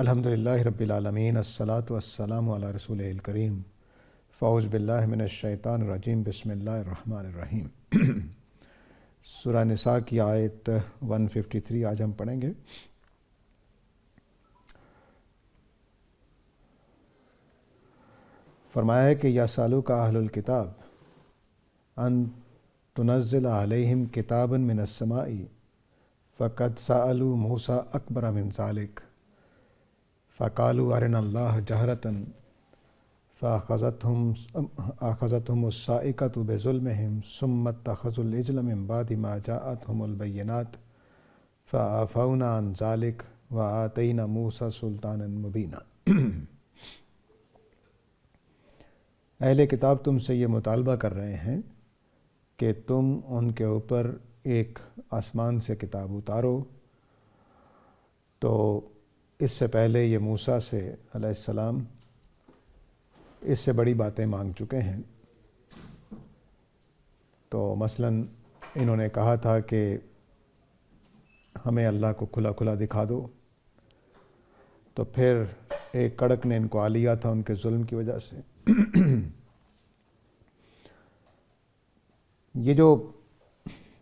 الحمدللہ رب العالمین الصلاۃ والسلام علی رسول الکریم فاعوذ باللہ من الشیطان الرجیم بسم اللہ الرحمن الرحیم۔ سورہ نساء کی آیت 153 آج ہم پڑھیں گے۔ فرمایا ہے کہ یسألوک اہل الکتاب ان تنزل علیہم کتابا من السماء فقد سألوا موسیٰ اکبر من ذلک فقالوا ارنا اللہ جہرۃ فأخذتهم الصاعقۃ بظلمہم ثم اتخذوا العجل من بعد ما جاءتهم البینات فعفونا عن ذلک وآتینا موسیٰ سلطانا مبینا۔ اہل کتاب تم سے یہ مطالبہ کر رہے ہیں کہ تم ان کے اوپر ایک آسمان سے کتاب اتارو، تو اس سے پہلے یہ موسیٰ سے علیہ السلام اس سے بڑی باتیں مانگ چکے ہیں۔ تو مثلاً انہوں نے کہا تھا کہ ہمیں اللہ کو کھلا کھلا دکھا دو، تو پھر ایک کڑک نے ان کو آ لیا تھا ان کے ظلم کی وجہ سے۔ یہ جو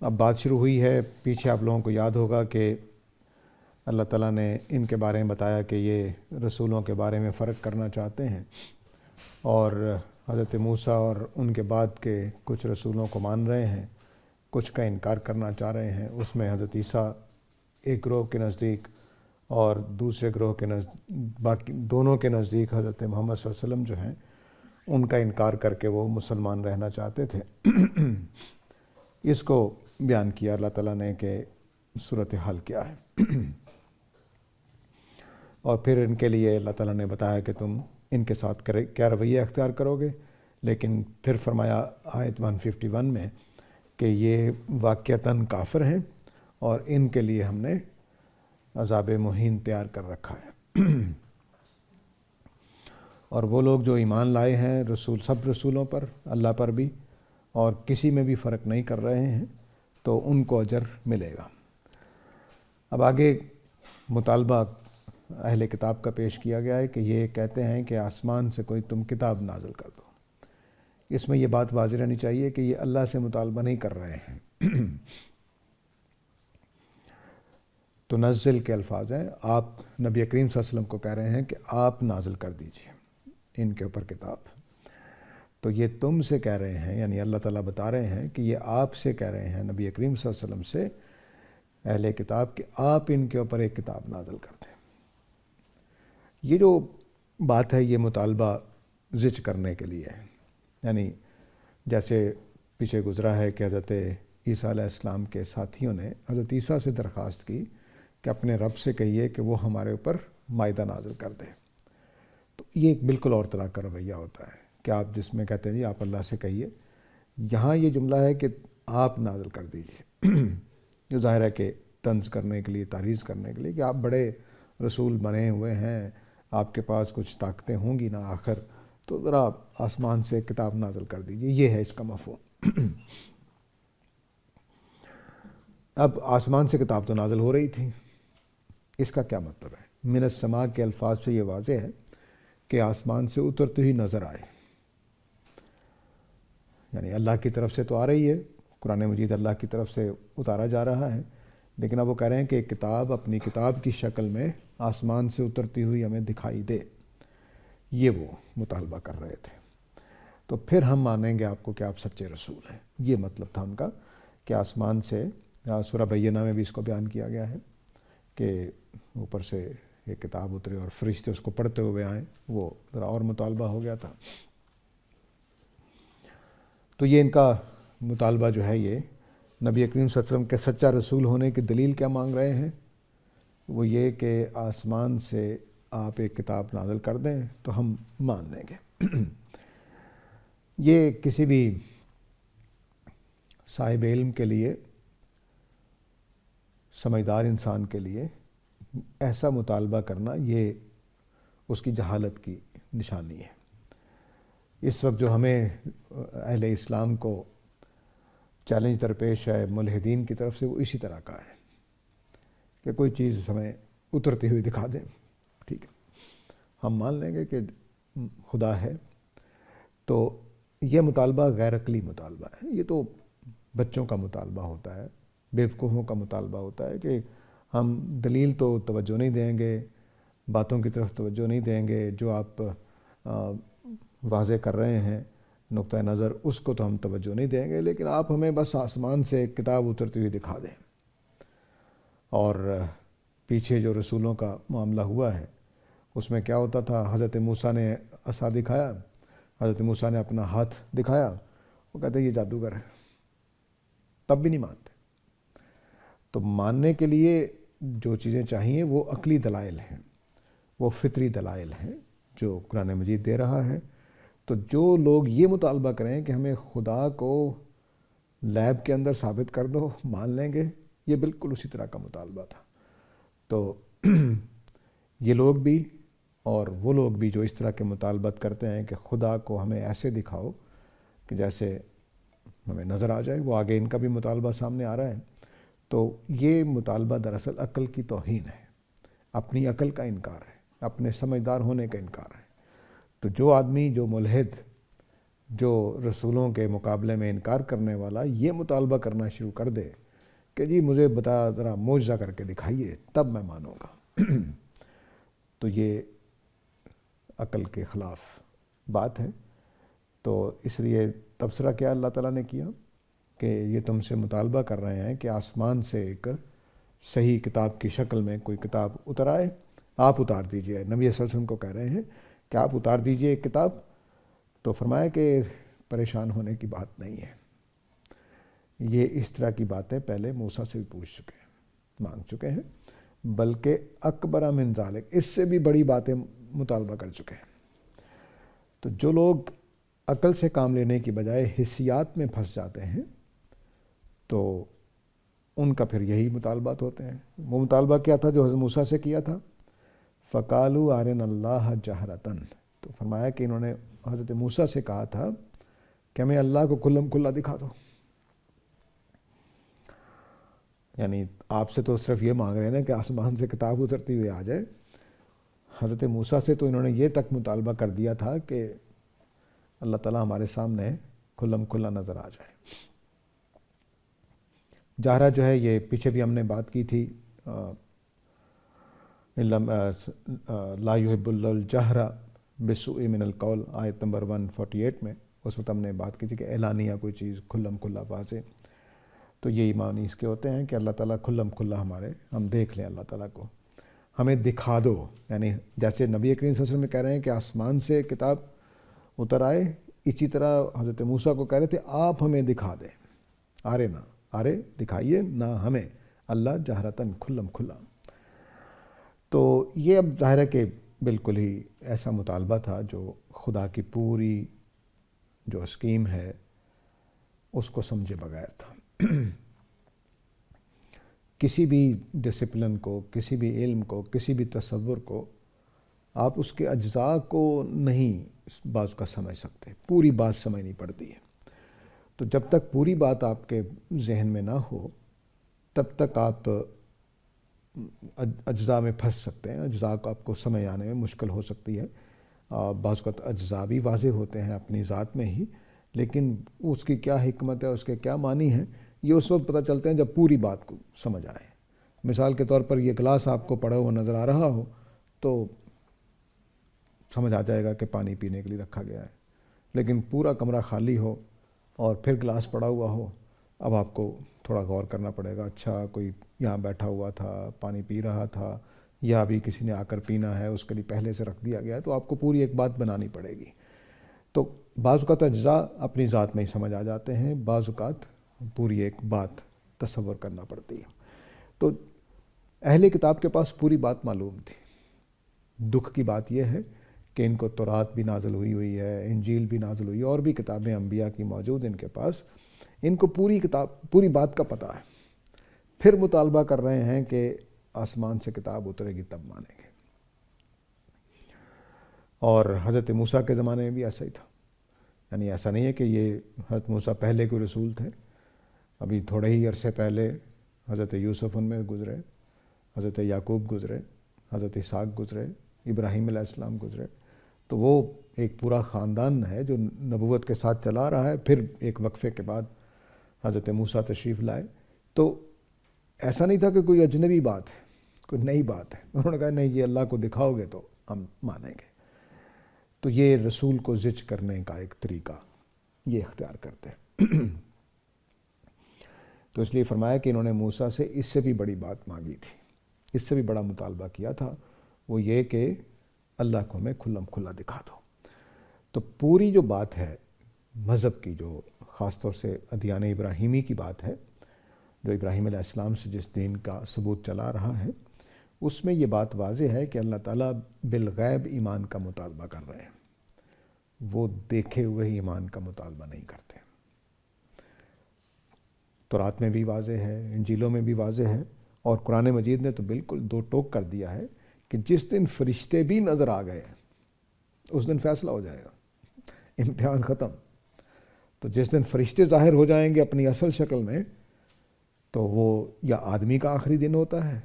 اب بات شروع ہوئی ہے، پیچھے آپ لوگوں کو یاد ہوگا کہ اللہ تعالیٰ نے ان کے بارے میں بتایا کہ یہ رسولوں کے بارے میں فرق کرنا چاہتے ہیں، اور حضرت موسیٰ اور ان کے بعد کے کچھ رسولوں کو مان رہے ہیں، کچھ کا انکار کرنا چاہ رہے ہیں۔ اس میں حضرت عیسیٰ ایک گروہ کے نزدیک اور دوسرے گروہ کے باقی دونوں کے نزدیک حضرت محمد صلی اللہ علیہ وسلم جو ہیں ان کا انکار کر کے وہ مسلمان رہنا چاہتے تھے۔ اس کو بیان کیا اللہ تعالیٰ نے کہ صورتحال کیا ہے، اور پھر ان کے لیے اللہ تعالیٰ نے بتایا کہ تم ان کے ساتھ کیا رویہ اختیار کرو گے، لیکن پھر فرمایا آیت 151 میں کہ یہ واقعتاً کافر ہیں اور ان کے لیے ہم نے عذاب مہین تیار کر رکھا ہے۔ اور وہ لوگ جو ایمان لائے ہیں سب رسولوں پر، اللہ پر بھی، اور کسی میں بھی فرق نہیں کر رہے ہیں، تو ان کو اجر ملے گا۔ اب آگے مطالبہ اہل کتاب کا پیش کیا گیا ہے کہ یہ کہتے ہیں کہ آسمان سے کوئی تم کتاب نازل کر دو۔ اس میں یہ بات واضح رہنی چاہیے کہ یہ اللہ سے مطالبہ نہیں کر رہے ہیں۔ تنزل کے الفاظ ہیں، آپ نبی کریم صلی اللہ علیہ وسلم کو کہہ رہے ہیں کہ آپ نازل کر دیجئے ان کے اوپر کتاب۔ تو یہ تم سے کہہ رہے ہیں، یعنی اللہ تعالیٰ بتا رہے ہیں کہ یہ آپ سے کہہ رہے ہیں، نبی کریم صلی اللہ علیہ وسلم سے، اہل کتاب، کہ آپ ان کے اوپر ایک کتاب نازل کر دیں۔ یہ جو بات ہے یہ مطالبہ زج کرنے کے لیے ہے، یعنی جیسے پیچھے گزرا ہے کہ حضرت عیسیٰ علیہ السلام کے ساتھیوں نے حضرت عیسیٰ سے درخواست کی کہ اپنے رب سے کہیے کہ وہ ہمارے اوپر مائدہ نازل کر دے۔ تو یہ ایک بالکل اور طرح کا رویہ ہوتا ہے کہ آپ جس میں کہتے ہیں جی آپ اللہ سے کہیے، یہاں یہ جملہ ہے کہ آپ نازل کر دیجئے، جو ظاہر ہے کہ طنز کرنے کے لیے، تعریض کرنے کے لیے کہ آپ بڑے رسول بنے ہوئے ہیں، آپ کے پاس کچھ طاقتیں ہوں گی نا آخر، تو ذرا آسمان سے کتاب نازل کر دیجئے۔ یہ ہے اس کا مفہوم۔ اب آسمان سے کتاب تو نازل ہو رہی تھی، اس کا کیا مطلب ہے؟ من السماء کے الفاظ سے یہ واضح ہے کہ آسمان سے اترتے ہی نظر آئے، یعنی اللہ کی طرف سے تو آ رہی ہے، قرآن مجید اللہ کی طرف سے اتارا جا رہا ہے، لیکن اب وہ کہہ رہے ہیں کہ ایک کتاب اپنی کتاب کی شکل میں آسمان سے اترتی ہوئی ہمیں دکھائی دے۔ یہ وہ مطالبہ کر رہے تھے، تو پھر ہم مانیں گے آپ کو کہ آپ سچے رسول ہیں۔ یہ مطلب تھا ان کا کہ آسمان سے، سورہ بینہ میں بھی اس کو بیان کیا گیا ہے کہ اوپر سے ایک کتاب اترے اور فرشتے اس کو پڑھتے ہوئے آئیں، وہ ذرا اور مطالبہ ہو گیا تھا۔ تو یہ ان کا مطالبہ جو ہے، یہ نبی کریم صلی اللہ علیہ وسلم کے سچا رسول ہونے کی دلیل کیا مانگ رہے ہیں؟ وہ یہ کہ آسمان سے آپ ایک کتاب نازل کر دیں تو ہم مان لیں گے۔ یہ کسی بھی صاحب علم کے لیے، سمجھدار انسان کے لیے ایسا مطالبہ کرنا یہ اس کی جہالت کی نشانی ہے۔ اس وقت جو ہمیں اہل اسلام کو چیلنج درپیش ہے ملحدین کی طرف سے، وہ اسی طرح کا ہے کہ کوئی چیز ہمیں اترتی ہوئی دکھا دیں ٹھیک ہے، ہم مان لیں گے کہ خدا ہے، تو یہ مطالبہ غیر عقلی مطالبہ ہے، یہ تو بچوں کا مطالبہ ہوتا ہے، بیوقوفوں کا مطالبہ ہوتا ہے کہ ہم دلیل تو توجہ نہیں دیں گے، باتوں کی طرف توجہ نہیں دیں گے، جو آپ واضح کر رہے ہیں نقطہ نظر اس کو تو ہم توجہ نہیں دیں گے، لیکن آپ ہمیں بس آسمان سے ایک کتاب اترتی ہوئی دکھا دیں۔ اور پیچھے جو رسولوں کا معاملہ ہوا ہے اس میں کیا ہوتا تھا، حضرت موسیٰ نے عصا دکھایا، حضرت موسیٰ نے اپنا ہاتھ دکھایا، وہ کہتے ہیں یہ جادوگر ہے، تب بھی نہیں مانتے۔ تو ماننے کے لیے جو چیزیں چاہیے وہ عقلی دلائل ہیں، وہ فطری دلائل ہیں جو قرآن مجید دے رہا ہے۔ تو جو لوگ یہ مطالبہ کریں کہ ہمیں خدا کو لیب کے اندر ثابت کر دو، مان لیں گے، یہ بالکل اسی طرح کا مطالبہ تھا۔ تو یہ لوگ بھی اور وہ لوگ بھی جو اس طرح کے مطالبات کرتے ہیں کہ خدا کو ہمیں ایسے دکھاؤ کہ جیسے ہمیں نظر آ جائے، وہ آگے ان کا بھی مطالبہ سامنے آ رہا ہے۔ تو یہ مطالبہ دراصل عقل کی توہین ہے، اپنی عقل کا انکار ہے، اپنے سمجھدار ہونے کا انکار ہے۔ تو جو آدمی، جو ملحد، جو رسولوں کے مقابلے میں انکار کرنے والا یہ مطالبہ کرنا شروع کر دے کہ جی مجھے بتا، ذرا معجزہ کر کے دکھائیے تب میں مانوں گا، تو یہ عقل کے خلاف بات ہے۔ تو اس لیے تبصرہ کیا اللہ تعالیٰ نے کیا کہ یہ تم سے مطالبہ کر رہے ہیں کہ آسمان سے ایک صحیح کتاب کی شکل میں کوئی کتاب اتر آئے، آپ اتار دیجئے۔ نبی صلی اللہ علیہ وسلم کو کہہ رہے ہیں کہ آپ اتار دیجئے ایک کتاب۔ تو فرمایا کہ پریشان ہونے کی بات نہیں ہے، یہ اس طرح کی باتیں پہلے موسیٰ سے بھی پوچھ چکے ہیں، مانگ چکے ہیں، بلکہ اکبر من ذالک، اس سے بھی بڑی باتیں مطالبہ کر چکے ہیں۔ تو جو لوگ عقل سے کام لینے کی بجائے حسیات میں پھنس جاتے ہیں تو ان کا پھر یہی مطالبات ہوتے ہیں۔ وہ مطالبہ کیا تھا جو حضرت موسیٰ سے کیا تھا؟ فَقَالُوا أَرِنَا اللَّهَ جَهْرَةً، تو فرمایا کہ انہوں نے حضرت موسیٰ سے کہا تھا کہ ہمیں اللہ کو کھلم کھلا دکھا دو۔ یعنی آپ سے تو صرف یہ مانگ رہے ہیں کہ آسمان سے کتاب اترتی ہوئی آ جائے، حضرت موسیٰ سے تو انہوں نے یہ تک مطالبہ کر دیا تھا کہ اللہ تعالیٰ ہمارے سامنے کھلم کھلا نظر آ جائے۔ جہرہ جو ہے یہ پیچھے بھی ہم نے بات کی تھی، لا یحب اللہ الجہر بالسوء من القول، آیت نمبر 148 میں، اس وقت ہم نے بات کی تھی کہ اعلانیہ کوئی چیز کھلم کھلا واضح، تو یہ معنی اس کے ہوتے ہیں کہ اللہ تعالیٰ کھلم کھلا ہم دیکھ لیں، اللہ تعالیٰ کو ہمیں دکھا دو۔ یعنی جیسے نبی کریم صلی اللہ علیہ وسلم کہہ رہے ہیں کہ آسمان سے کتاب اتر آئے، اسی طرح حضرت موسیٰ کو کہہ رہے تھے آپ ہمیں دکھا دیں، آرے دکھائیے نہ ہمیں اللہ جہرتاً کھلم کھلا۔ تو یہ اب ظاہر ہے کہ بالکل ہی ایسا مطالبہ تھا جو خدا کی پوری جو اسکیم ہے اس کو سمجھے بغیر تھا۔ کسی بھی ڈسپلن کو، کسی بھی علم کو، کسی بھی تصور کو آپ اس کے اجزاء کو نہیں بعض کا سمجھ سکتے، پوری بات سمجھنی پڑتی ہے۔ تو جب تک پوری بات آپ کے ذہن میں نہ ہو تب تک آپ اجزاء میں پھنس سکتے ہیں، اجزاء کو آپ کو سمجھ آنے میں مشکل ہو سکتی ہے۔ بعض اوقات اجزاء بھی واضح ہوتے ہیں اپنی ذات میں ہی، لیکن اس کی کیا حکمت ہے، اس کے کیا معنی ہیں، یہ اس وقت پتہ چلتے ہیں جب پوری بات کو سمجھ آئے۔ مثال کے طور پر یہ گلاس آپ کو پڑا ہوا نظر آ رہا ہو تو سمجھ آ جائے گا کہ پانی پینے کے لیے رکھا گیا ہے، لیکن پورا کمرہ خالی ہو اور پھر گلاس پڑا ہوا ہو، اب آپ کو تھوڑا غور کرنا پڑے گا، اچھا کوئی یہاں بیٹھا ہوا تھا، پانی پی رہا تھا، یا ابھی کسی نے آ کر پینا ہے اس کے لیے پہلے سے رکھ دیا گیا ہے، تو آپ کو پوری ایک بات بنانی پڑے گی۔ تو بعض اوقات اجزاء اپنی ذات میں ہی سمجھ آ جاتے ہیں، بعض اوقات پوری ایک بات تصور کرنا پڑتی ہے۔ تو اہل کتاب کے پاس پوری بات معلوم تھی۔ دکھ کی بات یہ ہے کہ ان کو تورات بھی نازل ہوئی ہے، انجیل بھی نازل ہوئی ہے، اور بھی کتابیں انبیاء کی موجود ان کے پاس، ان کو پوری بات کا پتہ ہے، پھر مطالبہ کر رہے ہیں کہ آسمان سے کتاب اترے گی تب مانیں گے۔ اور حضرت موسیٰ کے زمانے میں بھی ایسا ہی تھا، یعنی ایسا نہیں ہے کہ یہ حضرت موسیٰ پہلے کوئی رسول تھے، ابھی تھوڑے ہی عرصے پہلے حضرت یوسف ان میں گزرے، حضرت یعقوب گزرے، حضرت اسحاق گزرے، ابراہیم علیہ السلام گزرے، تو وہ ایک پورا خاندان ہے جو نبوت کے ساتھ چلا رہا ہے. پھر ایک وقفے کے بعد حضرت موسیٰ تشریف لائے. تو ایسا نہیں تھا کہ کوئی اجنبی بات ہے، کوئی نئی بات ہے. انہوں نے کہا نہیں، یہ اللہ کو دکھاؤ گے تو ہم مانیں گے. تو یہ رسول کو زج کرنے کا ایک طریقہ یہ اختیار کرتے ہیں. تو اس لیے فرمایا کہ انہوں نے موسیٰ سے اس سے بھی بڑی بات مانگی تھی، اس سے بھی بڑا مطالبہ کیا تھا، وہ یہ کہ اللہ کو ہمیں کھلم کھلا دکھا دو. تو پوری جو بات ہے مذہب کی، جو خاص طور سے ادیان ابراہیمی کی بات ہے، جو ابراہیم علیہ السلام سے جس دین کا ثبوت چلا رہا ہے، اس میں یہ بات واضح ہے کہ اللہ تعالیٰ بالغیب ایمان کا مطالبہ کر رہے ہیں. وہ دیکھے ہوئے ایمان کا مطالبہ نہیں کرتے. تورات میں بھی واضح ہے، انجیلوں میں بھی واضح ہے، اور قرآن مجید نے تو بالکل دو ٹوک کر دیا ہے کہ جس دن فرشتے بھی نظر آ گئے اس دن فیصلہ ہو جائے گا، امتحان ختم. تو جس دن فرشتے ظاہر ہو جائیں گے اپنی اصل شکل میں، تو وہ یا آدمی کا آخری دن ہوتا ہے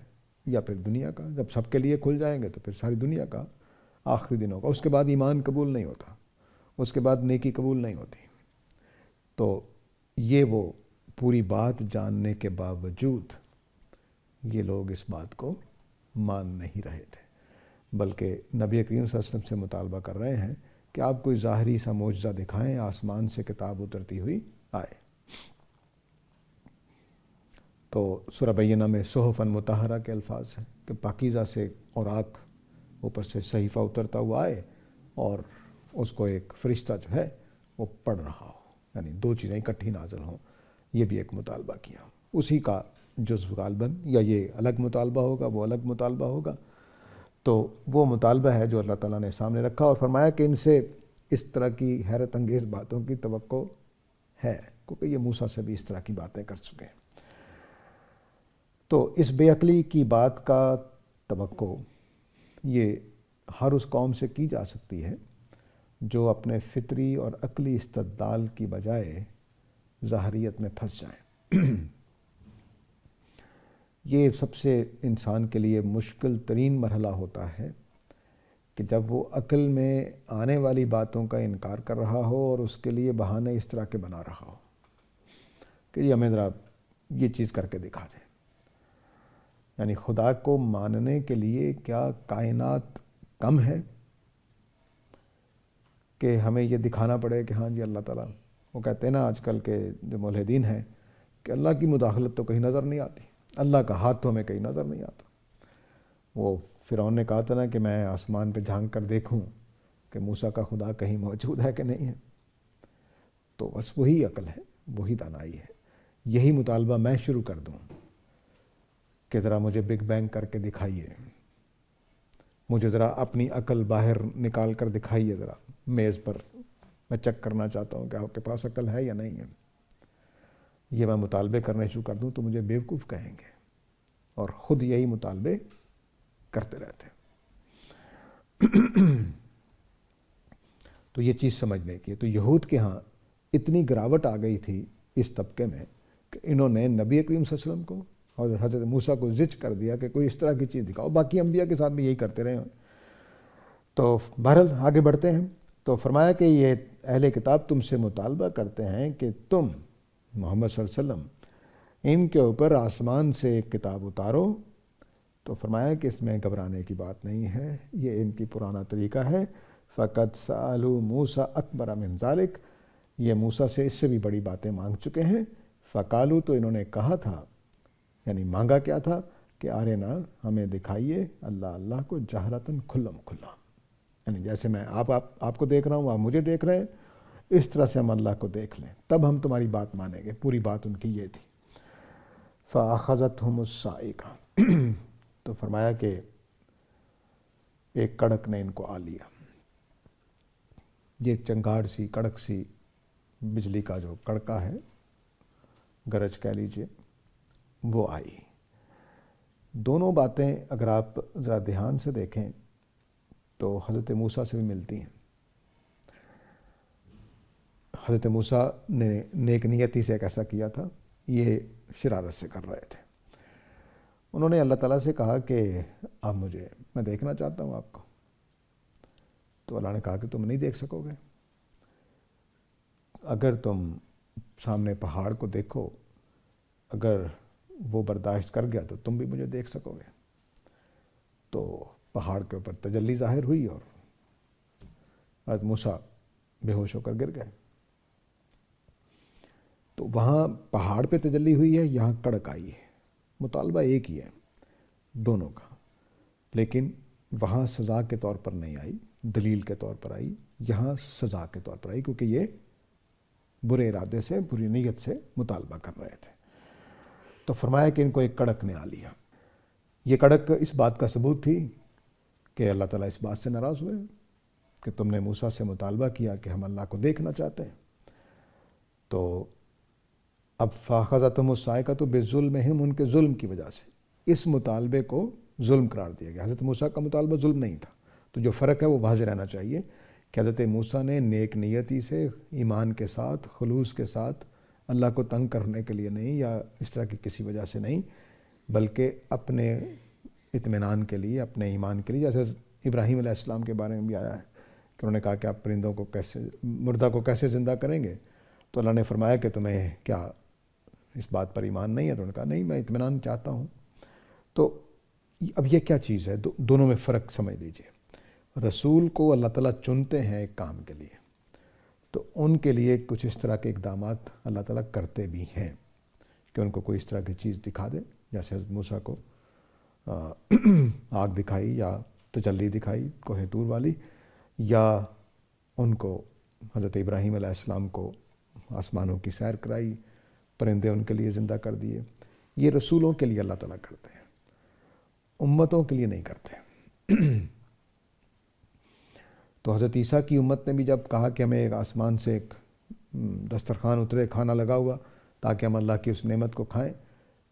یا پھر دنیا کا. جب سب کے لیے کھل جائیں گے تو پھر ساری دنیا کا آخری دن ہوگا. اس کے بعد ایمان قبول نہیں ہوتا، اس کے بعد نیکی قبول نہیں ہوتی. تو یہ وہ پوری بات جاننے کے باوجود یہ لوگ اس بات کو مان نہیں رہے تھے، بلکہ نبی کریم صلی اللہ علیہ وسلم سے مطالبہ کر رہے ہیں کہ آپ کوئی ظاہری سا معجزہ دکھائیں، آسمان سے کتاب اترتی ہوئی آئے. تو سورہ بینہ میں صحفاً مطہرہ کے الفاظ ہیں کہ پاکیزہ سے اوراق اوپر سے صحیفہ اترتا ہوا آئے اور اس کو ایک فرشتہ جو ہے وہ پڑھ رہا ہو، یعنی دو چیزیں اکٹھی نازل ہوں. یہ بھی ایک مطالبہ کیا. اسی کا جزو غالباً یا یہ الگ مطالبہ ہوگا، وہ الگ مطالبہ ہوگا. تو وہ مطالبہ ہے جو اللہ تعالیٰ نے سامنے رکھا اور فرمایا کہ ان سے اس طرح کی حیرت انگیز باتوں کی توقع ہے، کیونکہ یہ موسیٰ سے بھی اس طرح کی باتیں کر چکے ہیں. تو اس بے عقلی کی بات کا توقع یہ ہر اس قوم سے کی جا سکتی ہے جو اپنے فطری اور عقلی استدلال کی بجائے ظاہریت میں پھنس جائیں. یہ سب سے انسان کے لیے مشکل ترین مرحلہ ہوتا ہے کہ جب وہ عقل میں آنے والی باتوں کا انکار کر رہا ہو اور اس کے لیے بہانے اس طرح کے بنا رہا ہو کہ یہ ہمیں ذرا یہ چیز کر کے دکھا دیں. یعنی خدا کو ماننے کے لیے کیا کائنات کم ہے کہ ہمیں یہ دکھانا پڑے کہ ہاں جی اللہ تعالیٰ، وہ کہتے ہیں نا آج کل کے جو ملحدین ہیں کہ اللہ کی مداخلت تو کہیں نظر نہیں آتی، اللہ کا ہاتھ تو ہمیں کہیں نظر نہیں آتا. وہ فرعون نے کہا تھا نا کہ میں آسمان پہ جھانک کر دیکھوں کہ موسیٰ کا خدا کہیں موجود ہے کہ نہیں ہے. تو بس وہی عقل ہے، وہی دانائی ہے. یہی مطالبہ میں شروع کر دوں کہ ذرا مجھے بگ بینگ کر کے دکھائیے، مجھے ذرا اپنی عقل باہر نکال کر دکھائیے، ذرا میز پر میں چیک کرنا چاہتا ہوں کہ آپ کے پاس عقل ہے یا نہیں ہے. یہ میں مطالبے کرنے شروع کر دوں تو مجھے بیوقوف کہیں گے، اور خود یہی مطالبے کرتے رہتے. تو یہ چیز سمجھنے کی. تو یہود کے ہاں اتنی گراوٹ آ گئی تھی اس طبقے میں کہ انہوں نے نبی کریم صلی اللہ علیہ وسلم کو اور حضرت موسیٰ کو زج کر دیا کہ کوئی اس طرح کی چیز دکھاؤ. باقی انبیاء کے ساتھ بھی یہی کرتے رہے ہیں. تو بہرحال آگے بڑھتے ہیں. تو فرمایا کہ یہ اہل کتاب تم سے مطالبہ کرتے ہیں کہ تم محمد صلی اللہ علیہ وسلم ان کے اوپر آسمان سے ایک کتاب اتارو. تو فرمایا کہ اس میں گھبرانے کی بات نہیں ہے، یہ ان کی پرانا طریقہ ہے. فقط سألوا موسیٰ اکبر من ذالک، یہ موسیٰ سے اس سے بھی بڑی باتیں مانگ چکے ہیں. فقالو، تو انہوں نے کہا تھا، یعنی مانگا کیا تھا کہ آرینا، ہمیں دکھائیے اللہ کو جہرتاً کھلم کھلا. یعنی جیسے میں آپ کو دیکھ رہا ہوں، آپ مجھے دیکھ رہے ہیں، اس طرح سے ہم اللہ کو دیکھ لیں، تب ہم تمہاری بات مانیں گے. پوری بات ان کی یہ تھی. فَأَخَذَتْهُمُ الصَّاعِقَةُ، تو فرمایا کہ ایک کڑک نے ان کو آ لیا. یہ چنگاڑ سی، کڑک سی، بجلی کا جو کڑکا ہے، گرج کہہ لیجئے، وہ آئی. دونوں باتیں اگر آپ ذرا دھیان سے دیکھیں تو حضرت موسیٰ سے بھی ملتی ہیں. حضرت موسیٰ نے نیک نیتی سے ایک ایسا کیا تھا، یہ شرارت سے کر رہے تھے. انہوں نے اللہ تعالیٰ سے کہا کہ آپ میں دیکھنا چاہتا ہوں آپ کو. تو اللہ نے کہا کہ تم نہیں دیکھ سکو گے، اگر تم سامنے پہاڑ کو دیکھو، اگر وہ برداشت کر گیا تو تم بھی مجھے دیکھ سکو گے۔ تو پہاڑ کے اوپر تجلی ظاہر ہوئی اور حضرت موسیٰ بے ہوش ہو کر گر گئے۔ تو وہاں پہاڑ پہ تجلی ہوئی ہے، یہاں کڑک آئی ہے، مطالبہ ایک ہی ہے دونوں کا، لیکن وہاں سزا کے طور پر نہیں آئی، دلیل کے طور پر آئی، یہاں سزا کے طور پر آئی، کیونکہ یہ برے ارادے سے، بری نیت سے مطالبہ کر رہے تھے۔ تو فرمایا کہ ان کو ایک کڑک نے آ لیا۔ یہ کڑک اس بات کا ثبوت تھی کہ اللہ تعالیٰ اس بات سے ناراض ہوئے کہ تم نے موسیٰ سے مطالبہ کیا کہ ہم اللہ کو دیکھنا چاہتے ہیں۔ تو اب فَأَخَذَتْهُمُ الصَّاعِقَةُ بِظُلْمِهِمْ، ان کے ظلم کی وجہ سے اس مطالبے کو ظلم قرار دیا گیا۔ حضرت موسیٰ کا مطالبہ ظلم نہیں تھا، تو جو فرق ہے وہ واضح رہنا چاہیے کہ حضرت موسیٰ نے نیک نیتی سے، ایمان کے ساتھ، خلوص کے ساتھ، اللہ کو تنگ کرنے کے لیے نہیں یا اس طرح کی کسی وجہ سے نہیں، بلکہ اپنے اطمینان کے لیے، اپنے ایمان کے لیے، جیسے ابراہیم علیہ السلام کے بارے میں بھی آیا ہے کہ انہوں نے کہا کہ آپ پرندوں کو کیسے، مردہ کو کیسے زندہ کریں گے؟ تو اللہ نے فرمایا کہ تمہیں کیا اس بات پر ایمان نہیں ہے؟ تو انہوں نے کہا نہیں، میں اطمینان چاہتا ہوں۔ تو اب یہ کیا چیز ہے؟ دونوں میں فرق سمجھ لیجئے۔ رسول کو اللہ تعالیٰ چنتے ہیں ایک کام کے لیے، تو ان کے لیے کچھ اس طرح کے اقدامات اللہ تعالیٰ کرتے بھی ہیں کہ ان کو کوئی اس طرح کی چیز دکھا دے، جیسے حضرت موسیٰ کو آگ دکھائی یا تجلی دکھائی کوہ طور والی، یا ان کو حضرت ابراہیم علیہ السلام کو آسمانوں کی سیر کرائی، پرندے ان کے لیے زندہ کر دیے۔ یہ رسولوں کے لیے اللہ تعالیٰ کرتے ہیں، امتوں کے لیے نہیں کرتے۔ تو حضرت عیسیٰ کی امت نے بھی جب کہا کہ ہمیں ایک آسمان سے ایک دسترخوان اترے، کھانا لگا ہوا، تاکہ ہم اللہ کی اس نعمت کو کھائیں،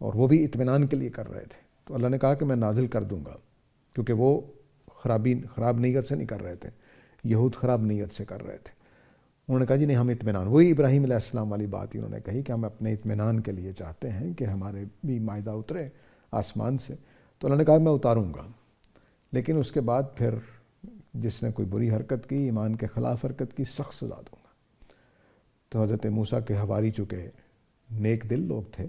اور وہ بھی اطمینان کے لیے کر رہے تھے، تو اللہ نے کہا کہ میں نازل کر دوں گا، کیونکہ وہ خراب نیت سے نہیں کر رہے تھے، یہود خراب نیت سے کر رہے تھے۔ انہوں نے کہا جی نہیں، ہم اطمینان، وہی ابراہیم علیہ السلام والی بات ہی انہوں نے کہی کہ ہم اپنے اطمینان کے لیے چاہتے ہیں کہ ہمارے بھی مائدہ اترے آسمان سے۔ تو اللہ نے کہا میں اتاروں گا، لیکن اس کے بعد پھر جس نے کوئی بری حرکت کی، ایمان کے خلاف حرکت کی، سخت سزا دوں گا۔ تو حضرت موسیٰ کے حواری چکے نیک دل لوگ تھے،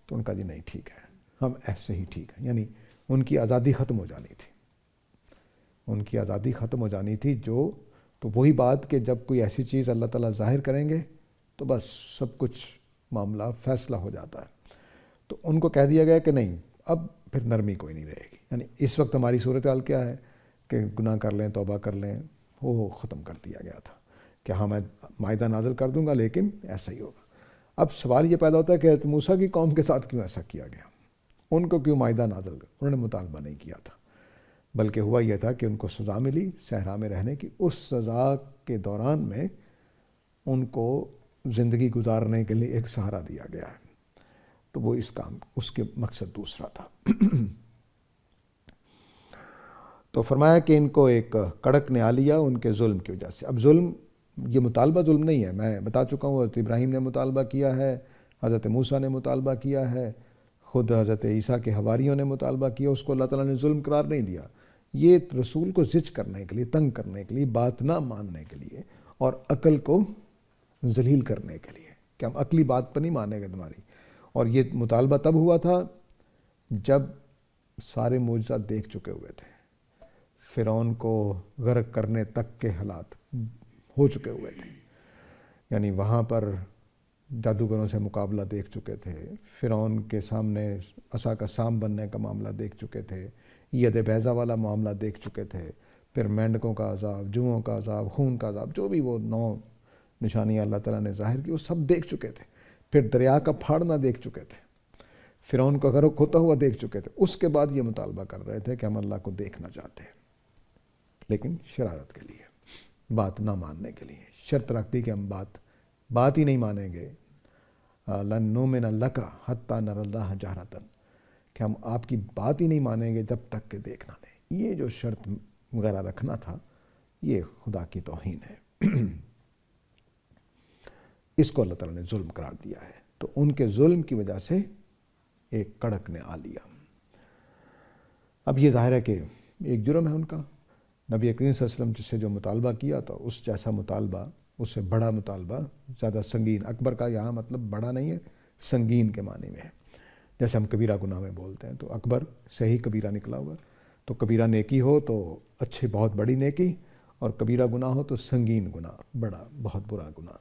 تو ان کا جی نہیں ٹھیک ہے، ہم ایسے ہی ٹھیک ہیں، یعنی ان کی آزادی ختم ہو جانی تھی، ان کی آزادی ختم ہو جانی تھی۔ تو وہی بات کہ جب کوئی ایسی چیز اللہ تعالیٰ ظاہر کریں گے تو بس سب کچھ معاملہ فیصلہ ہو جاتا ہے۔ تو ان کو کہہ دیا گیا کہ نہیں، اب پھر نرمی کوئی نہیں رہے گی، یعنی اس وقت ہماری صورتحال کیا ہے کہ گناہ کر لیں، توبہ کر لیں، وہ ختم کر دیا گیا تھا کہ ہاں میں مائدہ نازل کر دوں گا، لیکن ایسا ہی ہوگا۔ اب سوال یہ پیدا ہوتا ہے کہ حضرت موسیٰ کی قوم کے ساتھ کیوں ایسا کیا گیا؟ ان کو کیوں مائدہ نازل کر؟ انہوں نے مطالبہ نہیں کیا تھا، بلکہ ہوا یہ تھا کہ ان کو سزا ملی صحرا میں رہنے کی، اس سزا کے دوران میں ان کو زندگی گزارنے کے لیے ایک سہارا دیا گیا ہے، تو وہ اس کے مقصد دوسرا تھا۔ تو فرمایا کہ ان کو ایک کڑک نے آ لیا ان کے ظلم کی وجہ سے۔ اب ظلم، یہ مطالبہ ظلم نہیں ہے، میں بتا چکا ہوں، حضرت ابراہیم نے مطالبہ کیا ہے، حضرت موسیٰ نے مطالبہ کیا ہے، خود حضرت عیسیٰ کے حواریوں نے مطالبہ کیا، اس کو اللہ تعالیٰ نے ظلم قرار نہیں دیا۔ یہ رسول کو زج کرنے کے لیے، تنگ کرنے کے لیے، بات نہ ماننے کے لیے، اور عقل کو ذلیل کرنے کے لیے کہ ہم عقلی بات پر نہیں مانیں گے تمہاری۔ اور یہ مطالبہ تب ہوا تھا جب سارے معجزات دیکھ چکے ہوئے تھے، فرعون کو غرق کرنے تک کے حالات ہو چکے ہوئے تھے، یعنی وہاں پر جادوگروں سے مقابلہ دیکھ چکے تھے، فرعون کے سامنے عصا کا سام بننے کا معاملہ دیکھ چکے تھے، ید بیضہ والا معاملہ دیکھ چکے تھے، پھر مینڈکوں کا عذاب، جوؤں کا عذاب، خون کا عذاب، جو بھی وہ 9 نشانیاں اللہ تعالیٰ نے ظاہر کی، وہ سب دیکھ چکے تھے۔ پھر دریا کا پھاڑنا دیکھ چکے تھے، فرعون کا غرق ہوتا ہوا دیکھ چکے تھے۔ اس کے بعد یہ مطالبہ کر رہے تھے کہ ہم اللہ کو دیکھنا چاہتے ہیں، لیکن شرارت کے لیے، بات نہ ماننے کے لیے شرط رکھ دی کہ ہم بات ہی نہیں مانیں گے، لن نؤمن لک حتی نری اللہ جہرۃ، کہ ہم آپ کی بات ہی نہیں مانیں گے جب تک کہ دیکھ نہ لیں۔ یہ جو شرط وغیرہ رکھنا تھا، یہ خدا کی توہین ہے، اس کو اللہ تعالیٰ نے ظلم قرار دیا ہے۔ تو ان کے ظلم کی وجہ سے ایک کڑک نے آ لیا۔ اب یہ ظاہر ہے کہ ایک جرم ہے ان کا نبی کریم صلی اللہ علیہ وسلم سے جو مطالبہ کیا تھا اس جیسا مطالبہ، اس سے بڑا مطالبہ، زیادہ سنگین، اکبر کا یہاں مطلب بڑا نہیں ہے، سنگین کے معنی میں ہے، جیسے ہم کبیرہ گناہ میں بولتے ہیں، تو اکبر سے ہی کبیرہ نکلا ہوا، تو کبیرہ نیکی ہو تو اچھی بہت بڑی نیکی، اور کبیرہ گناہ ہو تو سنگین گناہ، بڑا بہت برا گناہ۔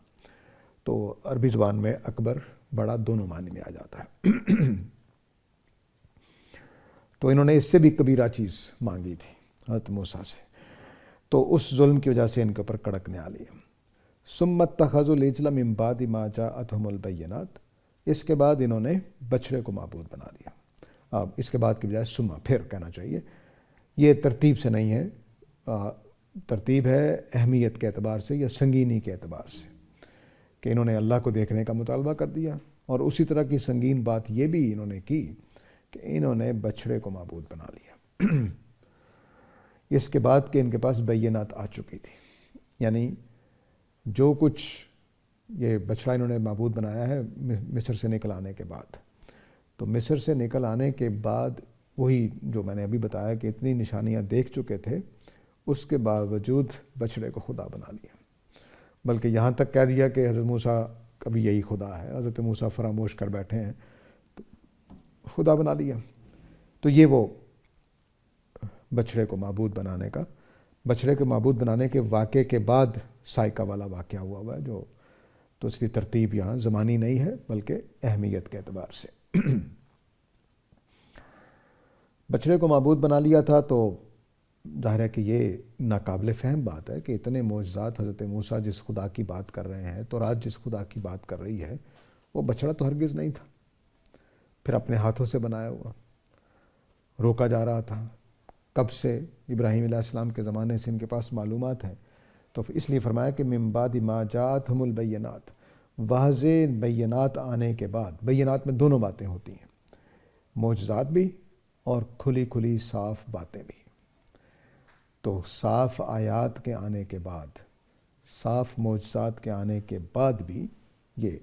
تو عربی زبان میں اکبر بڑا دونوں معنی میں آ جاتا ہے۔ تو انہوں نے اس سے بھی کبیرہ چیز مانگی تھی حضرت موسیٰ سے، تو اس ظلم کی وجہ سے ان کے اوپر کڑک نے آ لی۔ ثم اتخذوا العجل من بعد ما جاءتهم البینات، اس کے بعد انہوں نے بچڑے کو معبود بنا دیا۔ اب اس کے بعد کی بجائے ثم پھر کہنا چاہیے، یہ ترتیب سے نہیں ہے، ترتیب ہے اہمیت کے اعتبار سے یا سنگینی کے اعتبار سے، کہ انہوں نے اللہ کو دیکھنے کا مطالبہ کر دیا، اور اسی طرح کی سنگین بات یہ بھی انہوں نے کی کہ انہوں نے بچڑے کو معبود بنا لیا۔ اس کے بعد کہ ان کے پاس بینات آ چکی تھی، یعنی جو کچھ یہ بچڑا انہوں نے معبود بنایا ہے مصر سے نکل آنے کے بعد، تو مصر سے نکل آنے کے بعد وہی جو میں نے ابھی بتایا کہ اتنی نشانیاں دیکھ چکے تھے، اس کے باوجود بچڑے کو خدا بنا لیا، بلکہ یہاں تک کہہ دیا کہ حضرت موسیٰ کا بھی یہی خدا ہے، حضرت موسیٰ فراموش کر بیٹھے ہیں تو خدا بنا لیا۔ تو یہ وہ بچڑے کو معبود بنانے کا، بچڑے کو معبود بنانے کے واقعے کے بعد سائقہ والا واقعہ ہوا ہے، جو تو اس کی ترتیب یہاں زمانی نہیں ہے بلکہ اہمیت کے اعتبار سے۔ بچڑے کو معبود بنا لیا تھا، تو ظاہر ہے کہ یہ ناقابل فہم بات ہے کہ اتنے معجزات حضرت موسیٰ جس خدا کی بات کر رہے ہیں، تو رات جس خدا کی بات کر رہی ہے، وہ بچڑا تو ہرگز نہیں تھا، پھر اپنے ہاتھوں سے بنایا ہوا، روکا جا رہا تھا کب سے؟ ابراہیم علیہ السلام کے زمانے سے ان کے پاس معلومات ہیں، تو اس لیے فرمایا کہ من بعد ما جاءتهم البینات، واضح بینات آنے کے بعد، بینات میں دونوں باتیں ہوتی ہیں، معجزات بھی اور کھلی کھلی صاف باتیں بھی، تو صاف آیات کے آنے کے بعد، صاف معجزات کے آنے کے بعد بھی یہ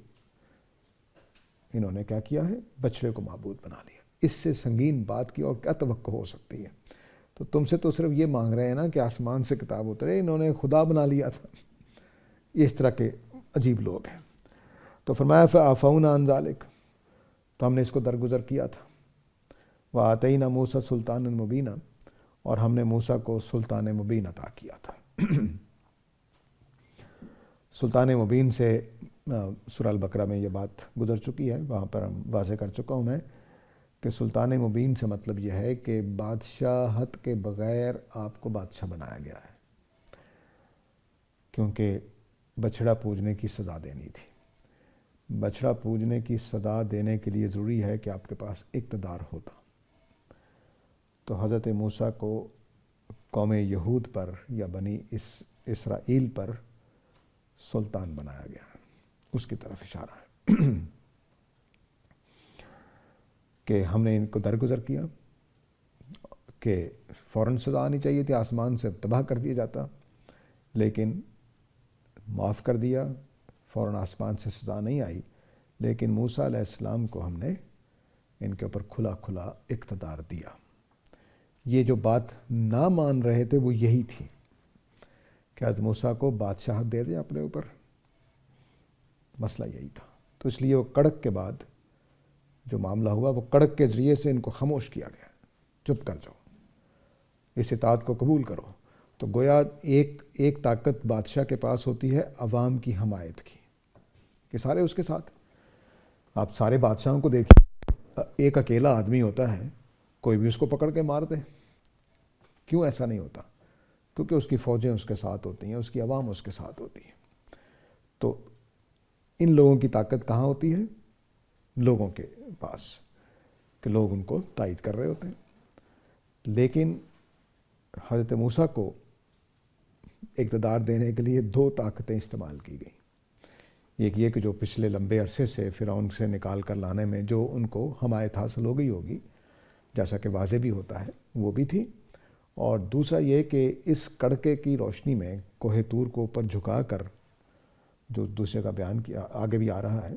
انہوں نے کیا کیا ہے؟ بچڑے کو معبود بنا لیا۔ اس سے سنگین بات کی اور کیا توقع ہو سکتی ہے؟ تو تم سے تو صرف یہ مانگ رہے ہیں نا کہ آسمان سے کتاب اترے، انہوں نے خدا بنا لیا تھا۔ اس طرح کے عجیب لوگ ہیں۔ تو فرمایا فَعَفَوْنَا عَنْ ذَلِكَ، تو ہم نے اس کو درگزر کیا تھا۔ وَآتَيْنَا مُوسَىٰ سُلْطَانًا مُبِينًا، اور ہم نے موسیٰ کو سلطان مبین عطا کیا تھا۔ سلطان مبین سے سورہ البقرہ میں یہ بات گزر چکی ہے، وہاں پر ہم واضح کر چکا ہوں میں کہ سلطان مبین سے مطلب یہ ہے کہ بادشاہت کے بغیر آپ کو بادشاہ بنایا گیا ہے، کیونکہ بچڑا پوجنے کی سزا دینی تھی۔ بچڑا پوجنے کی سزا دینے کے لیے ضروری ہے کہ آپ کے پاس اقتدار ہوتا، تو حضرت موسیٰ کو قوم یہود پر یا بنی اسرائیل پر سلطان بنایا گیا، اس کی طرف اشارہ ہے کہ ہم نے ان کو درگزر کیا کہ فوراً سزا آنی چاہیے تھی، آسمان سے تباہ کر دیا جاتا، لیکن معاف کر دیا، فوراً آسمان سے سزا نہیں آئی، لیکن موسیٰ علیہ السلام کو ہم نے ان کے اوپر کھلا کھلا اقتدار دیا۔ یہ جو بات نہ مان رہے تھے وہ یہی تھی کہ حضرت موسیٰ کو بادشاہت دے دیں اپنے اوپر، مسئلہ یہی تھا۔ تو اس لیے وہ کڑک کے بعد جو معاملہ ہوا، وہ کڑک کے ذریعے سے ان کو خاموش کیا گیا، چپ کر جاؤ، اس اطاعت کو قبول کرو۔ تو گویا ایک طاقت بادشاہ کے پاس ہوتی ہے عوام کی حمایت کی، کہ سارے اس کے ساتھ۔ آپ سارے بادشاہوں کو دیکھیں، ایک اکیلا آدمی ہوتا ہے، کوئی بھی اس کو پکڑ کے مار دے، کیوں ایسا نہیں ہوتا؟ کیونکہ اس کی فوجیں اس کے ساتھ ہوتی ہیں، اس کی عوام اس کے ساتھ ہوتی ہے۔ تو ان لوگوں کی طاقت کہاں ہوتی ہے؟ لوگوں کے پاس، کہ لوگ ان کو تائید کر رہے ہوتے ہیں۔ لیکن حضرت موسیٰ کو اقتدار دینے کے لیے دو طاقتیں استعمال کی گئیں۔ ایک یہ کہ جو پچھلے لمبے عرصے سے فرعون سے نکال کر لانے میں جو ان کو حمایت حاصل ہو گئی ہوگی، جیسا کہ واضح بھی ہوتا ہے، وہ بھی تھی، اور دوسرا یہ کہ اس کڑکے کی روشنی میں کوہ طور کو اوپر جھکا کر، جو دوسری جگہ بیان کیا آگے بھی آ رہا ہے،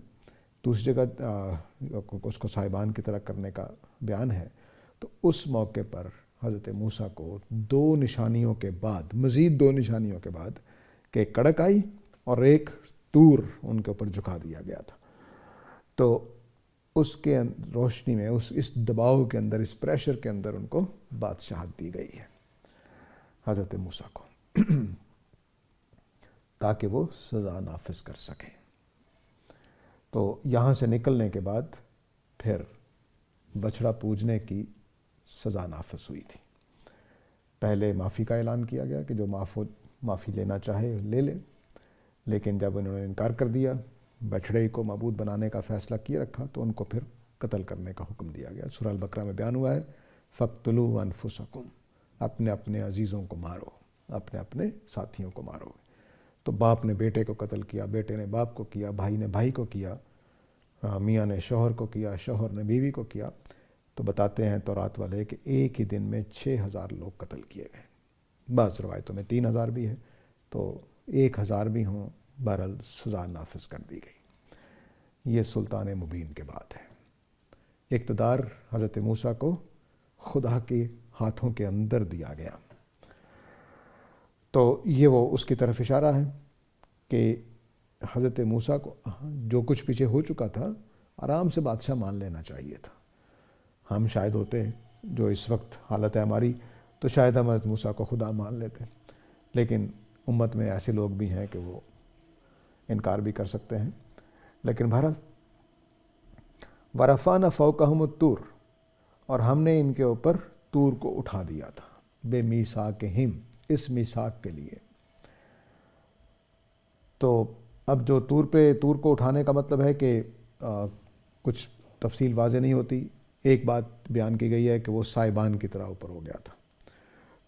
دوسری جگہ اس کو صاحبان کی طرح کرنے کا بیان ہے، تو اس موقع پر حضرت موسیٰ کو 2 نشانیوں کے بعد، مزید 2 نشانیوں کے بعد، کہ ایک کڑک آئی اور ایک طور ان کے اوپر جھکا دیا گیا تھا. تو اس کے روشنی میں، اس دباؤ کے اندر، اس پریشر کے اندر ان کو بادشاہت دی گئی ہے حضرت موسیٰ کو، تاکہ وہ سزا نافذ کر سکیں. تو یہاں سے نکلنے کے بعد پھر بچڑا پوجنے کی سزا نافذ ہوئی تھی. پہلے معافی کا اعلان کیا گیا کہ جو معافی لینا چاہے لے لے، لیکن جب انہوں نے انکار کر دیا، بچڑے کو معبود بنانے کا فیصلہ کیے رکھا، تو ان کو پھر قتل کرنے کا حکم دیا گیا. سورہ البقرہ میں بیان ہوا ہے فَاقْتُلُوا أَنفُسَكُمْ، اپنے اپنے عزیزوں کو مارو، اپنے اپنے ساتھیوں کو مارو. تو باپ نے بیٹے کو قتل کیا، بیٹے نے باپ کو کیا، بھائی نے بھائی کو کیا، میاں نے شوہر کو کیا، شوہر نے بیوی کو کیا. تو بتاتے ہیں تورات والے کہ ایک ہی دن میں 6000 لوگ قتل کیے گئے. بعض روایتوں میں 3000 بھی ہے، تو 1000 بھی ہوں، بہرحال سزا نافذ کر دی گئی. یہ سلطان مبین کے بعد ہے. اقتدار حضرت موسیٰ کو خدا کے ہاتھوں کے اندر دیا گیا. تو یہ وہ اس کی طرف اشارہ ہے کہ حضرت موسیٰ کو جو کچھ پیچھے ہو چکا تھا آرام سے بادشاہ مان لینا چاہیے تھا. ہم شاید ہوتے جو اس وقت حالت ہے ہماری، تو شاید ہم حضرت موسیٰ کو خدا مان لیتے، لیکن امت میں ایسے لوگ بھی ہیں کہ وہ انکار بھی کر سکتے ہیں. لیکن بہرحال وَرَفَعْنَا فَوْقَهُمُ الطُّورَ، اور ہم نے ان کے اوپر طور کو اٹھا دیا تھا، بے میثاقہم، اس میثاق کے لیے. تو اب جو طور کو اٹھانے کا مطلب ہے کہ کچھ تفصیل واضح نہیں ہوتی. ایک بات بیان کی گئی ہے کہ وہ سائبان کی طرح اوپر ہو گیا تھا.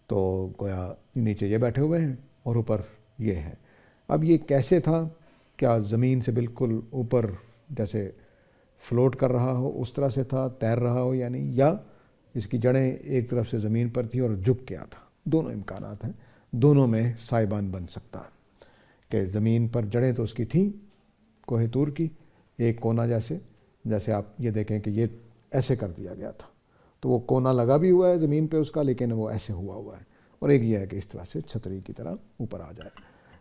تو گویا نیچے یہ بیٹھے ہوئے ہیں اور اوپر یہ ہے. اب یہ کیسے تھا؟ کیا زمین سے بالکل اوپر جیسے فلوٹ کر رہا ہو اس طرح سے تھا، تیر رہا ہو یعنی، یا اس کی جڑیں ایک طرف سے زمین پر تھی اور جھک گیا تھا؟ دونوں امکانات ہیں. دونوں میں سائبان بن سکتا ہے کہ زمین پر جڑیں تو اس کی تھیں کوہ طور کی، ایک کونا جیسے آپ یہ دیکھیں کہ یہ ایسے کر دیا گیا تھا، تو وہ کونا لگا بھی ہوا ہے زمین پہ اس کا، لیکن وہ ایسے ہوا ہے. اور ایک یہ ہے کہ اس طرح سے چھتری کی طرح اوپر آ جائے.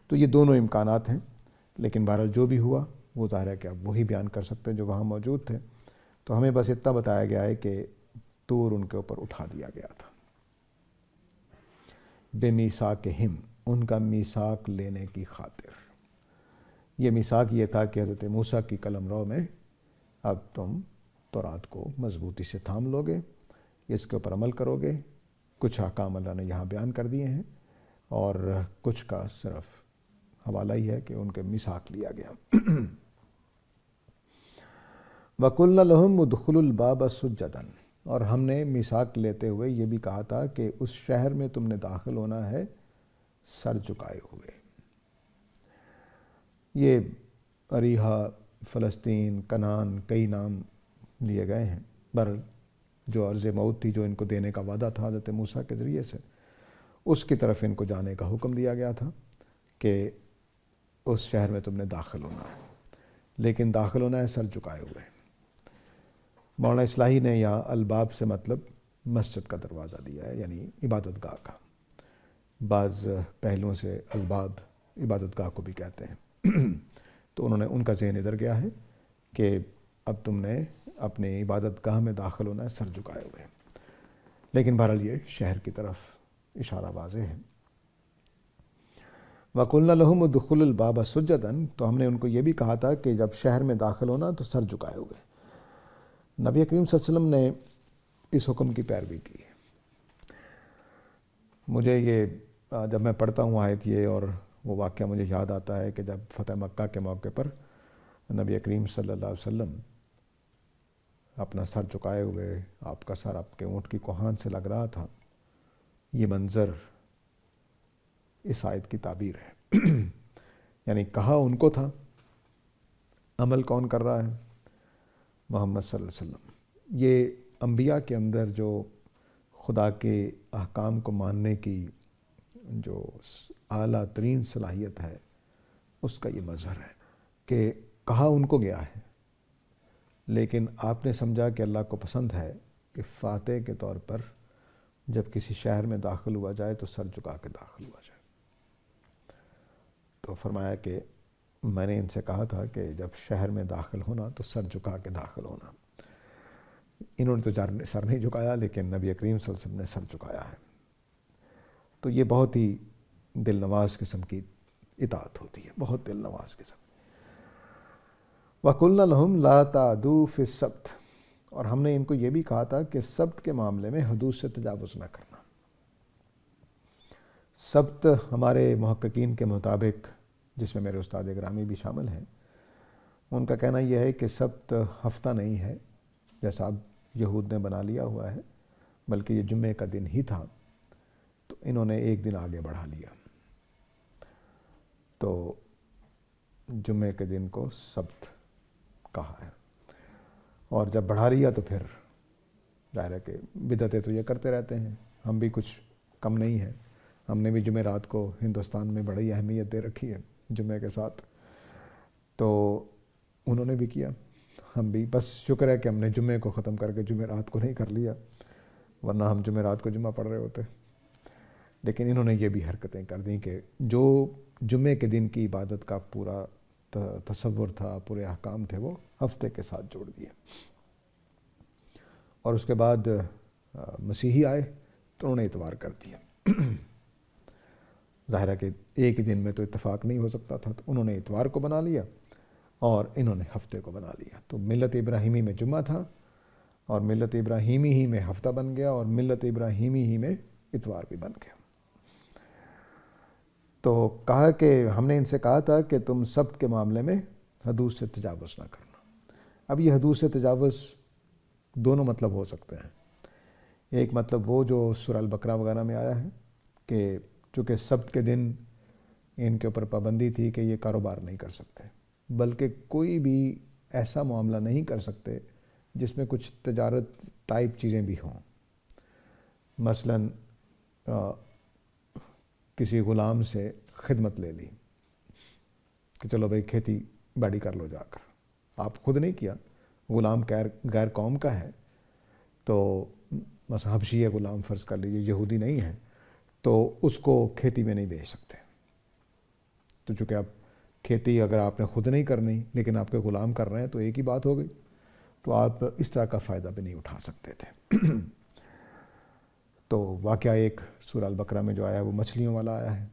تو یہ دونوں امکانات ہیں. لیکن بہرحال جو بھی ہوا وہ ظاہر ہے کہ اب وہی بیان کر سکتے ہیں جو وہاں موجود تھے. تو ہمیں بس اتنا بتایا گیا ہے کہ طور ان کے اوپر اٹھا دیا گیا تھا. بے میثاقہم، ان کا میثاق لینے کی خاطر. یہ میثاق یہ تھا کہ حضرت موسیٰ کی قلم رو میں اب تم تورات کو مضبوطی سے تھام لو گے، اس کے اوپر عمل کرو گے. کچھ احکام اللہ نے یہاں بیان کر دیے ہیں اور کچھ کا صرف حوالہ ہی ہے کہ ان کے میثاق لیا گیا. وَقُلْنَا لَهُمْ ادْخُلُوا الْبَابَ سُجَّدًا، اور ہم نے میثاق لیتے ہوئے یہ بھی کہا تھا کہ اس شہر میں تم نے داخل ہونا ہے سر جھکائے ہوئے. یہ اریحا، فلسطین، کنعان، کئی نام لیے گئے ہیں. بہرحال جو ارض موعود تھی جو ان کو دینے کا وعدہ تھا حضرت موسیٰ کے ذریعے سے، اس کی طرف ان کو جانے کا حکم دیا گیا تھا کہ اس شہر میں تم نے داخل ہونا ہے، لیکن داخل ہونا ہے سر جھکائے ہوئے. مولانا اصلاحی نے یہاں الباب سے مطلب مسجد کا دروازہ لیا ہے، یعنی عبادت گاہ کا. بعض پہلوؤں سے الباب عبادت گاہ کو بھی کہتے ہیں. تو انہوں نے ان کا ذہن ادھر گیا ہے کہ اب تم نے اپنے عبادت گاہ میں داخل ہونا ہے سر جھکائے ہوئے. لیکن بہرحال یہ شہر کی طرف اشارہ واضح ہے. وَقُلْنَا لَهُمُ ادْخُلُوا الْبَابَ سُجَّدًا، تو ہم نے ان کو یہ بھی کہا تھا کہ جب شہر میں داخل ہونا تو سر جھکائے ہوئے. نبی کریم صلی اللہ علیہ وسلم نے اس حکم کی پیروی کی. مجھے یہ جب میں پڑھتا ہوں آیت یہ، اور وہ واقعہ مجھے یاد آتا ہے کہ جب فتح مکہ کے موقع پر نبی کریم صلی اللہ علیہ وسلم اپنا سر جھکائے ہوئے، آپ کا سر آپ کے اونٹ کی کوہان سے لگ رہا تھا. یہ منظر اس آیت کی تعبیر ہے. یعنی کہا ان کو تھا، عمل کون کر رہا ہے؟ محمد صلی اللہ علیہ وسلم. یہ انبیاء کے اندر جو خدا کے احکام کو ماننے کی جو اعلیٰ ترین صلاحیت ہے، اس کا یہ مظہر ہے کہ کہا ان کو گیا ہے، لیکن آپ نے سمجھا کہ اللہ کو پسند ہے کہ فاتح کے طور پر جب کسی شہر میں داخل ہوا جائے تو سر جھکا کے داخل ہوا جائے۔ تو فرمایا کہ میں نے ان سے کہا تھا کہ جب شہر میں داخل ہونا تو سر جھکا کے داخل ہونا۔ انہوں نے تو سر نہیں جھکایا، لیکن نبی کریم صلی اللہ علیہ وسلم نے سر جھکایا ہے۔ تو یہ بہت ہی دل نواز قسم کی اطاعت ہوتی ہے، بہت دل نواز قسم۔ وَقُلْنَا لَهُمْ لَا تَعْدُوا فِي السَّبْتِ، اور ہم نے ان کو یہ بھی کہا تھا کہ سبت کے معاملے میں حدود سے تجاوز نہ کرنا۔ سبت ہمارے محققین کے مطابق، جس میں میرے استاد گرامی بھی شامل ہیں، ان کا کہنا یہ ہے کہ سبت ہفتہ نہیں ہے جیسا اب یہود نے بنا لیا ہوا ہے، بلکہ یہ جمعے کا دن ہی تھا، تو انہوں نے ایک دن آگے بڑھا لیا، تو جمعے کے دن کو سبت کہا ہے۔ اور جب بڑھا لیا تو پھر ظاہر ہے کہ بدعتیں تو یہ کرتے رہتے ہیں، ہم بھی کچھ کم نہیں ہیں، ہم نے بھی جمعرات کو ہندوستان میں بڑی اہمیت دے رکھی ہے جمعے کے ساتھ، تو انہوں نے بھی کیا، ہم بھی، بس شکر ہے کہ ہم نے جمعے کو ختم کر کے جمعرات کو نہیں کر لیا، ورنہ ہم جمعرات کو جمعہ پڑھ رہے ہوتے۔ لیکن انہوں نے یہ بھی حرکتیں کر دیں کہ جو جمعے کے دن کی عبادت کا پورا تصور تھا، پورے احکام تھے، وہ ہفتے کے ساتھ جوڑ دیے۔ اور اس کے بعد مسیحی آئے تو انہوں نے اتوار کر دیا۔ ظاہر ہے کہ ایک ہی دن میں تو اتفاق نہیں ہو سکتا تھا، تو انہوں نے اتوار کو بنا لیا اور انہوں نے ہفتے کو بنا لیا۔ تو ملت ابراہیمی میں جمعہ تھا، اور ملت ابراہیمی ہی میں ہفتہ بن گیا، اور ملت ابراہیمی ہی میں اتوار بھی بن گیا۔ تو کہا کہ ہم نے ان سے کہا تھا کہ تم سبت کے معاملے میں حدود سے تجاوز نہ کرنا۔ اب یہ حدود سے تجاوز دونوں مطلب ہو سکتے ہیں۔ ایک مطلب وہ جو سورہ البقرہ وغیرہ میں آیا ہے کہ چونکہ سبت کے دن ان کے اوپر پابندی تھی کہ یہ کاروبار نہیں کر سکتے، بلکہ کوئی بھی ایسا معاملہ نہیں کر سکتے جس میں کچھ تجارت ٹائپ چیزیں بھی ہوں۔ مثلاً کسی غلام سے خدمت لے لی کہ چلو بھائی کھیتی باڑی کر لو جا کر، آپ خود نہیں کیا، غلام غیر قوم کا ہے، تو مثلا حبشی ہے غلام، فرض کر لیجیے یہودی نہیں ہے، تو اس کو کھیتی میں نہیں بھیج سکتے۔ تو چونکہ اب کھیتی اگر آپ نے خود نہیں کرنی لیکن آپ کے غلام کر رہے ہیں تو ایک ہی بات ہو گئی، تو آپ اس طرح کا فائدہ بھی نہیں اٹھا سکتے تھے۔ تو واقعہ ایک سورہ البقرہ میں جو آیا ہے وہ مچھلیوں والا آیا ہے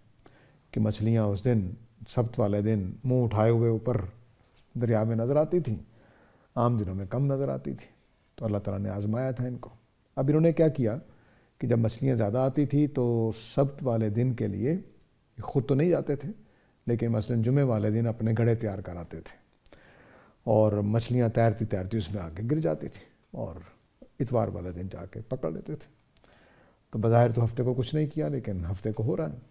کہ مچھلیاں اس دن سبت والے دن منہ اٹھائے ہوئے اوپر دریا میں نظر آتی تھیں، عام دنوں میں کم نظر آتی تھی، تو اللہ تعالیٰ نے آزمایا تھا ان کو۔ اب انہوں نے کیا کیا کہ جب مچھلیاں زیادہ آتی تھی تو سبت والے دن کے لیے خود تو نہیں جاتے تھے، لیکن مثلاً جمعے والے دن اپنے گھڑے تیار کراتے تھے، اور مچھلیاں تیرتی تیرتی اس میں آ کے گر جاتی تھیں، اور اتوار والے دن جا کے پکڑ لیتے تھے۔ تو بظاہر تو ہفتے کو کچھ نہیں کیا، لیکن ہفتے کو ہو رہا ہے۔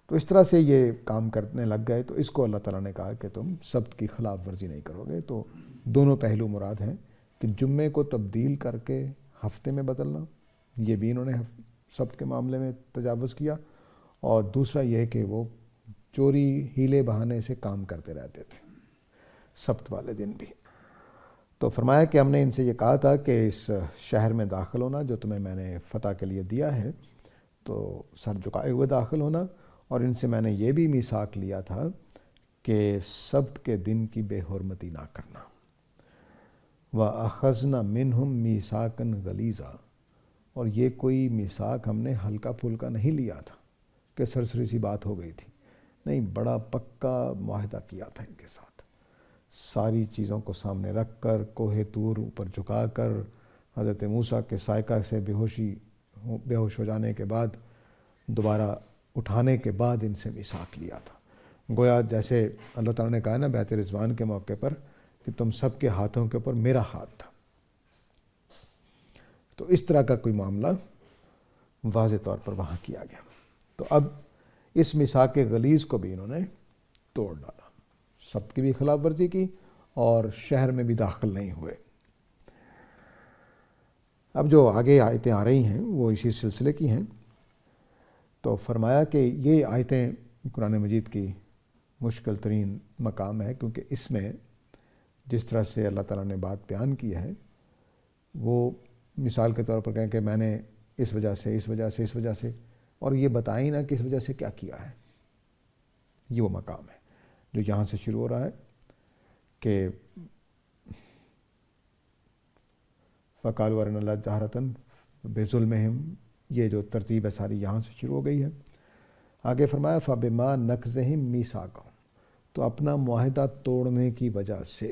تو اس طرح سے یہ کام کرنے لگ گئے، تو اس کو اللہ تعالیٰ نے کہا کہ تم سبت کی خلاف ورزی نہیں کرو گے۔ تو دونوں پہلو مراد ہیں کہ جمعے کو تبدیل کر کے ہفتے میں بدلنا، یہ بھی انہوں نے سبت کے معاملے میں تجاوز کیا، اور دوسرا یہ کہ وہ چوری ہیلے بہانے سے کام کرتے رہتے تھے سبت والے دن بھی۔ تو فرمایا کہ ہم نے ان سے یہ کہا تھا کہ اس شہر میں داخل ہونا جو تمہیں میں نے فتح کے لیے دیا ہے، تو سر جھکائے ہوئے داخل ہونا، اور ان سے میں نے یہ بھی میثاق لیا تھا کہ سبت کے دن کی بے حرمتی نہ کرنا۔ وَأَخَذْنَا مِنْهُمْ مِيثَاقًا غَلِيظًا، اور یہ کوئی میثاق ہم نے ہلکا پھلکا نہیں لیا تھا کہ سرسری سی بات ہو گئی تھی، نہیں، بڑا پکا معاہدہ کیا تھا ان کے ساتھ، ساری چیزوں کو سامنے رکھ کر، کوہ طور اوپر جھکا کر، حضرت موسیٰ کے صاعقہ سے بے ہوش ہو جانے کے بعد دوبارہ اٹھانے کے بعد ان سے میثاق لیا تھا۔ گویا جیسے اللہ تعالیٰ نے کہا نا بیعت رضوان کے موقع پر کہ تم سب کے ہاتھوں کے اوپر میرا ہاتھ تھا، تو اس طرح کا کوئی معاملہ واضح طور پر وہاں کیا گیا۔ تو اب اس میثاق غلیظ کو بھی انہوں نے توڑ ڈالا، سبت کی بھی خلاف ورزی کی اور شہر میں بھی داخل نہیں ہوئے۔ اب جو آگے آیتیں آ رہی ہیں وہ اسی سلسلے کی ہیں۔ تو فرمایا کہ یہ آیتیں قرآن مجید کی مشکل ترین مقام ہے، کیونکہ اس میں جس طرح سے اللہ تعالیٰ نے بات بیان کی ہے، وہ مثال کے طور پر کہیں کہ میں نے اس وجہ سے، اس وجہ سے، اس وجہ سے، اور یہ بتائیں نہ کہ اس وجہ سے کیا کیا ہے۔ یہ وہ مقام ہے جو یہاں سے شروع ہو رہا ہے کہ فَقَالُوا أَرِنَا اللَّهَ جَهْرَةً بِظُلْمِهِمْ، یہ جو ترتیب ہے ساری یہاں سے شروع ہو گئی ہے۔ آگے فرمایا فَبِمَا نَقْضِهِمْ مِيثَاقَهُمْ، تو اپنا معاہدہ توڑنے کی وجہ سے،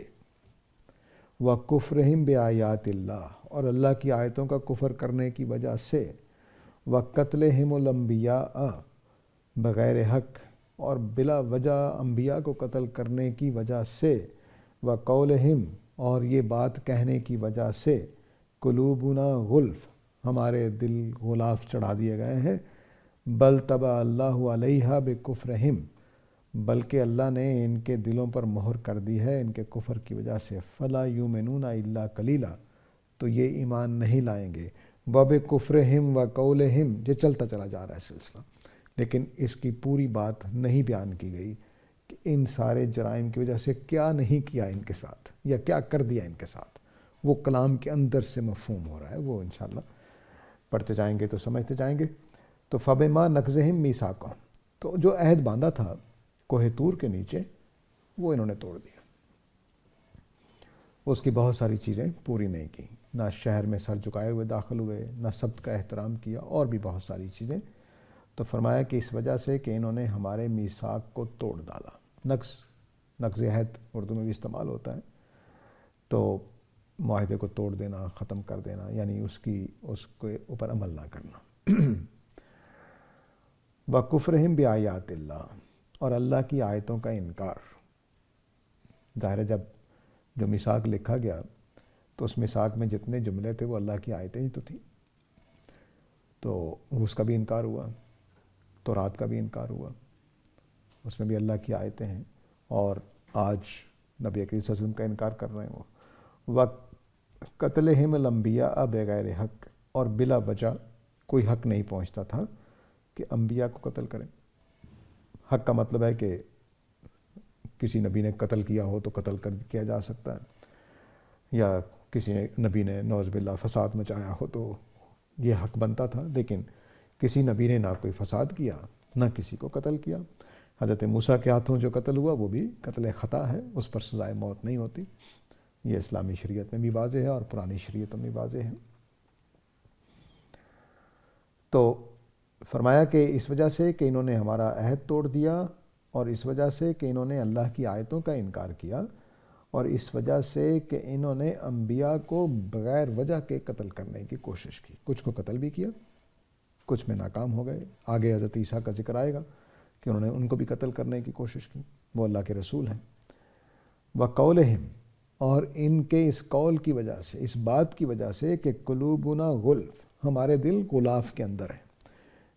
وَكُفْرِهِمْ بِآيَاتِ اللَّهِ، اور اللہ کی آیتوں کا کفر کرنے کی وجہ سے، وَقَتْلِهِمُ الْأَنْبِيَاءَ بغیر حق، اور بلا وجہ انبیاء کو قتل کرنے کی وجہ سے، وَقَوْلِهِمْ، اور یہ بات کہنے کی وجہ سے، قلوبنا غلف، ہمارے دل غلاف چڑھا دیے گئے ہیں، بل طبع اللہ علیہا بکفرہم، بلکہ اللہ نے ان کے دلوں پر مہر کر دی ہے ان کے کفر کی وجہ سے، فلا یؤمنون الا قلیلا، تو یہ ایمان نہیں لائیں گے، وبکفرہم وقولہم، یہ چلتا چلا جا رہا ہے سلسلہ، لیکن اس کی پوری بات نہیں بیان کی گئی کہ ان سارے جرائم کی وجہ سے کیا نہیں کیا ان کے ساتھ، یا کیا کر دیا ان کے ساتھ۔ وہ کلام کے اندر سے مفہوم ہو رہا ہے، وہ انشاءاللہ پڑھتے جائیں گے تو سمجھتے جائیں گے۔ تو فَبِمَا نَقْضِهِمْ مِيثَاقَهُمْ، تو جو عہد باندھا تھا کوہ طور کے نیچے، وہ انہوں نے توڑ دیا، اس کی بہت ساری چیزیں پوری نہیں کی، نہ شہر میں سر جھکائے ہوئے داخل ہوئے، نہ سبت کا احترام کیا، اور بھی بہت ساری چیزیں۔ تو فرمایا کہ اس وجہ سے کہ انہوں نے ہمارے میثاق کو توڑ ڈالا۔ نقض عہد اردو میں بھی استعمال ہوتا ہے، تو معاہدے کو توڑ دینا، ختم کر دینا، یعنی اس کے اوپر عمل نہ کرنا۔ وَكُفْرِهِمْ بِآيَاتِ اللَّهِ، اور اللہ کی آیتوں کا انکار۔ ظاہر ہے جب جو میثاق لکھا گیا تو اس میثاق میں جتنے جملے تھے وہ اللہ کی آیتیں ہی تو تھیں، تو اس کا بھی انکار ہوا، تورات کا بھی انکار ہوا، اس میں بھی اللہ کی آیتیں ہیں، اور آج نبی کریم صلی اللہ علیہ وسلم کا انکار کر رہے ہیں وہ۔ وَقَتْلِهِمُ الْأَنْبِيَاءَ بِغَيْرِ حق، اور بلا وجہ کوئی حق نہیں پہنچتا تھا کہ انبیاء کو قتل کریں۔ حق کا مطلب ہے کہ کسی نبی نے قتل کیا ہو تو قتل کیا جا سکتا ہے، یا کسی نبی نے نعوذ باللہ فساد مچایا ہو تو یہ حق بنتا تھا، لیکن کسی نبی نے نہ کوئی فساد کیا نہ کسی کو قتل کیا۔ حضرت موسیٰ کے ہاتھوں جو قتل ہوا وہ بھی قتل خطا ہے، اس پر سزائے موت نہیں ہوتی، یہ اسلامی شریعت میں بھی واضح ہے اور پرانی شریعتوں میں واضح ہے۔ تو فرمایا کہ اس وجہ سے کہ انہوں نے ہمارا عہد توڑ دیا، اور اس وجہ سے کہ انہوں نے اللہ کی آیتوں کا انکار کیا، اور اس وجہ سے کہ انہوں نے انبیاء کو بغیر وجہ کے قتل کرنے کی کوشش کی، کچھ کو قتل بھی کیا، کچھ میں ناکام ہو گئے۔ آگے حضرت عیسیٰ کا ذکر آئے گا کہ انہوں نے ان کو بھی قتل کرنے کی کوشش کی، وہ اللہ کے رسول ہیں۔ وَقَوْلِهِمْ، اور ان کے اس قول کی وجہ سے، اس بات کی وجہ سے کہ قلوبنا غلف، ہمارے دل غلاف کے اندر ہیں۔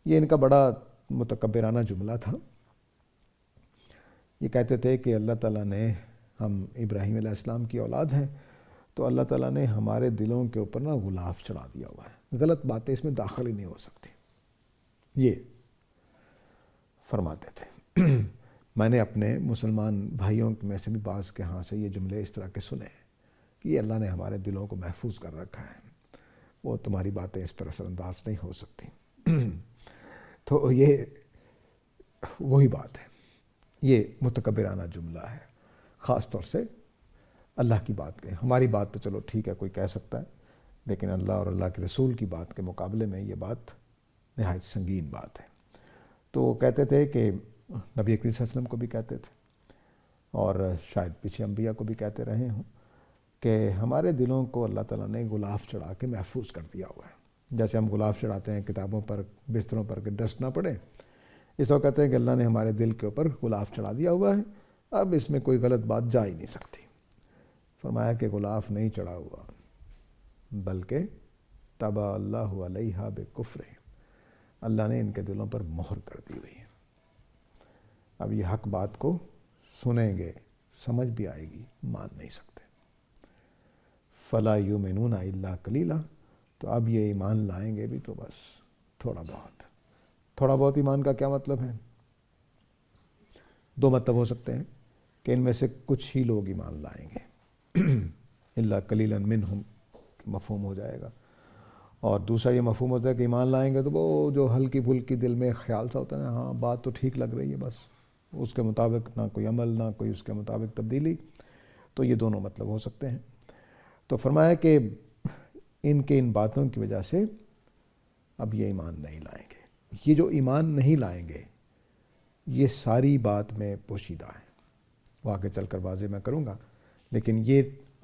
یہ ان کا بڑا متکبرانہ جملہ تھا۔ یہ کہتے تھے کہ اللہ تعالیٰ نے، ہم ابراہیم علیہ السلام کی اولاد ہیں، تو اللہ تعالیٰ نے ہمارے دلوں کے اوپر نا غلاف چڑھا دیا ہوا ہے، غلط باتیں اس میں داخل ہی نہیں ہو سکتی، یہ فرماتے تھے۔ میں نے اپنے مسلمان بھائیوں میں سے بھی بعض کے ہاں سے یہ جملے اس طرح کے سنے ہیں کہ یہ اللہ نے ہمارے دلوں کو محفوظ کر رکھا ہے، وہ تمہاری باتیں اس پر اثر انداز نہیں ہو سکتی۔ تو یہ وہی بات ہے، یہ متکبرانہ جملہ ہے، خاص طور سے اللہ کی بات کے، ہماری بات تو چلو ٹھیک ہے کوئی کہہ سکتا ہے، لیکن اللہ اور اللہ کے رسول کی بات کے مقابلے میں یہ بات نہایت سنگین بات ہے۔ تو وہ کہتے تھے کہ نبی کریم صلی اللہ علیہ وسلم کو بھی کہتے تھے، اور شاید پیچھے انبیاء کو بھی کہتے رہے ہوں، کہ ہمارے دلوں کو اللہ تعالیٰ نے غلاف چڑھا کے محفوظ کر دیا ہوا ہے۔ جیسے ہم غلاف چڑھاتے ہیں کتابوں پر، بستروں پر کہ ڈسٹ نہ پڑے، اس وقت کہتے ہیں کہ اللہ نے ہمارے دل کے اوپر غلاف چڑھا دیا ہوا ہے، اب اس میں کوئی غلط بات جا ہی نہیں سکتی۔ فرمایا کہ غلاف نہیں چڑھا ہوا، بلکہ طبع اللہ علیہا بکفرہم، اللہ نے ان کے دلوں پر مہر کر دی ہوئی ہے۔ اب یہ حق بات کو سنیں گے، سمجھ بھی آئے گی، مان نہیں سکتے۔ فلا یؤمنون الا قلیلا، تو اب یہ ایمان لائیں گے بھی تو بس تھوڑا بہت۔ تھوڑا بہت ایمان کا کیا مطلب ہے؟ دو مطلب ہو سکتے ہیں، کہ ان میں سے کچھ ہی لوگ ایمان لائیں گے، الا قلیلا منہم مفہوم ہو جائے گا، اور دوسرا یہ مفہوم ہوتا ہے کہ ایمان لائیں گے تو وہ جو ہلکی پھلکی دل میں خیال سا ہوتا ہے نا، ہاں بات تو ٹھیک لگ رہی ہے، بس اس کے مطابق نہ کوئی عمل، نہ کوئی اس کے مطابق تبدیلی، تو یہ دونوں مطلب ہو سکتے ہیں۔ تو فرمایا کہ ان باتوں کی وجہ سے اب یہ ایمان نہیں لائیں گے۔ یہ جو ایمان نہیں لائیں گے یہ ساری بات میں پوشیدہ ہے، وہ آگے چل کر واضح میں کروں گا، لیکن یہ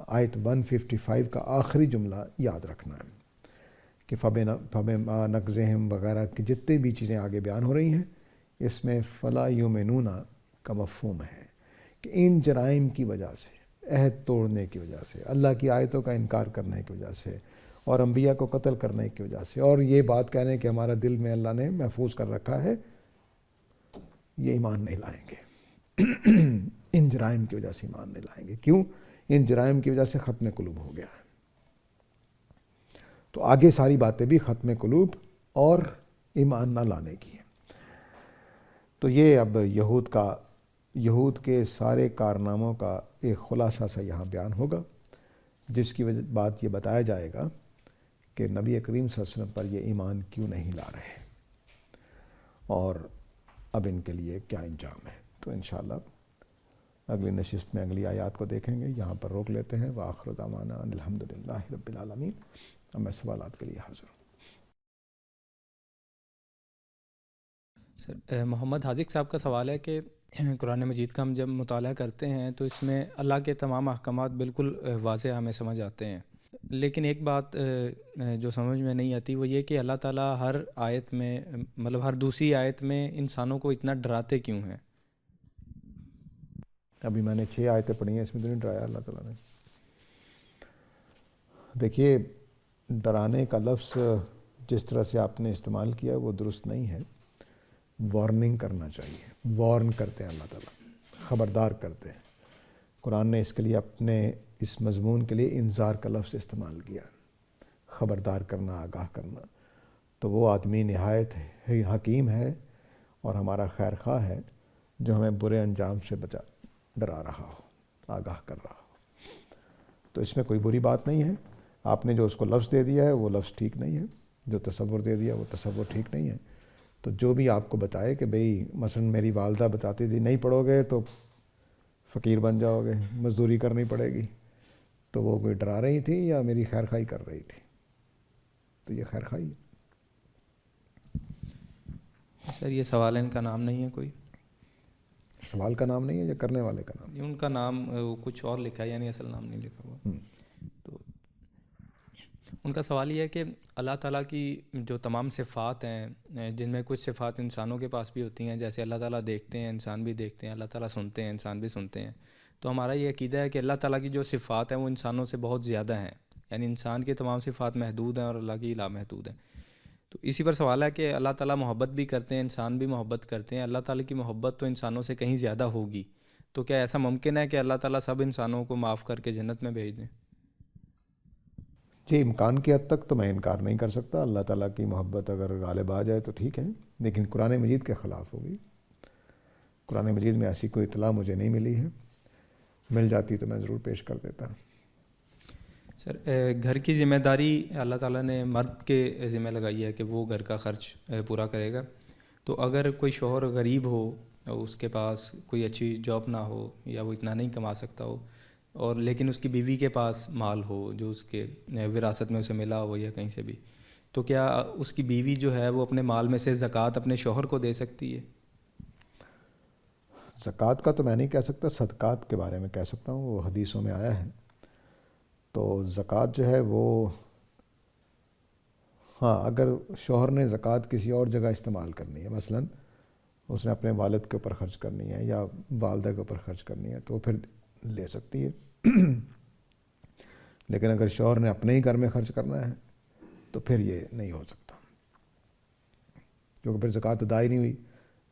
آیت 155 کا آخری جملہ یاد رکھنا ہے کہ فَبِمَا نَقْضِهِمْ وغیرہ کی جتنی بھی چیزیں آگے بیان ہو رہی ہیں، اس میں فَلَا يُؤْمِنُونَ کا مفہوم ہے کہ ان جرائم کی وجہ سے، عہد توڑنے کی وجہ سے، اللہ کی آیتوں کا انکار کرنے کی وجہ سے، اور انبیاء کو قتل کرنے کی وجہ سے، اور یہ بات کہنے کہ ہمارا دل میں اللہ نے محفوظ کر رکھا ہے، یہ ایمان نہیں لائیں گے۔ ان جرائم کی وجہ سے ایمان نہیں لائیں گے۔ کیوں؟ ان جرائم کی وجہ سے ختم قلوب ہو گیا ہے۔ تو آگے ساری باتیں بھی ختم قلوب اور ایمان نہ لانے کی ہیں۔ تو یہ اب یہود کے سارے کارناموں کا ایک خلاصہ سا یہاں بیان ہوگا، جس کی بات یہ بتایا جائے گا کہ نبی کریم صلی اللہ علیہ وسلم پر یہ ایمان کیوں نہیں لا رہے، اور اب ان کے لیے کیا انجام ہے۔ تو انشاءاللہ اگلی نشست میں اگلی آیات کو دیکھیں گے۔ یہاں پر روک لیتے ہیں۔ وآخر دعوانا ان الحمدللہ رب العالمین۔ اب میں سوالات کے لیے حاضر ہوں۔ سر محمد حاذق صاحب کا سوال ہے کہ قرآن مجید کا ہم جب مطالعہ کرتے ہیں تو اس میں اللہ کے تمام احکامات بالکل واضح ہمیں سمجھ آتے ہیں، لیکن ایک بات جو سمجھ میں نہیں آتی وہ یہ کہ اللہ تعالیٰ ہر آیت میں، مطلب ہر دوسری آیت میں انسانوں کو اتنا ڈراتے کیوں ہیں؟ ابھی میں نے 6 آیتیں پڑھی ہیں، اس میں تو نہیں ڈرایا اللہ تعالیٰ نے۔ دیکھیے، ڈرانے کا لفظ جس طرح سے آپ نے استعمال کیا وہ درست نہیں ہے۔ وارننگ کرنا چاہیے، وارن کرتے ہیں اللہ تعالیٰ، خبردار کرتے ہیں۔ قرآن نے اس کے لیے اپنے اس مضمون کے لیے انذار کا لفظ استعمال کیا، خبردار کرنا، آگاہ کرنا۔ تو وہ آدمی نہایت حکیم ہے اور ہمارا خیر خواہ ہے جو ہمیں برے انجام سے ڈرا رہا ہو، آگاہ کر رہا ہو۔ تو اس میں کوئی بری بات نہیں ہے۔ آپ نے جو اس کو لفظ دے دیا ہے وہ لفظ ٹھیک نہیں ہے، جو تصور دے دیا وہ تصور ٹھیک نہیں ہے۔ تو جو بھی آپ کو بتائے کہ بھئی مثلا میری والدہ بتاتی تھی نہیں پڑھو گے تو فقیر بن جاؤ گے، مزدوری کرنی پڑے گی، تو وہ کوئی ڈرا رہی تھی یا میری خیر خواہی کر رہی تھی؟ تو یہ خیر خواہی ہے۔ سر یہ سوال ان کا نام نہیں ہے کوئی؟ سوال کا نام نہیں ہے یا کرنے والے کا نام؟ ان کا نام کچھ اور لکھا ہے، یعنی اصل نام نہیں لکھا ہوا۔ تو ان کا سوال یہ ہے کہ اللہ تعالیٰ کی جو تمام صفات ہیں، جن میں کچھ صفات انسانوں کے پاس بھی ہوتی ہیں، جیسے اللہ تعالیٰ دیکھتے ہیں، انسان بھی دیکھتے ہیں، اللہ تعالیٰ سنتے ہیں، انسان بھی سنتے ہیں، تو ہمارا یہ عقیدہ ہے کہ اللہ تعالیٰ کی جو صفات ہیں وہ انسانوں سے بہت زیادہ ہیں، یعنی انسان کے تمام صفات محدود ہیں اور اللہ کی لامحدود ہیں۔ تو اسی پر سوال ہے کہ اللہ تعالیٰ محبت بھی کرتے ہیں، انسان بھی محبت کرتے ہیں، اللہ تعالیٰ کی محبت تو انسانوں سے کہیں زیادہ ہوگی، تو کیا ایسا ممکن ہے کہ اللہ تعالیٰ سب انسانوں کو معاف کر کے جنت میں بھیج دیں؟ جی، امکان کی حد تک تو میں انکار نہیں کر سکتا۔ اللہ تعالیٰ کی محبت اگر غالب آ جائے تو ٹھیک ہے، لیکن قرآن مجید کے خلاف ہوگی۔ قرآن مجید میں ایسی کوئی اطلاع مجھے نہیں ملی ہے، مل جاتی تو میں ضرور پیش کر دیتا۔ سر گھر کی ذمہ داری اللہ تعالیٰ نے مرد کے ذمہ لگائی ہے کہ وہ گھر کا خرچ پورا کرے گا، تو اگر کوئی شوہر غریب ہو، اس کے پاس کوئی اچھی جاب نہ ہو یا وہ اتنا نہیں کما سکتا ہو، اور لیکن اس کی بیوی کے پاس مال ہو جو اس کے وراثت میں اسے ملا ہو یا کہیں سے بھی، تو کیا اس کی بیوی جو ہے وہ اپنے مال میں سے زکوٰۃ اپنے شوہر کو دے سکتی ہے؟ زکوٰۃ کا تو میں نہیں کہہ سکتا، صدقات کے بارے میں کہہ سکتا ہوں، وہ حدیثوں میں آیا ہے۔ تو زکوٰۃ جو ہے وہ، ہاں اگر شوہر نے زکوٰۃ کسی اور جگہ استعمال کرنی ہے، مثلا اس نے اپنے والد کے اوپر خرچ کرنی ہے یا والدہ کے اوپر خرچ کرنی ہے تو پھر لے سکتی ہے، لیکن اگر شوہر نے اپنے ہی گھر میں خرچ کرنا ہے تو پھر یہ نہیں ہو سکتا، کیونکہ پھر زکوٰۃ ادا ہی نہیں ہوئی۔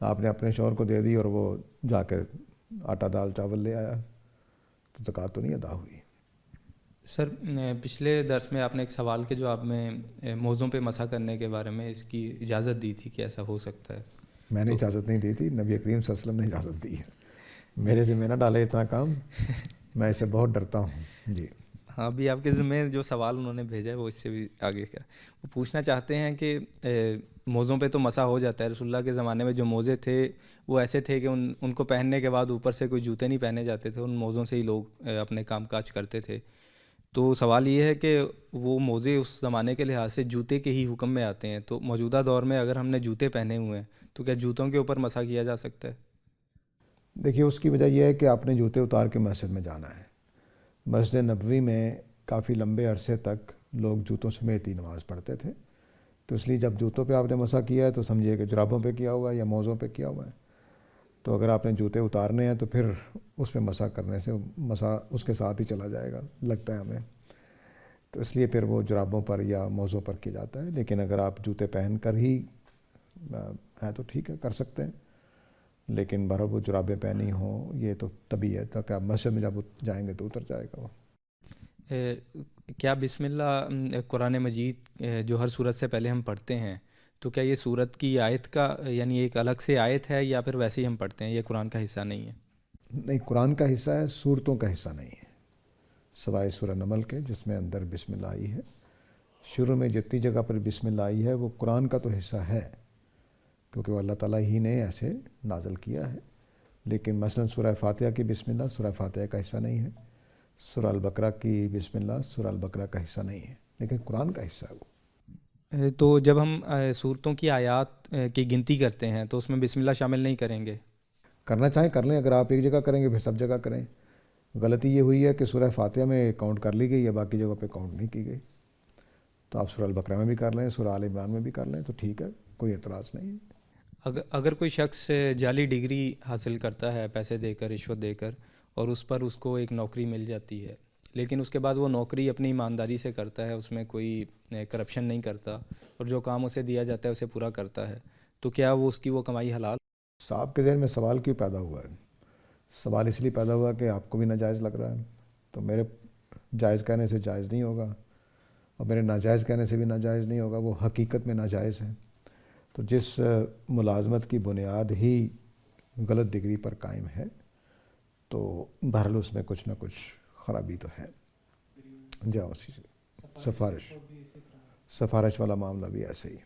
آپ نے اپنے شوہر کو دے دی اور وہ جا کے آٹا دال چاول لے آیا تو زکوٰۃ تو نہیں ادا ہوئی۔ سر پچھلے درس میں آپ نے ایک سوال کے جواب میں موزوں پہ مسح کرنے کے بارے میں اس کی اجازت دی تھی کہ ایسا ہو سکتا ہے۔ میں نے اجازت نہیں دی تھی، نبی کریم صلی اللہ علیہ وسلم نے اجازت دی ہے۔ میرے سے میں نہ ڈالے اتنا کام، میں اسے بہت ڈرتا ہوں۔ جی ہاں ابھی آپ کے ذمہ جو سوال انہوں نے بھیجا ہے وہ اس سے بھی آگے کا وہ پوچھنا چاہتے ہیں کہ موزوں پہ تو مسح ہو جاتا ہے. رسول اللہ کے زمانے میں جو موزے تھے وہ ایسے تھے کہ ان کو پہننے کے بعد اوپر سے کوئی جوتے نہیں پہنے جاتے تھے, ان موزوں سے ہی لوگ اپنے کام کاج کرتے تھے. تو سوال یہ ہے کہ وہ موزے اس زمانے کے لحاظ سے جوتے کے ہی حکم میں آتے ہیں, تو موجودہ دور میں اگر ہم نے جوتے پہنے ہوئے ہیں تو کیا جوتوں کے اوپر مسح کیا جا سکتا ہے؟ دیکھیے اس کی وجہ یہ ہے کہ آپ نے جوتے اتار کے مسجد میں جانا ہے. مسجد نبوی میں کافی لمبے عرصے تک لوگ جوتوں سمیت ہی نماز پڑھتے تھے, تو اس لیے جب جوتوں پہ آپ نے مسح کیا ہے تو سمجھیے کہ جرابوں پہ کیا ہوا ہے یا موزوں پہ کیا ہوا ہے. تو اگر آپ نے جوتے اتارنے ہیں تو پھر اس پہ مسح کرنے سے مسح اس کے ساتھ ہی چلا جائے گا لگتا ہے ہمیں, تو اس لیے پھر وہ جرابوں پر یا موزوں پر کیا جاتا ہے. لیکن اگر آپ جوتے پہن کر ہی ہے تو ٹھیک ہے, کر سکتے ہیں, لیکن بہرحال وہ جرابیں پہنی ہوں یہ تو طبیعی ہے, تاکہ آپ مسجد میں جب جائیں گے تو اتر جائے گا وہ. کیا بسم اللہ قرآن مجید جو ہر سورت سے پہلے ہم پڑھتے ہیں, تو کیا یہ سورت کی آیت کا یعنی ایک الگ سے آیت ہے یا پھر ویسے ہی ہم پڑھتے ہیں, یہ قرآن کا حصہ نہیں ہے؟ نہیں, قرآن کا حصہ ہے, سورتوں کا حصہ نہیں ہے, سوائے سورہ نمل کے جس میں اندر بسم اللہ آئی ہے. شروع میں جتنی جگہ پر بسم اللہ آئی ہے وہ قرآن کا تو حصہ ہے, کیونکہ وہ اللہ تعالیٰ ہی نے ایسے نازل کیا ہے. لیکن مثلا سورہ فاتحہ کی بسم اللہ سورہ فاتحہ کا حصہ نہیں ہے, سورہ البقرہ کی بسم اللہ سورہ البقرہ کا حصہ نہیں ہے, لیکن قرآن کا حصہ ہے وہ. تو جب ہم صورتوں کی آیات کی گنتی کرتے ہیں تو اس میں بسم اللہ شامل نہیں کریں گے؟ کرنا چاہیں کر لیں, اگر آپ ایک جگہ کریں گے پھر سب جگہ کریں. غلطی یہ ہوئی ہے کہ سورہ فاتحہ میں کاؤنٹ کر لی گئی ہے, باقی جگہ پہ کاؤنٹ نہیں کی گئی. تو آپ سورہ البقرہ میں بھی کر لیں, سورہ آل عمران میں بھی کر لیں تو ٹھیک ہے, کوئی اعتراض نہیں ہے. اگر کوئی شخص جعلی ڈگری حاصل کرتا ہے پیسے دے کر, رشوت دے کر, اور اس پر اس کو ایک نوکری مل جاتی ہے, لیکن اس کے بعد وہ نوکری اپنی ایمانداری سے کرتا ہے, اس میں کوئی کرپشن نہیں کرتا, اور جو کام اسے دیا جاتا ہے اسے پورا کرتا ہے, تو کیا وہ اس کی وہ کمائی حلال؟ صاحب کے ذہن میں سوال کیوں پیدا ہوا ہے؟ سوال اس لیے پیدا ہوا کہ آپ کو بھی ناجائز لگ رہا ہے, تو میرے جائز کہنے سے جائز نہیں ہوگا, اور میرے ناجائز کہنے سے بھی ناجائز نہیں ہوگا, وہ حقیقت میں ناجائز ہے. تو جس ملازمت کی بنیاد ہی غلط ڈگری پر قائم ہے تو بہرحال اس میں کچھ نہ کچھ خرابی تو ہے. جاؤ اسی سے سفارش والا معاملہ بھی ایسے ہی,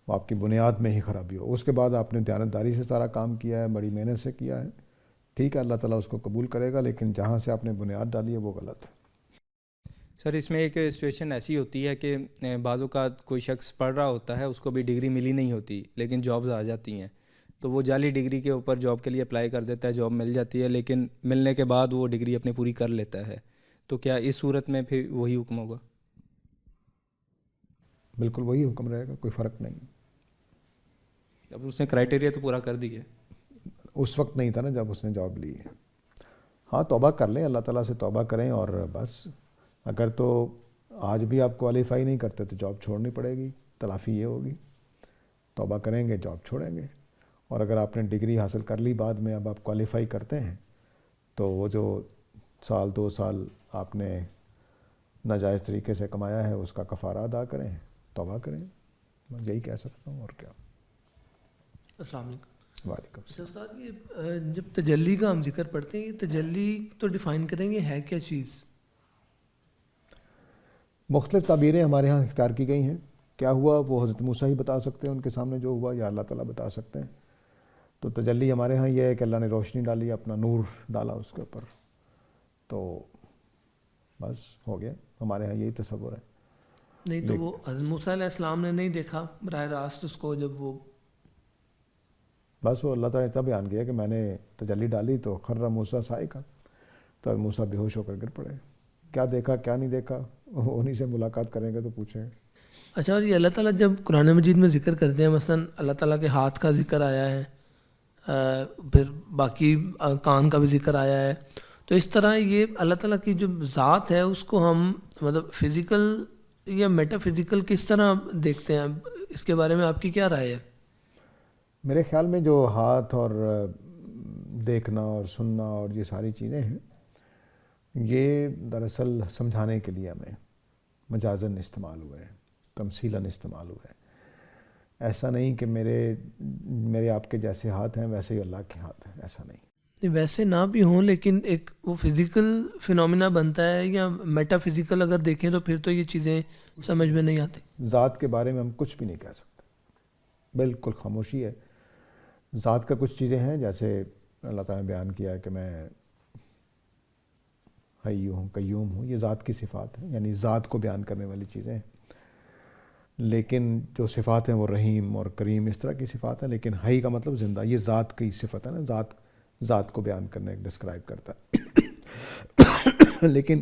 وہ آپ کی بنیاد میں ہی خرابی ہو. اس کے بعد آپ نے دیانتداری سے سارا کام کیا ہے, بڑی محنت سے کیا ہے, ٹھیک ہے, اللہ تعالیٰ اس کو قبول کرے گا, لیکن جہاں سے آپ نے بنیاد ڈالی ہے وہ غلط ہے. سر اس میں ایک سچویشن ایسی ہوتی ہے کہ بعض اوقات کوئی شخص پڑھ رہا ہوتا ہے, اس کو بھی ڈگری ملی نہیں ہوتی لیکن جابز آ جاتی ہیں, تو وہ جعلی ڈگری کے اوپر جاب کے لیے اپلائی کر دیتا ہے, جاب مل جاتی ہے, لیکن ملنے کے بعد وہ ڈگری اپنی پوری کر لیتا ہے, تو کیا اس صورت میں پھر وہی حکم ہوگا؟ بالکل وہی حکم رہے گا, کوئی فرق نہیں. اب اس نے کرائٹیریا تو پورا کر دی ہے. اس وقت نہیں تھا نا جب اس نے جاب لی ہے. ہاں توبہ کر لیں, اللہ تعالیٰ سے توبہ کریں, اور بس اگر تو آج بھی آپ کوالیفائی نہیں کرتے تو جاب چھوڑنی پڑے گی, تلافی یہ ہوگی. توبہ کریں گے, جاب چھوڑیں گے. اور اگر آپ نے ڈگری حاصل کر لی بعد میں, اب آپ کوالیفائی کرتے ہیں, تو وہ جو 1-2 سال آپ نے ناجائز طریقے سے کمایا ہے اس کا کفارہ ادا کریں, توبہ کریں. میں یہی کہہ سکتا ہوں, اور کیا. السلام علیکم. وعلیکم السلام. اچھا استاد, یہ جب تجلی کا ہم ذکر پڑھتے ہیں, یہ تجلی تو ڈیفائن کریں گے ہے کیا چیز؟ مختلف تعبیریں ہمارے ہاں اختیار کی گئی ہیں. کیا ہوا وہ حضرت موسیٰ ہی بتا سکتے ہیں, ان کے سامنے جو ہوا, یا اللہ تعالیٰ بتا سکتے ہیں. تو تجلی ہمارے ہاں یہ ہے کہ اللہ نے روشنی ڈالی, اپنا نور ڈالا اس کے اوپر, تو بس ہو گیا. ہمارے ہاں یہی تصور ہے. نہیں تو وہ حضرت موسیٰ علیہ السلام نے نہیں دیکھا براہ راست اس کو, جب وہ بس وہ اللہ تعالیٰ نے تب بیان کیا کہ میں نے تجلی ڈالی تو خر موسیٰ صاعقہ, تو موسیٰ بے ہوش ہو کر گر پڑے. کیا دیکھا کیا نہیں دیکھا انہی سے ملاقات کریں گے تو پوچھیں. اچھا, اور یہ اللہ تعالیٰ جب قرآن مجید میں ذکر کرتے ہیں, مثلا اللہ تعالیٰ کے ہاتھ کا ذکر آیا ہے, پھر باقی کان کا بھی ذکر آیا ہے, تو اس طرح یہ اللہ تعالیٰ کی جو ذات ہے اس کو ہم مطلب فزیکل یا میٹا فزیکل کس طرح دیکھتے ہیں؟ اس کے بارے میں آپ کی کیا رائے ہے؟ میرے خیال میں جو ہاتھ اور دیکھنا اور سننا اور یہ ساری چیزیں ہیں, یہ دراصل سمجھانے کے لیے ہمیں مجازاً استعمال ہوئے ہیں, تمثیلاً استعمال ہوئے ہیں. ایسا نہیں کہ میرے آپ کے جیسے ہاتھ ہیں ویسے ہی اللہ کے ہاتھ ہیں, ایسا نہیں. ویسے نہ بھی ہوں لیکن ایک وہ فزیکل فنومینا بنتا ہے یا میٹا فزیکل اگر دیکھیں تو پھر تو یہ چیزیں سمجھ میں نہیں آتی. ذات کے بارے میں ہم کچھ بھی نہیں کہہ سکتے, بالکل خاموشی ہے. ذات کا کچھ چیزیں ہیں جیسے اللہ تعالیٰ نے بیان کیا ہے کہ میں حی ہوں قیوم ہوں, یہ ذات کی صفات ہیں, یعنی ذات کو بیان کرنے والی چیزیں ہیں. لیکن جو صفات ہیں وہ رحیم اور کریم اس طرح کی صفات ہیں, لیکن حی کا مطلب زندہ, یہ ذات کی صفت ہے نا, ذات کو بیان کرنے ڈسکرائب کرتا ہے. لیکن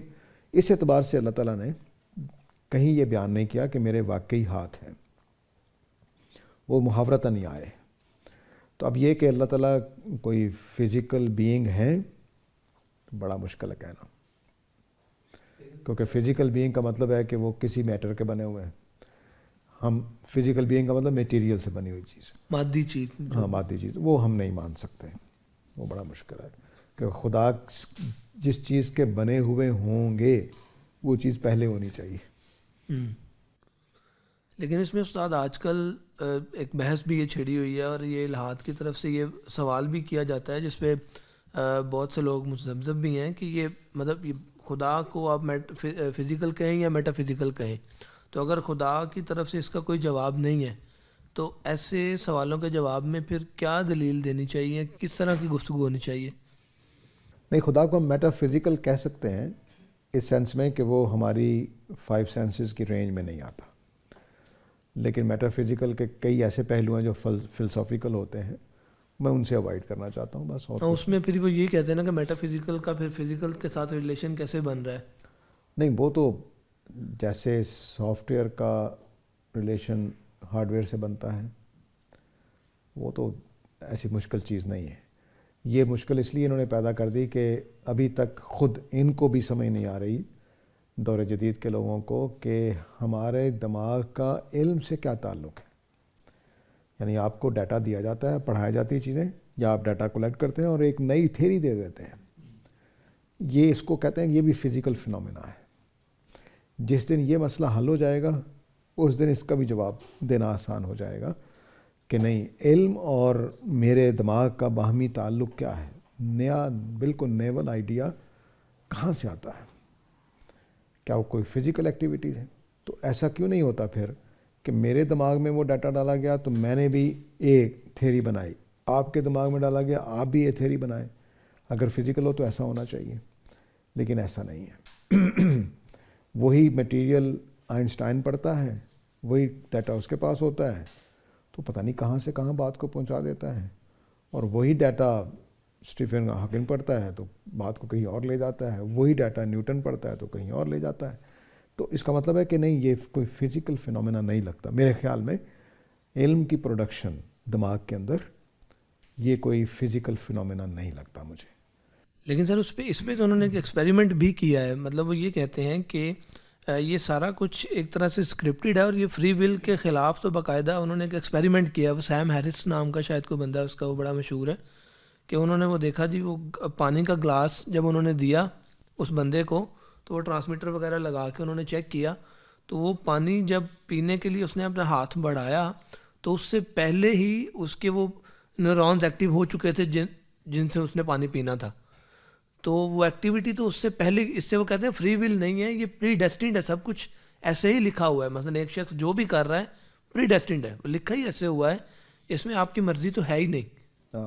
اس اعتبار سے اللہ تعالیٰ نے کہیں یہ بیان نہیں کیا کہ میرے واقعی ہاتھ ہیں, وہ محاورتاً نہیں آئے. تو اب یہ کہ اللہ تعالیٰ کوئی فزیکل بینگ ہیں بڑا مشکل ہے کہنا, کیونکہ فزیکل بینگ کا مطلب ہے کہ وہ کسی میٹر کے بنے ہوئے ہیں. ہم فزیکل بینگ کا مطلب میٹیریل سے بنی ہوئی چیز, مادی چیز. ہاں مادی چیز, وہ ہم نہیں مان سکتے, وہ بڑا مشکل ہے. کہ خدا جس چیز کے بنے ہوئے ہوں گے وہ چیز پہلے ہونی چاہیے. لیکن اس میں استاد آج کل ایک بحث بھی یہ چھڑی ہوئی ہے اور یہ الہاد کی طرف سے یہ سوال بھی کیا جاتا ہے جس پہ بہت سے لوگ مذبذب بھی ہیں کہ یہ مطلب یہ خدا کو آپ فزیکل کہیں یا میٹا فزیکل کہیں, تو اگر خدا کی طرف سے اس کا کوئی جواب نہیں ہے تو ایسے سوالوں کے جواب میں پھر کیا دلیل دینی چاہیے, کس طرح کی گفتگو ہونی چاہیے؟ نہیں, خدا کو ہم میٹا فزیکل کہہ سکتے ہیں اس سینس میں کہ وہ ہماری 5 سینسز کی رینج میں نہیں آتا. لیکن میٹا فزیکل کے کئی ایسے پہلو ہیں جو فلسافیکل ہوتے ہیں, میں ان سے اوائڈ کرنا چاہتا ہوں بس. اور اس میں پھر وہ یہ کہتے ہیں نا کہ میٹا فزیکل کا پھر فزیکل کے ساتھ ریلیشن کیسے بن رہا ہے؟ نہیں, وہ تو جیسے سافٹ ویئر کا ریلیشن ہارڈ ویئر سے بنتا ہے, وہ تو ایسی مشکل چیز نہیں ہے. یہ مشکل اس لیے انہوں نے پیدا کر دی کہ ابھی تک خود ان کو بھی سمجھ نہیں آ رہی دور جدید کے لوگوں کو کہ ہمارے دماغ کا علم سے کیا تعلق ہے. یعنی آپ کو ڈیٹا دیا جاتا ہے, پڑھائی جاتی ہیں چیزیں, یا آپ ڈیٹا کلیکٹ کرتے ہیں اور ایک نئی تھیوری دے دیتے ہیں. یہ اس کو کہتے ہیں, یہ بھی فزیکل فنومینا ہے. جس دن یہ مسئلہ حل ہو جائے گا اس دن اس کا بھی جواب دینا آسان ہو جائے گا کہ نہیں, علم اور میرے دماغ کا باہمی تعلق کیا ہے, نیا بالکل نیول آئیڈیا کہاں سے آتا ہے, کیا وہ کوئی فزیکل ایکٹیویٹیز ہے؟ تو ایسا کیوں نہیں ہوتا پھر کہ میرے دماغ میں وہ ڈیٹا ڈالا گیا تو میں نے بھی ایک تھیوری بنائی, آپ کے دماغ میں ڈالا گیا آپ بھی ایک تھیوری بنائیں. اگر فزیکل ہو تو ایسا ہونا چاہیے, لیکن ایسا نہیں ہے. وہی میٹیریل آئنسٹائن پڑھتا ہے, وہی ڈیٹا اس کے پاس ہوتا ہے, تو پتہ نہیں کہاں سے کہاں بات کو پہنچا دیتا ہے. اور وہی ڈیٹا اسٹیفن ہاکنگ پڑھتا ہے تو بات کو کہیں اور لے جاتا ہے, وہی ڈیٹا نیوٹن پڑھتا ہے تو کہیں اور لے جاتا ہے. تو اس کا مطلب ہے کہ نہیں, یہ کوئی فزیکل فنومینا نہیں لگتا میرے خیال میں. علم کی پروڈکشن دماغ کے اندر یہ کوئی فزیکل فنومینا نہیں لگتا مجھے. لیکن سر اس پہ تو انہوں نے ایک ایکسپیریمنٹ بھی کیا ہے. مطلب وہ یہ کہتے ہیں کہ یہ سارا کچھ ایک طرح سے اسکرپٹڈ ہے اور یہ فری ول کے خلاف تو باقاعدہ انہوں نے ایک ایکسپیریمنٹ کیا. وہ سیم ہیرس نام کا شاید کوئی بندہ ہے اس کا, وہ بڑا مشہور ہے, کہ انہوں نے وہ دیکھا جی وہ پانی کا گلاس جب انہوں نے دیا اس بندے کو تو وہ ٹرانسمیٹر وغیرہ لگا کے انہوں نے چیک کیا تو وہ پانی جب پینے کے لیے اس نے اپنا ہاتھ بڑھایا تو اس سے پہلے ہی اس کے وہ نیورونز ایکٹیو ہو چکے تھے جن سے اس نے پانی پینا تھا. تو وہ ایکٹیویٹی تو اس سے پہلے, اس سے وہ کہتے ہیں فری ول نہیں ہے, یہ پری ڈیسٹنڈ ہے, سب کچھ ایسے ہی لکھا ہوا ہے. مثلا ایک شخص جو بھی کر رہا ہے پری ڈیسٹنڈ ہے, لکھا ہی ایسے ہوا ہے, اس میں آپ کی مرضی تو ہے ہی نہیں.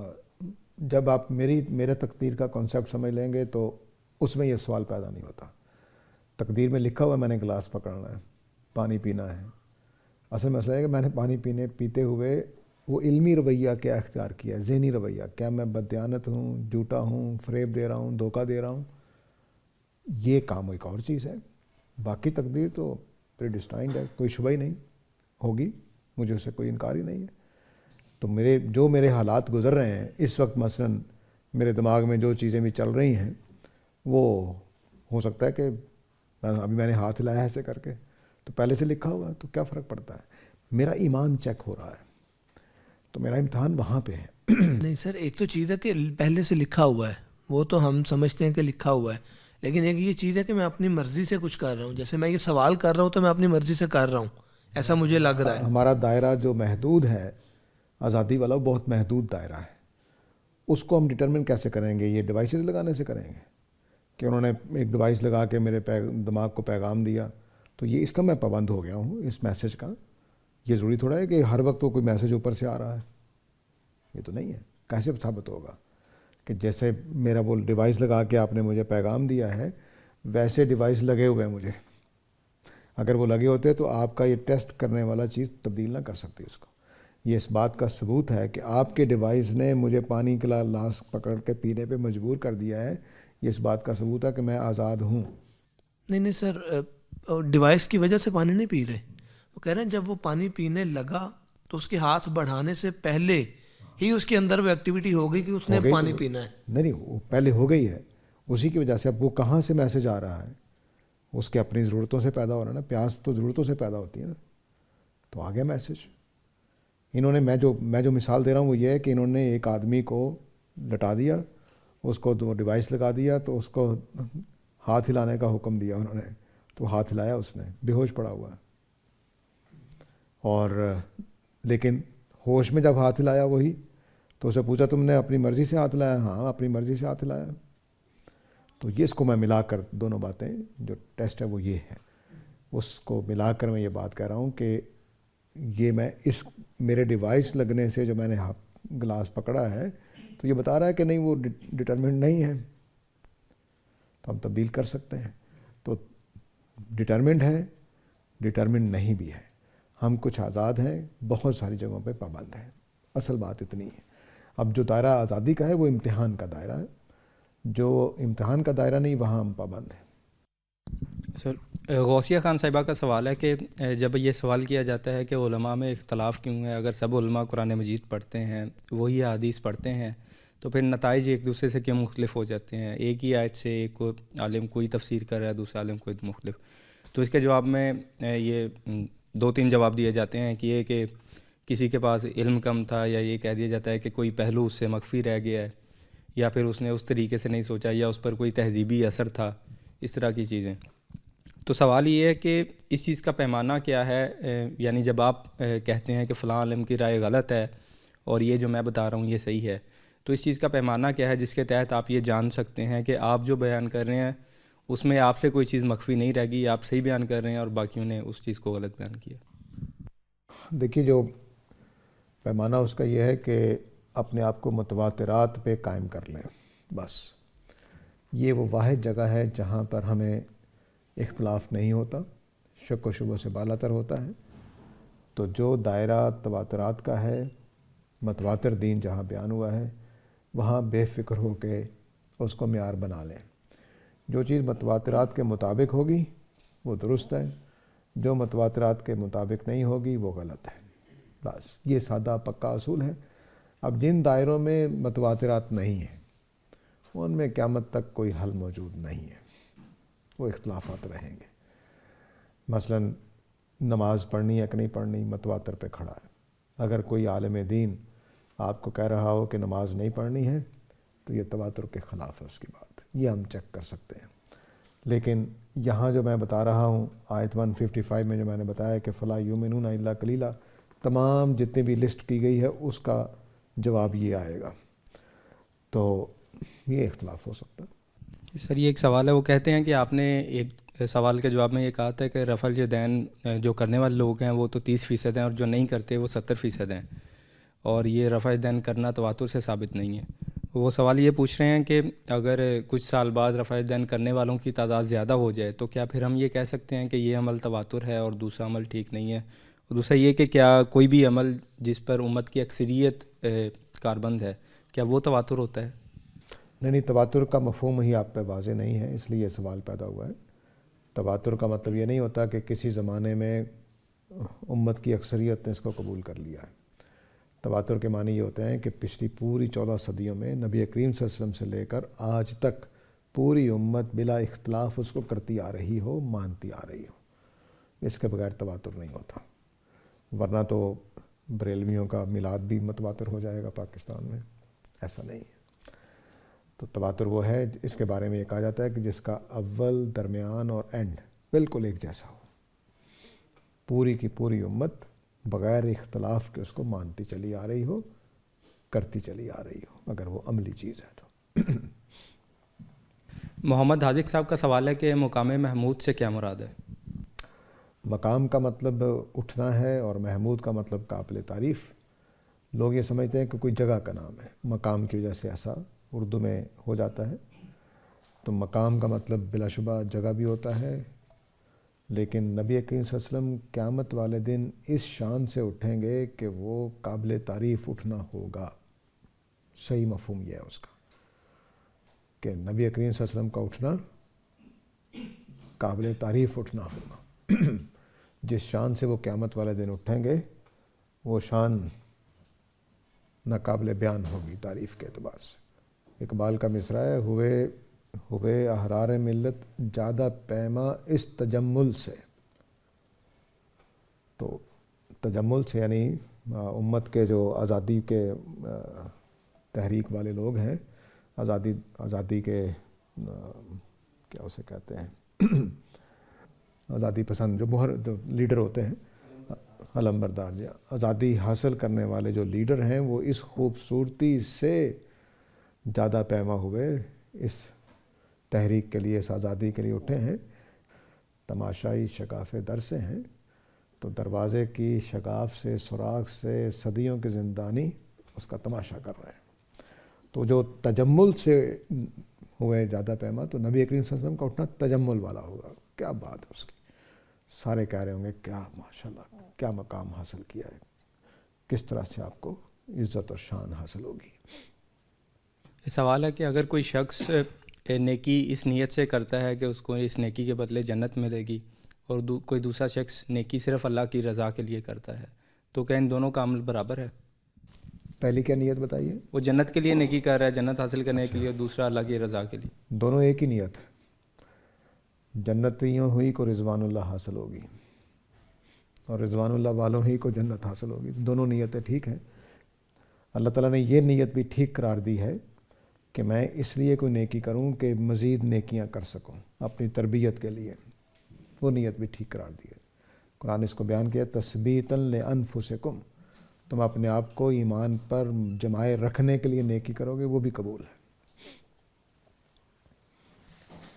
جب آپ میرے تقدیر کا کانسیپٹ سمجھ لیں گے تو اس میں یہ سوال پیدا نہیں ہوتا. تقدیر میں لکھا ہوا ہے میں نے گلاس پکڑنا ہے, پانی پینا ہے. اصل مسئلہ ہے کہ میں نے پانی پیتے ہوئے وہ علمی رویہ کیا اختیار کیا ہے, ذہنی رویہ. کیا میں بددیانت ہوں, جھوٹا ہوں, فریب دے رہا ہوں, دھوکہ دے رہا ہوں؟ یہ کام ایک اور چیز ہے. باقی تقدیر تو پریڈسٹائنڈ ہے, کوئی شبہ ہی نہیں ہوگی, مجھے اس سے کوئی انکار ہی نہیں ہے. تو میرے حالات گزر رہے ہیں اس وقت, مثلا میرے دماغ میں جو چیزیں بھی چل رہی ہیں وہ ہو سکتا ہے کہ ابھی میں نے ہاتھ ہلایا ایسے کر کے تو پہلے سے لکھا ہوا ہے, تو کیا فرق پڑتا ہے؟ میرا ایمان چیک ہو رہا ہے, تو میرا امتحان وہاں پہ ہے. نہیں سر, ایک تو چیز ہے کہ پہلے سے لکھا ہوا ہے, وہ تو ہم سمجھتے ہیں کہ لکھا ہوا ہے, لیکن ایک یہ چیز ہے کہ میں اپنی مرضی سے کچھ کر رہا ہوں. جیسے میں یہ سوال کر رہا ہوں تو میں اپنی مرضی سے کر رہا ہوں, ایسا مجھے لگ رہا ہے. ہمارا دائرہ جو محدود ہے آزادی والا, بہت محدود دائرہ ہے. اس کو ہم ڈٹرمن کیسے کریں گے؟ یہ ڈیوائسز لگانے سے کریں گے کہ انہوں نے ایک ڈیوائس لگا کے میرے دماغ کو پیغام دیا تو یہ اس کا میں پابند ہو گیا ہوں اس میسج کا. یہ ضروری تھوڑا ہے کہ ہر وقت وہ کوئی میسج اوپر سے آ رہا ہے, یہ تو نہیں ہے. کیسے ثابت ہوگا کہ جیسے میرا وہ ڈیوائس لگا کے آپ نے مجھے پیغام دیا ہے ویسے ڈیوائس لگے ہوئے ہیں مجھے؟ اگر وہ لگے ہوتے تو آپ کا یہ ٹیسٹ کرنے والا چیز تبدیل نہ کر سکتی اس کو. یہ اس بات کا ثبوت ہے کہ آپ کے ڈیوائس نے مجھے پانی کا گلاس پکڑ کے پینے پہ مجبور کر دیا ہے. یہ اس بات کا ثبوت ہے کہ میں آزاد ہوں. نہیں سر, ڈیوائس کی وجہ سے پانی نہیں پی رہے. وہ کہہ رہے ہیں جب وہ پانی پینے لگا تو اس کے ہاتھ بڑھانے سے پہلے ہی اس کے اندر وہ ایکٹیویٹی ہو گئی کہ اس نے پانی پینا ہے. نہیں, وہ پہلے ہو گئی ہے, اسی کی وجہ سے. اب وہ کہاں سے میسج آ رہا ہے؟ اس کے اپنی ضرورتوں سے پیدا ہو رہا ہے نا. پیاس تو ضرورتوں سے پیدا ہوتی ہے نا. تو آ گیا میسج. انہوں نے, میں جو مثال دے رہا ہوں وہ یہ ہے کہ انہوں نے ایک آدمی کو لٹا دیا, اس کو ڈیوائس لگا دیا تو اس کو ہاتھ ہلانے کا حکم دیا انہوں نے, تو ہاتھ ہلایا اس نے, بے ہوش پڑا ہوا. اور لیکن ہوش میں جب ہاتھ ہلایا وہی, تو اسے پوچھا تم نے اپنی مرضی سے ہاتھ ہلایا؟ ہاں اپنی مرضی سے ہاتھ ہلایا. تو یہ اس کو میں ملا کر دونوں باتیں جو ٹیسٹ ہے وہ یہ ہے, اس کو ملا کر میں یہ بات کہہ رہا ہوں کہ یہ میں اس میرے ڈیوائس لگنے سے جو میں نے گلاس پکڑا ہے تو یہ بتا رہا ہے کہ نہیں وہ ڈٹرمنٹ نہیں ہے, تو ہم تبدیل کر سکتے ہیں. تو ڈٹرمنٹ ہے, ڈٹرمنٹ نہیں بھی ہے. ہم کچھ آزاد ہیں, بہت ساری جگہوں پہ پابند ہیں. اصل بات اتنی ہے. اب جو دائرہ آزادی کا ہے وہ امتحان کا دائرہ ہے, جو امتحان کا دائرہ نہیں وہاں ہم پابند ہیں. سر, غوثیہ خان صاحبہ کا سوال ہے کہ جب یہ سوال کیا جاتا ہے کہ علماء میں اختلاف کیوں ہے, اگر سب علماء قرآن مجید پڑھتے ہیں, وہی حدیث پڑھتے ہیں, تو پھر نتائج ایک دوسرے سے کیوں مختلف ہو جاتے ہیں؟ ایک ہی آیت سے ایک عالم کوئی تفسیر کر رہا ہے, دوسرا عالم کوئی مختلف. تو اس کے جواب میں یہ 2-3 جواب دیے جاتے ہیں کہ یہ کہ کسی کے پاس علم کم تھا, یا یہ کہہ دیا جاتا ہے کہ کوئی پہلو اس سے مخفی رہ گیا ہے, یا پھر اس نے اس طریقے سے نہیں سوچا, یا اس پر کوئی تہذیبی اثر تھا, اس طرح کی چیزیں. تو سوال یہ ہے کہ اس چیز کا پیمانہ کیا ہے؟ یعنی جب آپ کہتے ہیں کہ فلاں عالم کی رائے غلط ہے اور یہ جو میں بتا رہا ہوں یہ صحیح ہے, تو اس چیز کا پیمانہ کیا ہے جس کے تحت آپ یہ جان سکتے ہیں کہ آپ جو بیان کر رہے ہیں اس میں آپ سے کوئی چیز مخفی نہیں رہ گئی, آپ صحیح بیان کر رہے ہیں اور باقیوں نے اس چیز کو غلط بیان کیا؟ دیکھیے, جو پیمانہ اس کا یہ ہے کہ اپنے آپ کو متواترات پہ قائم کر لیں. بس یہ وہ واحد جگہ ہے جہاں پر ہمیں اختلاف نہیں ہوتا, شک و شبہ سے بالا تر ہوتا ہے. تو جو دائرہ تواترات کا ہے, متواتر دین جہاں بیان ہوا ہے, وہاں بے فکر ہو کے اس کو معیار بنا لیں. جو چیز متواترات کے مطابق ہوگی وہ درست ہے, جو متواترات کے مطابق نہیں ہوگی وہ غلط ہے. بس یہ سادہ پکا اصول ہے. اب جن دائروں میں متواترات نہیں ہیں ان میں قیامت تک کوئی حل موجود نہیں ہے, وہ اختلافات رہیں گے. مثلا نماز پڑھنی ہے کہ نہیں پڑھنی, متواتر پہ کھڑا ہے. اگر کوئی عالم دین آپ کو کہہ رہا ہو کہ نماز نہیں پڑھنی ہے تو یہ تواتر کے خلاف ہے اس کی بات, یہ ہم چیک کر سکتے ہیں. لیکن یہاں جو میں بتا رہا ہوں آیت 155 میں جو میں نے بتایا کہ فلا یؤمنون الا قلیلا, تمام جتنی بھی لسٹ کی گئی ہے اس کا جواب یہ آئے گا. تو یہ اختلاف ہو سکتا ہے. سر, یہ ایک سوال ہے, وہ کہتے ہیں کہ آپ نے ایک سوال کے جواب میں یہ کہا تھا کہ رفع الیدین جو کرنے والے لوگ ہیں وہ تو 30% ہیں اور جو نہیں کرتے وہ 70% ہیں, اور یہ رفع الیدین کرنا تواتر سے ثابت نہیں ہے. وہ سوال یہ پوچھ رہے ہیں کہ اگر کچھ سال بعد رفع الیدین کرنے والوں کی تعداد زیادہ ہو جائے تو کیا پھر ہم یہ کہہ سکتے ہیں کہ یہ عمل تواتر ہے اور دوسرا عمل ٹھیک نہیں ہے؟ اور دوسرا یہ کہ کیا کوئی بھی عمل جس پر امت کی اکثریت کاربند ہے, کیا وہ تواتر ہوتا ہے؟ نہیں, تواتر کا مفہوم ہی آپ پہ واضح نہیں ہے, اس لیے یہ سوال پیدا ہوا ہے. تواتر کا مطلب یہ نہیں ہوتا کہ کسی زمانے میں امت کی اکثریت نے اس کو قبول کر لیا ہے. تواتر کے معنی یہ ہوتے ہیں کہ پچھلی پوری 14 صدیوں میں نبی کریم صلی اللہ علیہ وسلم سے لے کر آج تک پوری امت بلا اختلاف اس کو کرتی آ رہی ہو, مانتی آ رہی ہو. اس کے بغیر تواتر نہیں ہوتا. ورنہ تو بریلویوں کا میلاد بھی متواتر ہو جائے گا پاکستان میں, ایسا نہیں ہے. تو تواتر وہ ہے, اس کے بارے میں یہ کہا جاتا ہے کہ جس کا اول, درمیان اور اینڈ بالکل ایک جیسا ہو. پوری کی پوری امت بغیر اختلاف کے اس کو مانتی چلی آ رہی ہو, کرتی چلی آ رہی ہو، اگر وہ عملی چیز ہے تو۔ محمد حاذق صاحب کا سوال ہے کہ مقام محمود سے کیا مراد ہے؟ مقام کا مطلب اٹھنا ہے اور محمود کا مطلب قابل تعریف۔ لوگ یہ سمجھتے ہیں کہ کوئی جگہ کا نام ہے، مقام کی وجہ سے ایسا اردو میں ہو جاتا ہے۔ تو مقام کا مطلب بلا شبہ جگہ بھی ہوتا ہے، لیکن نبی کریم صلی اللہ علیہ وسلم قیامت والے دن اس شان سے اٹھیں گے کہ وہ قابل تعریف اٹھنا ہوگا۔ صحیح مفہوم یہ ہے اس کا کہ نبی کریم صلی اللہ علیہ وسلم کا اٹھنا قابل تعریف اٹھنا ہوگا۔ جس شان سے وہ قیامت والے دن اٹھیں گے وہ شان ناقابل بیان ہوگی تعریف کے اعتبار سے۔ اقبال کا مصرع ہے، ہوئے احرار ملت جادہ پیما اس تجمل سے۔ تو تجمل سے یعنی امت کے جو آزادی کے تحریک والے لوگ ہیں، آزادی کے کیا اسے کہتے ہیں، آزادی پسند جو لیڈر ہوتے ہیں، علم بردار، آزادی حاصل کرنے والے جو لیڈر ہیں، وہ اس خوبصورتی سے زیادہ پیما ہوئے اس تحریک کے لیے، اس آزادی کے لیے اٹھے ہیں۔ تماشائی شگاف در سے ہیں، تو دروازے کی شگاف سے، سوراخ سے صدیوں کے زندانی اس کا تماشا کر رہے ہیں۔ تو جو تجمل سے ہوئے زیادہ پیما، تو نبی کریم صلی اللہ علیہ وسلم کا اٹھنا تجمل والا ہوگا۔ کیا بات ہے اس کی، سارے کہہ رہے ہوں گے کیا ماشاءاللہ کیا مقام حاصل کیا ہے، کس طرح سے آپ کو عزت اور شان حاصل ہوگی۔ یہ سوال ہے کہ اگر کوئی شخص نیکی اس نیت سے کرتا ہے کہ اس کو اس نیکی کے بدلے جنت ملے گی، اور کوئی دوسرا شخص نیکی صرف اللہ کی رضا کے لیے کرتا ہے، تو کیا ان دونوں کا عمل برابر ہے؟ پہلی کیا نیت بتائیے؟ وہ جنت کے لیے نیکی کر رہا ہے، جنت حاصل کرنے کے لیے، اور دوسرا اللہ کی رضا کے لیے۔ دونوں ایک ہی نیت ہے۔ جنتیوں ہوئی کو رضوان اللہ حاصل ہوگی، اور رضوان اللہ والوں ہی کو جنت حاصل ہوگی۔ دونوں نیتیں ٹھیک ہیں۔ اللہ تعالیٰ نے یہ نیت بھی ٹھیک قرار دی ہے کہ میں اس لیے کوئی نیکی کروں کہ مزید نیکیاں کر سکوں اپنی تربیت کے لیے، وہ نیت بھی ٹھیک قرار دی ہے۔ قرآن اس کو بیان کیا، تثبیتاً لانفسکم، تم اپنے آپ کو ایمان پر جمائے رکھنے کے لیے نیکی کرو گے، وہ بھی قبول ہے۔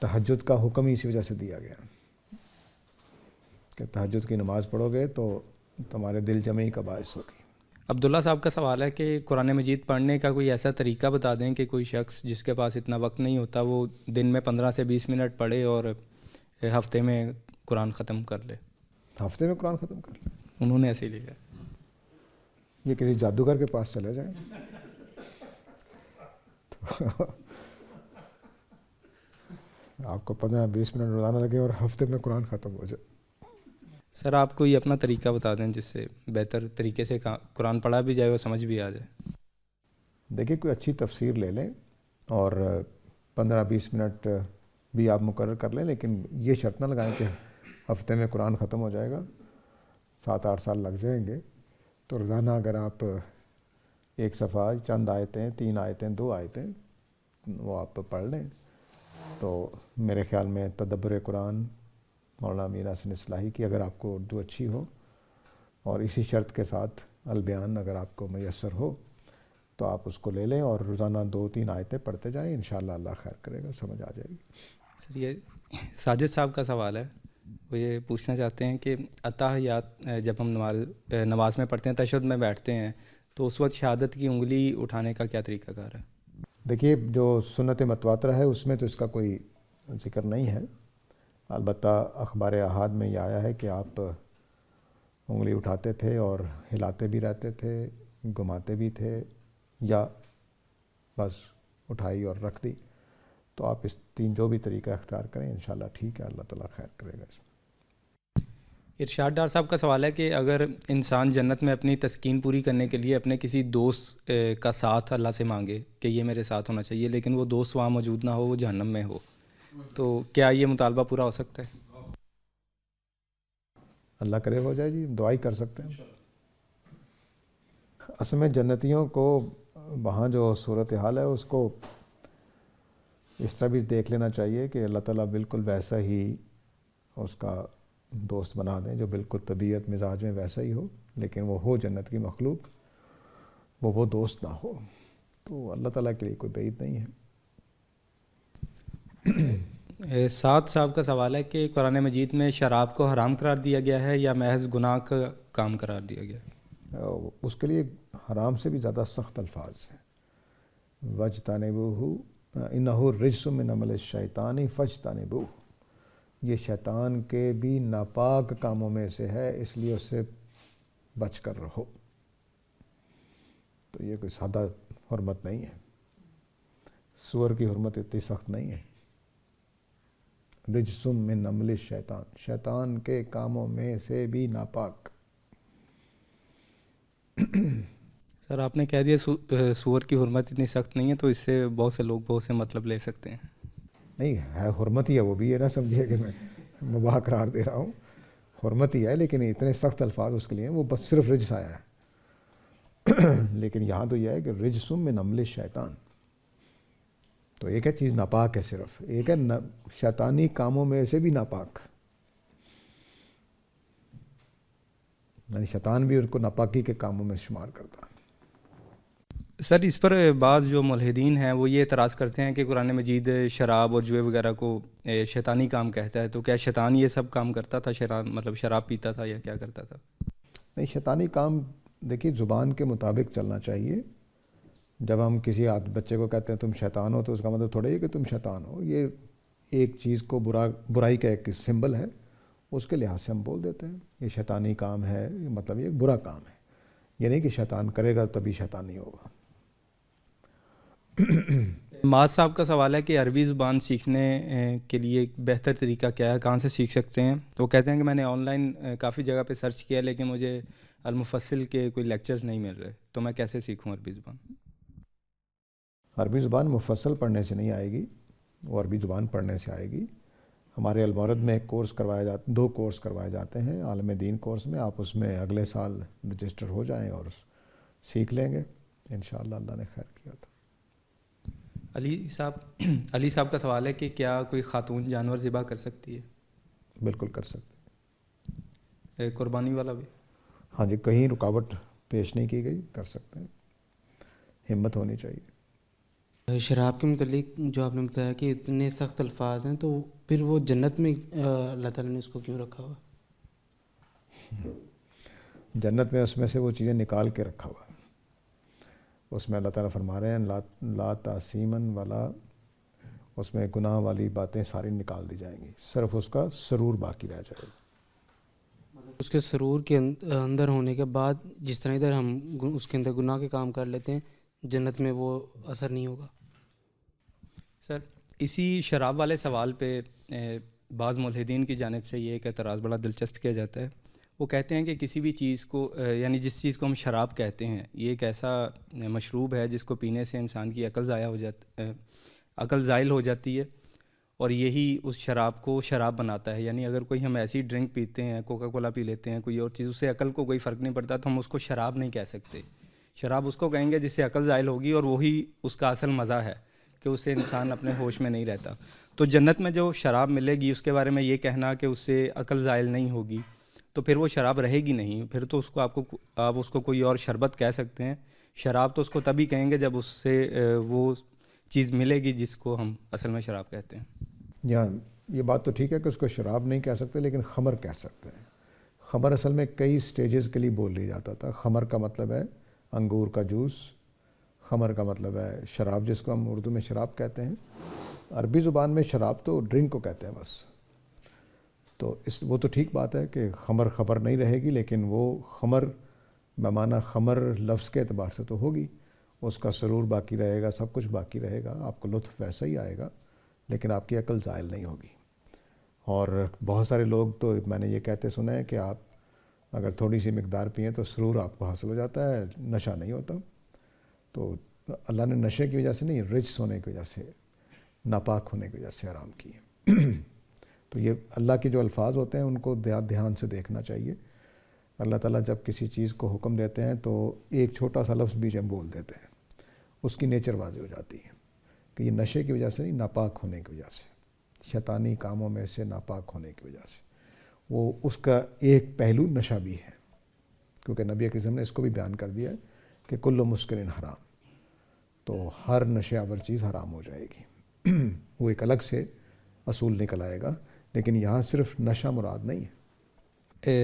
تہجد کا حکم ہی اسی وجہ سے دیا گیا کہ تہجد کی نماز پڑھو گے تو تمہارے دل جمعی کا باعث ہوگی۔ عبداللہ صاحب کا سوال ہے کہ قرآن مجید پڑھنے کا کوئی ایسا طریقہ بتا دیں کہ کوئی شخص جس کے پاس اتنا وقت نہیں ہوتا، وہ دن میں 15 سے 20 منٹ پڑھے اور ہفتے میں قرآن ختم کر لے۔ ہفتے میں قرآن ختم کر لیں؟ انہوں نے ایسے ہی لکھا ہے۔ یہ کسی جادوگر کے پاس چلے جائیں آپ کو 15-20 منٹ روزانہ لگے اور ہفتے میں قرآن ختم ہو جائے۔ سر آپ کوئی اپنا طریقہ بتا دیں جس سے بہتر طریقے سے قرآن پڑھا بھی جائے اور سمجھ بھی آ جائے۔ دیکھیے کوئی اچھی تفسیر لے لیں اور 15-20 منٹ بھی آپ مقرر کر لیں، لیکن یہ شرط نہ لگائیں کہ ہفتے میں قرآن ختم ہو جائے گا، 7-8 سال لگ جائیں گے۔ تو روزانہ اگر آپ ایک صفحہ، چند آیتیں، 3 آیتیں، 2 آیتیں وہ آپ پڑھ لیں، تو میرے خیال میں تدبر قرآن مولانا امیر حسن اصلاحی کی، اگر آپ کو اردو اچھی ہو اور اسی شرط کے ساتھ البیان اگر آپ کو میسر ہو، تو آپ اس کو لے لیں اور روزانہ 2-3 آیتیں پڑھتے جائیں، انشاءاللہ اللہ خیر کرے گا، سمجھ آ جائے گی۔ سر یہ ساجد صاحب کا سوال ہے، وہ یہ پوچھنا چاہتے ہیں کہ اتحیات جب ہم نماز میں پڑھتے ہیں، تشہد میں بیٹھتے ہیں، تو اس وقت شہادت کی انگلی اٹھانے کا کیا طریقہ کار ہے؟ دیکھیے جو سنت متواترہ ہے اس میں تو اس کا کوئی ذکر نہیں ہے، البتہ اخبار احاد میں یہ آیا ہے کہ آپ انگلی اٹھاتے تھے اور ہلاتے بھی رہتے تھے، گھماتے بھی تھے، یا بس اٹھائی اور رکھ دی۔ تو آپ اس 3 جو بھی طریقہ اختیار کریں انشاءاللہ ٹھیک ہے، اللہ تعالیٰ خیر کرے گا اس میں۔ ارشاد ڈار صاحب کا سوال ہے کہ اگر انسان جنت میں اپنی تسکین پوری کرنے کے لیے اپنے کسی دوست کا ساتھ اللہ سے مانگے کہ یہ میرے ساتھ ہونا چاہیے، لیکن وہ دوست وہاں موجود نہ ہو، وہ جہنم میں ہو، تو کیا یہ مطالبہ پورا ہو سکتا ہے؟ اللہ کرے ہو جائے جی، دعائی کر سکتے ہیں۔ اصل میں جنتیوں کو وہاں جو صورتحال ہے اس کو اس طرح بھی دیکھ لینا چاہیے کہ اللہ تعالیٰ بالکل ویسا ہی اس کا دوست بنا دیں، جو بالکل طبیعت مزاج میں ویسا ہی ہو، لیکن وہ ہو جنت کی مخلوق۔ وہ دوست نہ ہو، تو اللہ تعالیٰ کے لیے کوئی بعید نہیں ہے۔ 7 صاحب کا سوال ہے کہ قرآن مجید میں شراب کو حرام قرار دیا گیا ہے یا محض گناہ کا کام قرار دیا گیا ہے؟ اس کے لیے حرام سے بھی زیادہ سخت الفاظ ہیں، وَاجْتَنِبُوهُ إِنَّهُ رِجْسٌ مِّنْ عَمَلِ الشَّيْطَانِ فَاجْتَنِبُوهُ، یہ شیطان کے بھی ناپاک کاموں میں سے ہے، اس لیے اس سے بچ کر رہو۔ تو یہ کوئی سادہ حرمت نہیں ہے، سور کی حرمت اتنی سخت نہیں ہے۔ رجس من عمل الشیطان، شیطان کے کاموں میں سے بھی ناپاک۔ سر آپ نے کہہ دیا سور کی حرمت اتنی سخت نہیں ہے، تو اس سے بہت سے لوگ بہت سے مطلب لے سکتے ہیں۔ نہیں ہے، حرمت ہی ہے، وہ بھی یہ نہ سمجھیے کہ میں مباح قرار دے رہا ہوں، حرمت ہی ہے، لیکن اتنے سخت الفاظ اس کے لیے ہیں، وہ بس صرف رجس آیا ہے۔ لیکن یہاں تو یہ ہے کہ رجس من عمل الشیطان، تو ایک ہے چیز ناپاک ہے، صرف ایک ہے شیطانی کاموں میں سے بھی ناپاک، یعنی شیطان بھی ان کو ناپاکی کے کاموں میں شمار کرتا ہے۔ سر اس پر بعض جو ملحدین ہیں وہ یہ اعتراض کرتے ہیں کہ قرآن مجید شراب اور جوئے وغیرہ کو شیطانی کام کہتا ہے، تو کیا شیطان یہ سب کام کرتا تھا؟ مطلب شراب پیتا تھا یا کیا کرتا تھا؟ نہیں، شیطانی کام دیکھیے زبان کے مطابق چلنا چاہیے۔ جب ہم کسی بچے کو کہتے ہیں تم شیطان ہو، تو اس کا مطلب تھوڑا ہی کہ تم شیطان ہو، یہ ایک چیز کو برائی کا ایک سمبل ہے، اس کے لحاظ سے ہم بول دیتے ہیں یہ شیطانی کام ہے، مطلب یہ برا کام ہے، یہ نہیں کہ شیطان کرے گا تبھی شیطان نہیں ہوگا۔ معاذ صاحب کا سوال ہے کہ عربی زبان سیکھنے کے لیے ایک بہتر طریقہ کیا ہے، کہاں سے سیکھ سکتے ہیں؟ تو وہ کہتے ہیں کہ میں نے آن لائن کافی جگہ پہ سرچ کیا لیکن مجھے المفصل کے کوئی لیکچرز نہیں مل رہے، تو میں کیسے سیکھوں عربی زبان؟ عربی زبان مفصل پڑھنے سے نہیں آئے گی، وہ عربی زبان پڑھنے سے آئے گی۔ ہمارے المورد میں ایک کورس کروایا جاتا، 2 کورس کروائے جاتے ہیں عالم دین کورس میں، آپ اس میں اگلے سال رجسٹر ہو جائیں اور سیکھ لیں گے انشاءاللہ، اللہ نے خیر کیا تو۔ علی صاحب کا سوال ہے کہ کیا کوئی خاتون جانور ذبح کر سکتی ہے؟ بالکل کر سکتے، قربانی والا بھی؟ ہاں جی، کہیں رکاوٹ پیش نہیں کی گئی، کر سکتے ہیں، ہمت ہونی چاہیے۔ شراب کے متعلق جو آپ نے بتایا کہ اتنے سخت الفاظ ہیں، تو پھر وہ جنت میں اللہ تعالیٰ نے اس کو کیوں رکھا ہوا؟ جنت میں اس میں سے وہ چیزیں نکال کے رکھا ہوا ہے، اس میں اللہ تعالیٰ فرما رہے ہیں لا تعصیمن والا، اس میں گناہ والی باتیں ساری نکال دی جائیں گی، صرف اس کا سرور باقی رہ جائے گا۔ اس کے سرور کے اندر ہونے کے بعد جس طرح ادھر ہم اس کے اندر گناہ کے کام کر لیتے ہیں، جنت میں وہ اثر نہیں ہوگا۔ سر اسی شراب والے سوال پہ بعض ملحدین کی جانب سے یہ ایک اعتراض بڑا دلچسپ کیا جاتا ہے، وہ کہتے ہیں کہ کسی بھی چیز کو یعنی جس چیز کو ہم شراب کہتے ہیں، یہ ایک ایسا مشروب ہے جس کو پینے سے انسان کی عقل زائل ہو جاتی ہے، اور یہی اس شراب کو شراب بناتا ہے۔ یعنی اگر کوئی ہم ایسی ڈرنک پیتے ہیں، کوکا کولا پی لیتے ہیں، کوئی اور چیز، اس سے عقل کو کوئی فرق نہیں پڑتا، تو ہم اس کو شراب نہیں کہہ سکتے۔ شراب اس کو کہیں گے جس سے عقل زائل ہوگی، اور وہی اس کا اصل مزہ ہے کہ اس سے انسان اپنے ہوش میں نہیں رہتا۔ تو جنت میں جو شراب ملے گی اس کے بارے میں یہ کہنا کہ اس سے عقل زائل نہیں ہوگی، تو پھر وہ شراب رہے گی نہیں، پھر تو اس کو آپ اس کو کوئی اور شربت کہہ سکتے ہیں۔ شراب تو اس کو تبھی کہیں گے جب اس سے وہ چیز ملے گی جس کو ہم اصل میں شراب کہتے ہیں۔ یہاں یہ بات تو ٹھیک ہے کہ اس کو شراب نہیں کہہ سکتے، لیکن خمر کہہ سکتے ہیں۔ خمر اصل میں کئی سٹیجز کے لیے بول لی جاتا تھا۔ خمر کا مطلب ہے انگور کا جوس، خمر کا مطلب ہے شراب، جس کو ہم اردو میں شراب کہتے ہیں۔ عربی زبان میں شراب تو ڈرنک کو کہتے ہیں بس، تو وہ تو ٹھیک بات ہے کہ خمر نہیں رہے گی، لیکن وہ خمر بمعنی خمر لفظ کے اعتبار سے تو ہوگی، اس کا سرور باقی رہے گا، سب کچھ باقی رہے گا، آپ کو لطف ویسا ہی آئے گا، لیکن آپ کی عقل زائل نہیں ہوگی۔ اور بہت سارے لوگ تو میں نے یہ کہتے سنا ہے کہ آپ اگر تھوڑی سی مقدار پئیں تو سرور آپ کو حاصل ہو جاتا ہے، نشہ نہیں ہوتا۔ تو اللہ نے نشے کی وجہ سے نہیں، رجس ہونے کی وجہ سے، ناپاک ہونے کی وجہ سے حرام کی ہے۔ تو یہ اللہ کے جو الفاظ ہوتے ہیں ان کو دھیان سے دیکھنا چاہیے۔ اللہ تعالیٰ جب کسی چیز کو حکم دیتے ہیں تو ایک چھوٹا سا لفظ بیچ میں بول دیتے ہیں، اس کی نیچر واضح ہو جاتی ہے کہ یہ نشے کی وجہ سے نہیں، ناپاک ہونے کی وجہ سے، شیطانی کاموں میں سے ناپاک ہونے کی وجہ سے۔ وہ اس کا ایک پہلو نشہ بھی ہے، کیونکہ نبی اکرم نے اس کو بھی بیان کر دیا ہے کہ کل مسکرن حرام، تو ہر نشے آور چیز حرام ہو جائے گی. وہ ایک الگ سے اصول نکل آئے گا، لیکن یہاں صرف نشہ مراد نہیں ہے.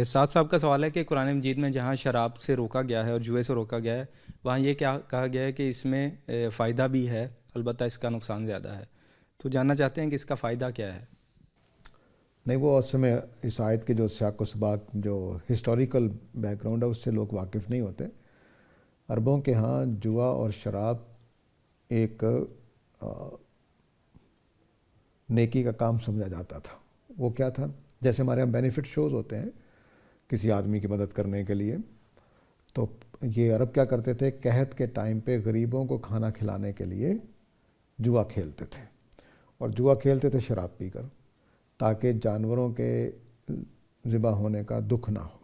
سعد صاحب کا سوال ہے کہ قرآن مجید میں جہاں شراب سے روکا گیا ہے اور جوئے سے روکا گیا ہے، وہاں یہ کیا کہا گیا ہے کہ اس میں فائدہ بھی ہے، البتہ اس کا نقصان زیادہ ہے. تو جاننا چاہتے ہیں کہ اس کا فائدہ کیا ہے. نہیں، وہ اس میں اس آیت کے جو سیاق و سباق جو ہسٹوریکل بیک گراؤنڈ ہے اس سے لوگ واقف نہیں ہوتے. عربوں کے ہاں جوا اور شراب ایک نیکی کا کام سمجھا جاتا تھا. وہ کیا تھا؟ جیسے ہمارے یہاں بینیفٹ شوز ہوتے ہیں کسی آدمی کی مدد کرنے کے لیے، تو یہ عرب کیا کرتے تھے، قحط کے ٹائم پہ غریبوں کو کھانا کھلانے کے لیے جوا کھیلتے تھے. اور جوا کھیلتے تھے شراب پی کر، تاکہ جانوروں کے ذبح ہونے کا دکھ نہ ہو.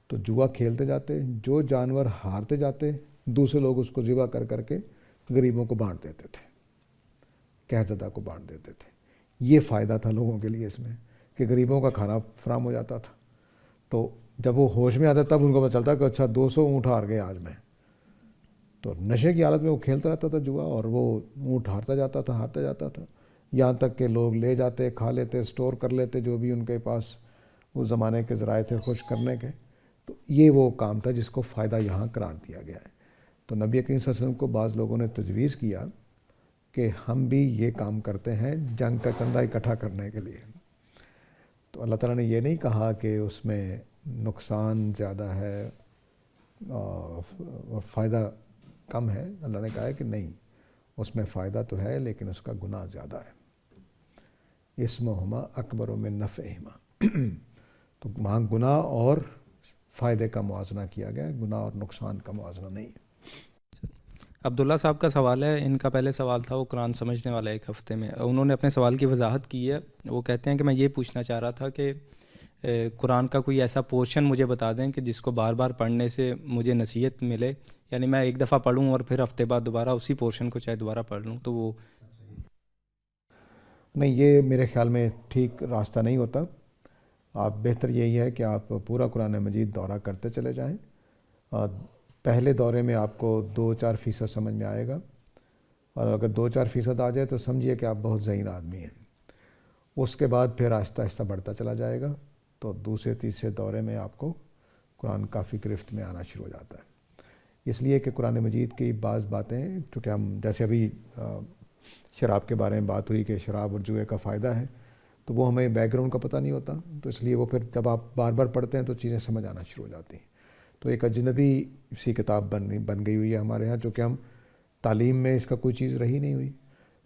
تو جوا کھیلتے جاتے، جو جانور ہارتے جاتے دوسرے لوگ اس کو ذبح کر کر کے غریبوں کو بانٹ دیتے تھے، قحط زدہ کو بانٹ دیتے تھے. یہ فائدہ تھا لوگوں کے لیے اس میں کہ غریبوں کا کھانا فراہم ہو جاتا تھا. تو جب وہ ہوش میں آتا تب ان کو پتہ چلتا کہ اچھا 200 اونٹ ہار گئے آج میں. تو نشے کی حالت میں وہ کھیلتا رہتا تھا جوا، اور وہ اونٹ ہارتا جاتا تھا، یہاں تک کہ لوگ لے جاتے، کھا لیتے، سٹور کر لیتے جو بھی ان کے پاس اس زمانے کے ذرائع تھے خوش کرنے کے. تو یہ وہ کام تھا جس کو فائدہ یہاں قرار دیا گیا ہے. تو نبی کریم صلی اللہ علیہ وسلم کو بعض لوگوں نے تجویز کیا کہ ہم بھی یہ کام کرتے ہیں جنگ کا چندہ اکٹھا کرنے کے لیے. تو اللہ تعالیٰ نے یہ نہیں کہا کہ اس میں نقصان زیادہ ہے اور فائدہ کم ہے. اللہ نے کہا ہے کہ نہیں، اس میں فائدہ تو ہے لیکن اس کا گناہ زیادہ ہے. اسمہما اکبر من نفعہما. تو وہاں گناہ اور فائدے کا موازنہ کیا گیا ہے، گناہ اور نقصان کا موازنہ نہیں ہے. عبداللہ صاحب کا سوال ہے، ان کا پہلے سوال تھا وہ قرآن سمجھنے والا ایک ہفتے میں، انہوں نے اپنے سوال کی وضاحت کی ہے. وہ کہتے ہیں کہ میں یہ پوچھنا چاہ رہا تھا کہ قرآن کا کوئی ایسا پورشن مجھے بتا دیں کہ جس کو بار بار پڑھنے سے مجھے نصیحت ملے، یعنی میں ایک دفعہ پڑھوں اور پھر ہفتے بعد دوبارہ اسی پورشن کو چاہے دوبارہ پڑھ لوں. تو وہ نہیں، یہ میرے خیال میں ٹھیک راستہ نہیں ہوتا. آپ بہتر یہی ہے کہ آپ پورا قرآن مجید دورہ کرتے چلے جائیں. پہلے دورے میں آپ کو 2-4% سمجھ میں آئے گا، اور اگر 2-4% آ جائے تو سمجھیے کہ آپ بہت ذہین آدمی ہیں. اس کے بعد پھر آہستہ آہستہ بڑھتا چلا جائے گا، تو دوسرے تیسرے دورے میں آپ کو قرآن کافی گرفت میں آنا شروع ہو جاتا ہے. اس لیے کہ قرآن مجید کی بعض باتیں، چونکہ ہم جیسے ابھی شراب کے بارے میں بات ہوئی کہ شراب اور جوئے کا فائدہ ہے، تو وہ ہمیں بیک گراؤنڈ کا پتہ نہیں ہوتا، تو اس لیے وہ پھر جب آپ بار بار پڑھتے ہیں تو چیزیں سمجھ آنا شروع ہو جاتی ہیں. تو ایک اجنبی سی کتاب بن گئی ہوئی ہے ہمارے ہاں، چونکہ ہم تعلیم میں اس کا کوئی چیز رہی نہیں ہوئی.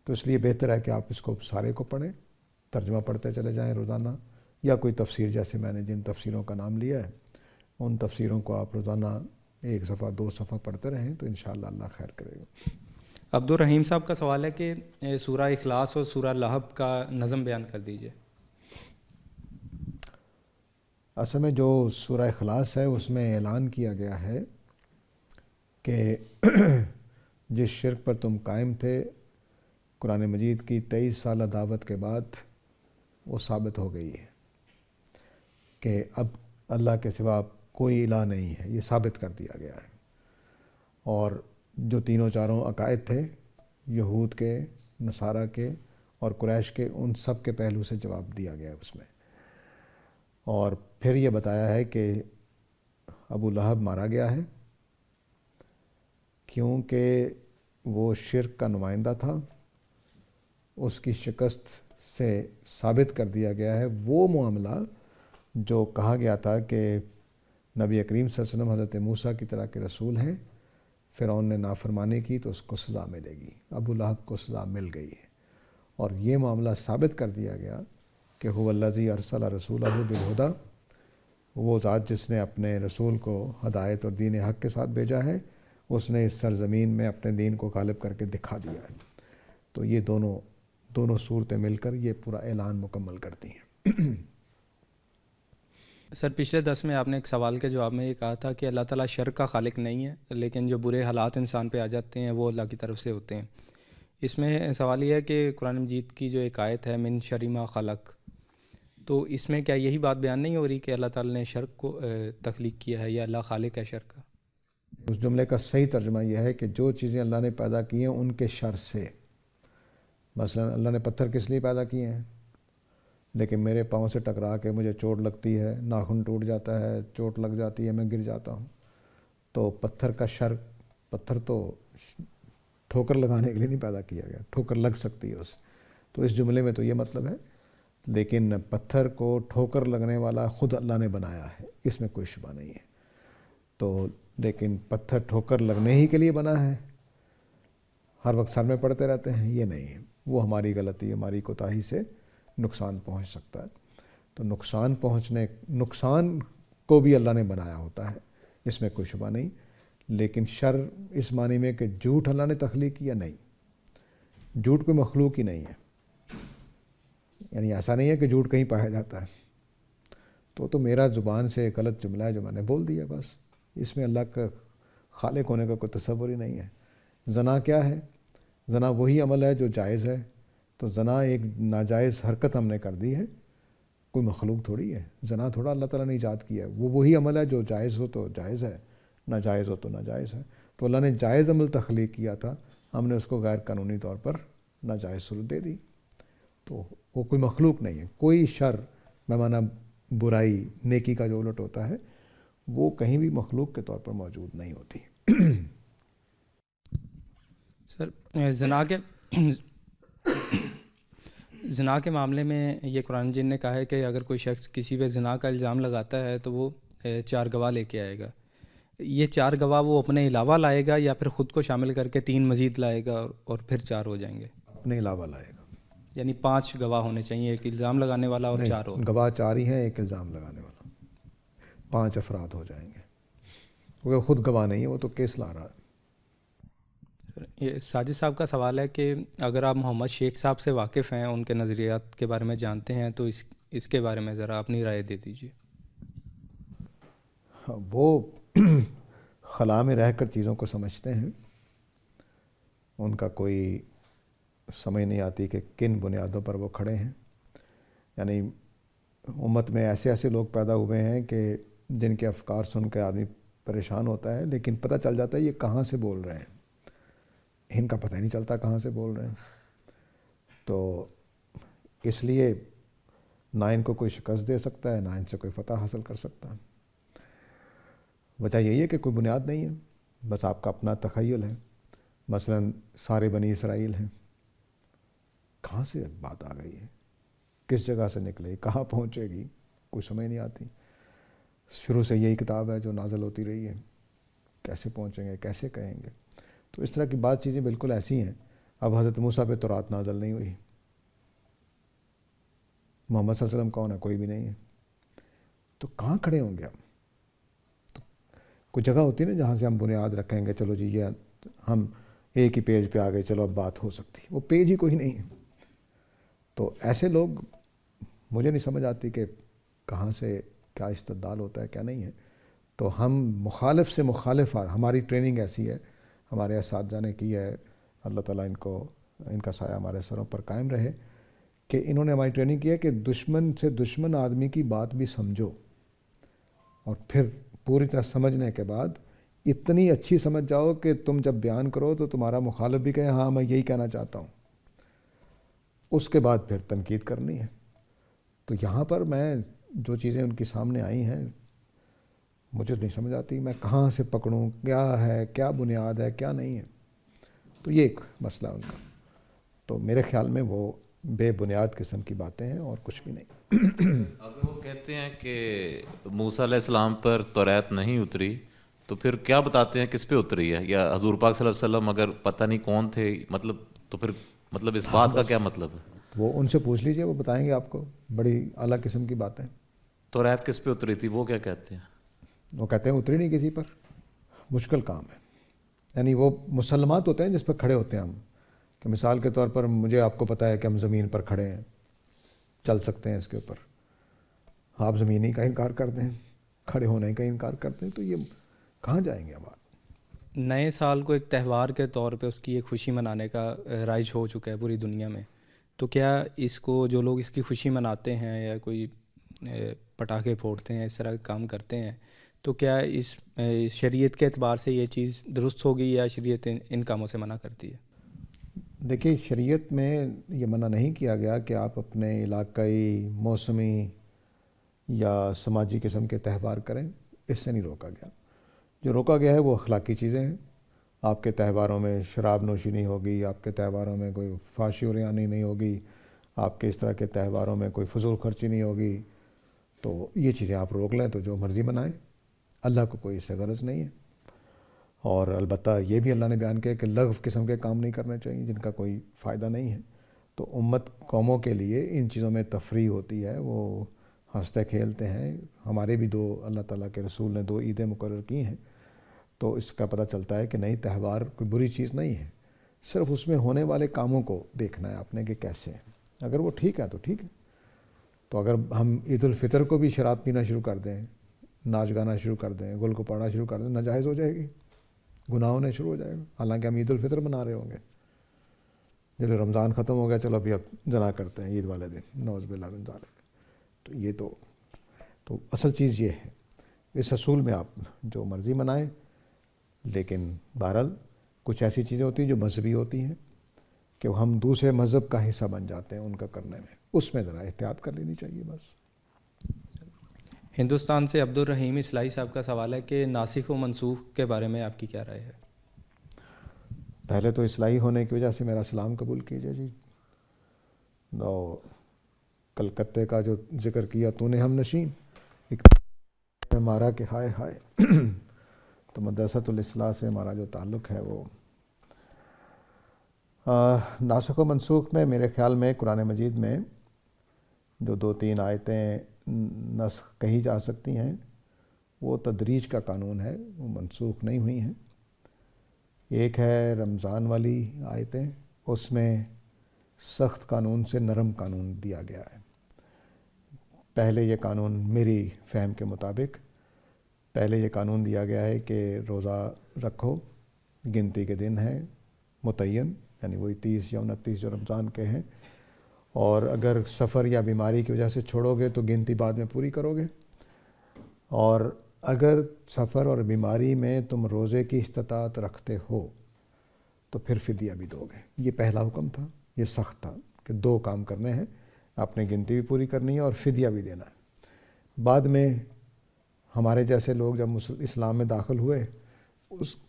تو اس لیے بہتر ہے کہ آپ اس کو سارے کو پڑھیں، ترجمہ پڑھتے چلے جائیں روزانہ، یا کوئی تفسیر جیسے میں نے جن تفسیروں کا نام لیا ہے ان تفسیروں کو آپ روزانہ 1 صفحہ 2 صفحہ پڑھتے رہیں تو انشاءاللہ اللہ خیر کرے گا. عبدالرحیم صاحب کا سوال ہے کہ سورہ اخلاص اور سورہ لہب کا نظم بیان کر دیجئے. اصل میں جو سورہ اخلاص ہے اس میں اعلان کیا گیا ہے کہ جس شرک پر تم قائم تھے قرآن مجید کی 23 سالہ دعوت کے بعد وہ ثابت ہو گئی ہے کہ اب اللہ کے سوا کوئی الہ نہیں ہے. یہ ثابت کر دیا گیا ہے. اور جو تینوں چاروں عقائد تھے یہود کے، نصارہ کے اور قریش کے، ان سب کے پہلو سے جواب دیا گیا ہے اس میں. اور پھر یہ بتایا ہے کہ ابو لہب مارا گیا ہے کیونکہ وہ شرک کا نمائندہ تھا. اس کی شکست سے ثابت کر دیا گیا ہے وہ معاملہ جو کہا گیا تھا کہ نبی کریم صلی اللہ علیہ وسلم حضرت موسیٰ کی طرح کے رسول ہیں، فرعون نے نافرمانی کی تو اس کو سزا ملے گی. ابو لہب کو سزا مل گئی ہے. اور یہ معاملہ ثابت کر دیا گیا کہ هو الذی ارسل رسولہ بالہدیٰ، وہ ذات جس نے اپنے رسول کو ہدایت اور دین حق کے ساتھ بھیجا ہے، اس نے اس سرزمین میں اپنے دین کو غالب کر کے دکھا دیا ہے. تو یہ دونوں صورتیں مل کر یہ پورا اعلان مکمل کرتی ہیں. سر پچھلے درس میں آپ نے ایک سوال کے جواب میں یہ کہا تھا کہ اللہ تعالیٰ شر کا خالق نہیں ہے، لیکن جو برے حالات انسان پہ آ جاتے ہیں وہ اللہ کی طرف سے ہوتے ہیں. اس میں سوال یہ ہے کہ قرآن مجید کی جو ایک آیت ہے من شر ما خلق، تو اس میں کیا یہی بات بیان نہیں ہو رہی کہ اللہ تعالیٰ نے شر کو تخلیق کیا ہے یا اللہ خالق ہے شر کا؟ اس جملے کا صحیح ترجمہ یہ ہے کہ جو چیزیں اللہ نے پیدا کی ہیں ان کے شر سے، مثلا اللہ نے پتھر کس لیے پیدا کیے ہیں، لیکن میرے پاؤں سے ٹکرا کے مجھے چوٹ لگتی ہے، ناخن ٹوٹ جاتا ہے، چوٹ لگ جاتی ہے، میں گر جاتا ہوں، تو پتھر کا شر، پتھر تو ٹھوکر لگانے کے لیے نہیں پیدا کیا گیا، ٹھوکر لگ سکتی ہے اس، تو اس جملے میں تو یہ مطلب ہے، لیکن پتھر کو ٹھوکر لگنے والا خود اللہ نے بنایا ہے، اس میں کوئی شبہ نہیں ہے۔ تو لیکن پتھر ٹھوکر لگنے ہی کے لیے بنا ہے، ہر وقت سر میں پڑتے رہتے ہیں، یہ نہیں ہے، وہ ہماری غلطی، ہماری کوتاہی سے نقصان پہنچ سکتا ہے۔ تو نقصان کو بھی اللہ نے بنایا ہوتا ہے، اس میں کوئی شبہ نہیں، لیکن شر اس معنی میں کہ جھوٹ اللہ نے تخلیق کیا، نہیں، جھوٹ کوئی مخلوق ہی نہیں ہے، یعنی ایسا نہیں ہے کہ جھوٹ کہیں پایا جاتا ہے، تو میرا زبان سے ایک غلط جملہ ہے جو میں نے بول دیا، بس اس میں اللہ کا خالق ہونے کا کوئی تصور ہی نہیں ہے۔ زنا کیا ہے؟ زنا وہی عمل ہے جو جائز ہے، تو زنا ایک ناجائز حرکت ہم نے کر دی ہے، کوئی مخلوق تھوڑی ہے، زنا تھوڑا اللہ تعالیٰ نے ایجاد کیا ہے، وہ وہی عمل ہے جو جائز ہو تو جائز ہے، ناجائز ہو تو ناجائز ہے، تو اللہ نے جائز عمل تخلیق کیا تھا، ہم نے اس کو غیر قانونی طور پر ناجائز صورت دے دی، تو وہ کوئی مخلوق نہیں ہے، کوئی شر بمعنی برائی، نیکی کا جو الٹ ہوتا ہے، وہ کہیں بھی مخلوق کے طور پر موجود نہیں ہوتی۔ سر زنا کے معاملے میں یہ قرآن مجید نے کہا ہے کہ اگر کوئی شخص کسی پہ زنا کا الزام لگاتا ہے تو وہ 4 گواہ لے کے آئے گا، یہ 4 گواہ وہ اپنے علاوہ لائے گا یا پھر خود کو شامل کر کے 3 مزید لائے گا اور پھر 4 ہو جائیں گے؟ اپنے علاوہ لائے گا، یعنی 5 گواہ ہونے چاہیے، ایک الزام لگانے والا اور 4 اور۔ گواہ 4 ہی ہیں، ایک الزام لگانے والا، 5 افراد ہو جائیں گے، کیونکہ خود گواہ نہیں ہے، وہ تو کیس لا رہا ہے۔ یہ ساجد صاحب کا سوال ہے کہ اگر آپ محمد شیخ صاحب سے واقف ہیں، ان کے نظریات کے بارے میں جانتے ہیں، تو اس کے بارے میں ذرا اپنی رائے دے دیجیے۔ وہ خلا میں رہ کر چیزوں کو سمجھتے ہیں، ان کا کوئی سمجھ نہیں آتی کہ کن بنیادوں پر وہ کھڑے ہیں، یعنی امت میں ایسے لوگ پیدا ہوئے ہیں کہ جن کے افکار سن کے آدمی پریشان ہوتا ہے، لیکن پتہ چل جاتا ہے یہ کہاں سے بول رہے ہیں، ان کا پتہ ہی نہیں چلتا کہاں سے بول رہے ہیں، تو اس لیے نہ ان کو کوئی شکست دے سکتا ہے، نہ ان سے کوئی فتح حاصل کر سکتا ہے۔ وجہ یہی ہے کہ کوئی بنیاد نہیں ہے، بس آپ کا اپنا تخیل ہے، مثلا سارے بنی اسرائیل ہیں، کہاں سے بات آ گئی ہے، کس جگہ سے نکلے، کہاں پہنچے گی، کوئی سمجھ نہیں آتی، شروع سے یہی کتاب ہے جو نازل ہوتی رہی ہے، کیسے پہنچیں گے، کیسے کہیں گے، تو اس طرح کی بات چیزیں بالکل ایسی ہیں۔ اب حضرت موسیٰ پہ تورات نازل نہیں ہوئی، محمد صلی اللہ علیہ وسلم کون ہے؟ کوئی بھی نہیں ہے، تو کہاں کھڑے ہوں گے ہم؟ تو کوئی جگہ ہوتی ہے نا جہاں سے ہم بنیاد رکھیں گے، چلو جی یہ ہم ایک ہی پیج پہ آ گئے، چلو اب بات ہو سکتی ہے، وہ پیج ہی کوئی نہیں ہے۔ تو ایسے لوگ مجھے نہیں سمجھ آتی کہ کہاں سے کیا استدلال ہوتا ہے، کیا نہیں ہے، تو ہم مخالف سے مخالف، ہماری ٹریننگ ایسی ہے، ہمارے اساتذہ نے کی ہے، اللہ تعالیٰ ان کا سایہ ہمارے سروں پر قائم رہے، کہ انہوں نے ہماری ٹریننگ کی ہے کہ دشمن سے دشمن آدمی کی بات بھی سمجھو، اور پھر پوری طرح سمجھنے کے بعد اتنی اچھی سمجھ جاؤ کہ تم جب بیان کرو تو تمہارا مخالف بھی کہے ہاں میں یہی کہنا چاہتا ہوں، اس کے بعد پھر تنقید کرنی ہے۔ تو یہاں پر میں جو چیزیں ان کے سامنے آئی ہیں مجھے نہیں سمجھ آتی، میں کہاں سے پکڑوں، کیا ہے، کیا بنیاد ہے، کیا نہیں ہے، تو یہ ایک مسئلہ ان کا، تو میرے خیال میں وہ بے بنیاد قسم کی باتیں ہیں اور کچھ بھی نہیں۔ اگر وہ کہتے ہیں کہ موسیٰ علیہ السلام پر توریت نہیں اتری تو پھر کیا بتاتے ہیں کس پہ اتری ہے؟ یا حضور پاک صلی اللہ علیہ وسلم اگر پتہ نہیں کون تھے، مطلب تو پھر مطلب اس بات کا کیا مطلب ہے؟ وہ ان سے پوچھ لیجئے، وہ بتائیں گے آپ کو، بڑی اعلیٰ قسم کی باتیں۔ توریت کس پہ اتری تھی، وہ کیا کہتے ہیں؟ وہ کہتے ہیں اتری نہیں کسی پر، مشکل کام ہے، یعنی وہ مسلمات ہوتے ہیں جس پہ کھڑے ہوتے ہیں ہم، کہ مثال کے طور پر مجھے آپ کو پتہ ہے کہ ہم زمین پر کھڑے ہیں، چل سکتے ہیں اس کے اوپر، آپ زمینی کا انکار کرتے ہیں، کھڑے ہونے کا انکار کرتے ہیں، تو یہ کہاں جائیں گے ہم؟ نئے سال کو ایک تہوار کے طور پہ اس کی ایک خوشی منانے کا رائج ہو چکا ہے پوری دنیا میں، تو کیا اس کو جو لوگ اس کی خوشی مناتے ہیں یا کوئی پٹاخے پھوڑتے ہیں، اس طرح کے کام کرتے ہیں، تو کیا اس شریعت کے اعتبار سے یہ چیز درست ہوگی یا شریعت ان کاموں سے منع کرتی ہے؟ دیکھیے شریعت میں یہ منع نہیں کیا گیا کہ آپ اپنے علاقائی، موسمی یا سماجی قسم کے تہوار کریں، اس سے نہیں روکا گیا۔ جو روکا گیا ہے وہ اخلاقی چیزیں ہیں۔ آپ کے تہواروں میں شراب نوشی نہیں ہوگی، آپ کے تہواروں میں کوئی فحاشی و ریانی نہیں ہوگی، آپ کے اس طرح کے تہواروں میں کوئی فضول خرچی نہیں ہوگی، تو یہ چیزیں آپ روک لیں تو جو مرضی منائیں، اللہ کو کوئی اس سے غرض نہیں ہے۔ اور البتہ یہ بھی اللہ نے بیان کیا کہ لغو قسم کے کام نہیں کرنے چاہیے جن کا کوئی فائدہ نہیں ہے۔ تو امت قوموں کے لیے ان چیزوں میں تفریح ہوتی ہے، وہ ہنستے کھیلتے ہیں۔ ہمارے بھی اللہ تعالیٰ کے رسول نے 2 عیدیں مقرر کی ہیں، تو اس کا پتہ چلتا ہے کہ نہیں، تہوار کوئی بری چیز نہیں ہے، صرف اس میں ہونے والے کاموں کو دیکھنا ہے آپ نے کہ کیسے ہیں۔ اگر وہ ٹھیک ہے تو ٹھیک ہے۔ تو اگر ہم عید الفطر کو بھی شراب پینا شروع کر دیں، ناچ گانا شروع کر دیں، گل کو پاڑنا شروع کر دیں، ناجائز ہو جائے گی، گناہ ہونے شروع ہو جائے گا، حالانکہ ہم عید الفطر منا رہے ہوں گے۔ جب رمضان ختم ہو گیا، چلو ابھی اب جنا کرتے ہیں عید والے دن، نعوذ باللہ من ذالک۔ تو یہ تو اصل چیز یہ ہے، اس اصول میں آپ جو مرضی منائیں، لیکن بہرحال کچھ ایسی چیزیں ہوتی ہیں جو مذہبی ہوتی ہیں کہ ہم دوسرے مذہب کا حصہ بن جاتے ہیں ان کا کرنے میں، اس میں ذرا احتیاط کر لینی چاہیے بس۔ ہندوستان سے عبد الرحیم اصلاحی صاحب کا سوال ہے کہ ناسخ و منسوخ کے بارے میں آپ کی کیا رائے ہے؟ پہلے تو اصلاحی ہونے کی وجہ سے میرا سلام قبول کیجیے جی۔ کلکتے کا جو ذکر کیا تو نے ہم نشین، ہمارا کہ ہائے ہائے، تو مدرسۃ الاصلاح سے ہمارا جو تعلق ہے وہ ناسخ و منسوخ میں میرے خیال میں قرآن مجید میں جو 2-3 آیتیں نسخ کہی جا سکتی ہیں وہ تدریج کا قانون ہے، وہ منسوخ نہیں ہوئی ہیں۔ ایک ہے رمضان والی آیتیں، اس میں سخت قانون سے نرم قانون دیا گیا ہے۔ پہلے یہ قانون میری فہم کے مطابق پہلے یہ قانون دیا گیا ہے کہ روزہ رکھو، گنتی کے دن ہیں متعین، یعنی وہی 30 یا 29 جو رمضان کے ہیں، اور اگر سفر یا بیماری کی وجہ سے چھوڑو گے تو گنتی بعد میں پوری کرو گے، اور اگر سفر اور بیماری میں تم روزے کی استطاعت رکھتے ہو تو پھر فدیہ بھی دو گے۔ یہ پہلا حکم تھا، یہ سخت تھا کہ 2 کام کرنے ہیں، اپنے گنتی بھی پوری کرنی ہے اور فدیہ بھی دینا ہے۔ بعد میں ہمارے جیسے لوگ جب اسلام میں داخل ہوئے،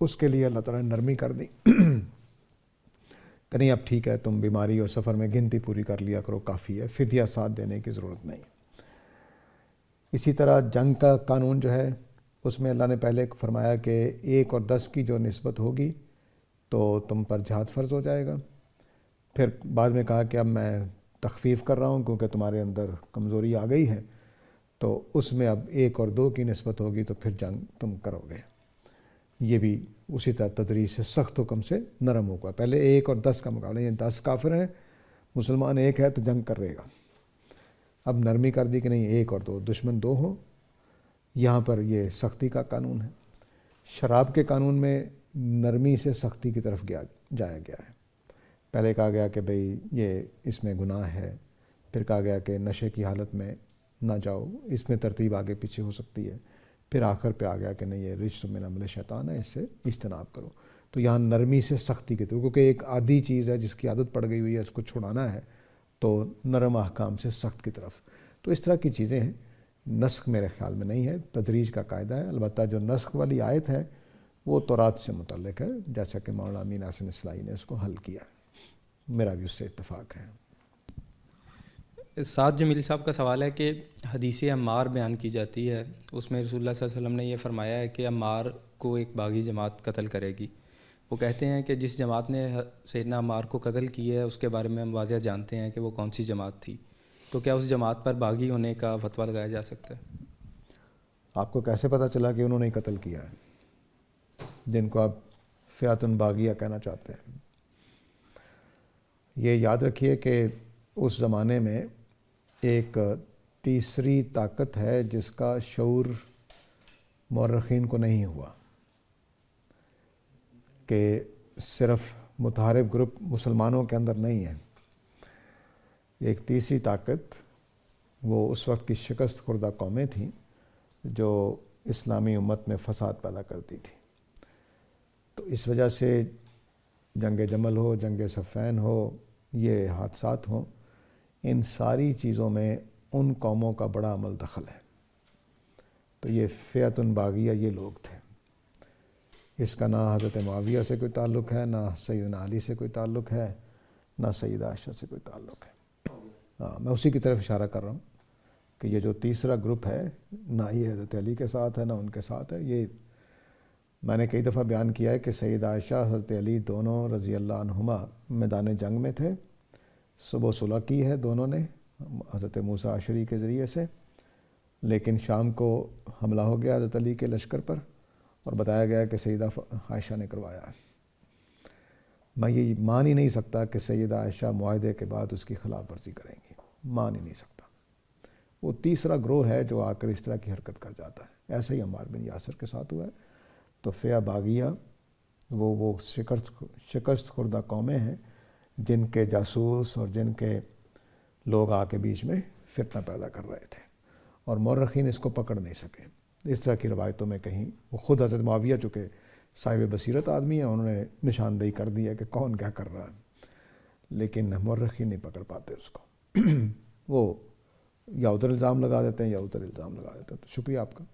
اس کے لیے اللہ تعالیٰ نے نرمی کر دی کہ نہیں اب ٹھیک ہے، تم بیماری اور سفر میں گنتی پوری کر لیا کرو، کافی ہے، فدیہ ساتھ دینے کی ضرورت نہیں۔ اسی طرح جنگ کا قانون جو ہے، اس میں اللہ نے پہلے فرمایا کہ 1 اور 10 کی جو نسبت ہوگی تو تم پر جہاد فرض ہو جائے گا۔ پھر بعد میں کہا کہ اب میں تخفیف کر رہا ہوں کیونکہ تمہارے اندر کمزوری آ گئی ہے، تو اس میں اب 1 اور 2 کی نسبت ہوگی تو پھر جنگ تم کرو گے۔ یہ بھی اسی طرح تدریج سے سخت حکم سے نرم ہوگا۔ پہلے 1 اور 10 کا مقابلہ، یہ 10 کافر ہیں، مسلمان 1 ہے تو جنگ کر رہے گا۔ اب نرمی کر دی کہ نہیں 1 اور 2، دشمن 2 ہوں، یہاں پر یہ سختی کا قانون ہے۔ شراب کے قانون میں نرمی سے سختی کی طرف جایا گیا ہے۔ پہلے کہا گیا کہ بھئی یہ اس میں گناہ ہے، پھر کہا گیا کہ نشے کی حالت میں نہ جاؤ، اس میں ترتیب آگے پیچھے ہو سکتی ہے، پھر آخر پہ آ گیا کہ نہیں یہ رجس من عمل شیطان ہے، اس سے اجتناب کرو۔ تو یہاں نرمی سے سختی کی طرف، کیونکہ ایک عادی چیز ہے جس کی عادت پڑ گئی ہوئی ہے، اس کو چھڑانا ہے، تو نرم احکام سے سخت کی طرف۔ تو اس طرح کی چیزیں ہیں۔ نسخ میرے خیال میں نہیں ہے، تدریج کا قاعدہ ہے۔ البتہ جو نسخ والی آیت ہے وہ تورات سے متعلق ہے، جیسا کہ مولانا امین احسن اصلاحی نے اس کو حل کیا ہے، میرا بھی اس سے اتفاق ہے۔ سعد جمیل صاحب کا سوال ہے کہ حدیث عمار بیان کی جاتی ہے، اس میں رسول اللہ صلی اللہ علیہ وسلم نے یہ فرمایا ہے کہ عمار کو ایک باغی جماعت قتل کرے گی۔ وہ کہتے ہیں کہ جس جماعت نے سیدنا عمار کو قتل کیا ہے اس کے بارے میں ہم واضح جانتے ہیں کہ وہ کون سی جماعت تھی، تو کیا اس جماعت پر باغی ہونے کا فتویٰ لگایا جا سکتا ہے؟ آپ کو کیسے پتہ چلا کہ انہوں نے قتل کیا ہے جن کو آپ فئۃ باغیہ کہنا چاہتے ہیں؟ یہ یاد رکھیے کہ اس زمانے میں ایک تیسری طاقت ہے جس کا شعور مورخین کو نہیں ہوا، کہ صرف متحارب گروپ مسلمانوں کے اندر نہیں ہے۔ ایک تیسری طاقت وہ اس وقت کی شکست خوردہ قومیں تھیں جو اسلامی امت میں فساد پیدا کرتی تھی. تو اس وجہ سے جنگ جمل ہو، جنگ صفین ہو، یہ حادثات ہوں، ان ساری چیزوں میں ان قوموں کا بڑا عمل دخل ہے. تو یہ فئۃ باغیہ یہ لوگ تھے. اس کا نہ حضرت معاویہ سے کوئی تعلق ہے، نہ سیدنا علی سے کوئی تعلق ہے، نہ سیدہ عائشہ سے کوئی تعلق ہے. ہاں، میں اسی کی طرف اشارہ کر رہا ہوں کہ یہ جو تیسرا گروپ ہے، نہ یہ حضرت علی کے ساتھ ہے نہ ان کے ساتھ ہے. یہ میں نے کئی دفعہ بیان کیا ہے کہ سیدہ عائشہ، حضرت علی دونوں رضی اللہ عنہما میدان جنگ میں تھے. صبح صلح کی ہے دونوں نے حضرت موسیٰ عشری کے ذریعے سے، لیکن شام کو حملہ ہو گیا حضرت علی کے لشکر پر اور بتایا گیا کہ سیدہ عائشہ نے کروایا. میں یہ مان ہی نہیں سکتا کہ سیدہ عائشہ معاہدے کے بعد اس کی خلاف ورزی کریں گی، مان ہی نہیں سکتا. وہ تیسرا گروہ ہے جو آ کر اس طرح کی حرکت کر جاتا ہے. ایسا ہی عمار بن یاسر کے ساتھ ہوا ہے. تو فئہ باغیہ وہ شکست خوردہ قومیں ہیں جن کے جاسوس اور جن کے لوگ آ کے بیچ میں فتنہ پیدا کر رہے تھے، اور مورخین اس کو پکڑ نہیں سکے. اس طرح کی روایتوں میں کہیں وہ خود حضرت معاویہ چونکہ صاحب بصیرت آدمی ہیں، انہوں نے نشاندہی کر دی ہے کہ کون کیا کر رہا ہے، لیکن مورخین نہیں پکڑ پاتے اس کو. وہ یا ادھر الزام لگا دیتے ہیں یا ادھر الزام لگا دیتے ہیں. تو شکریہ آپ کا.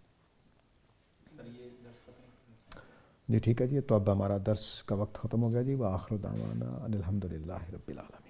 جی ٹھیک ہے جی. تو اب ہمارا درس کا وقت ختم ہو گیا جی. وآخر دعوانا ان الحمد للہ رب العالمین.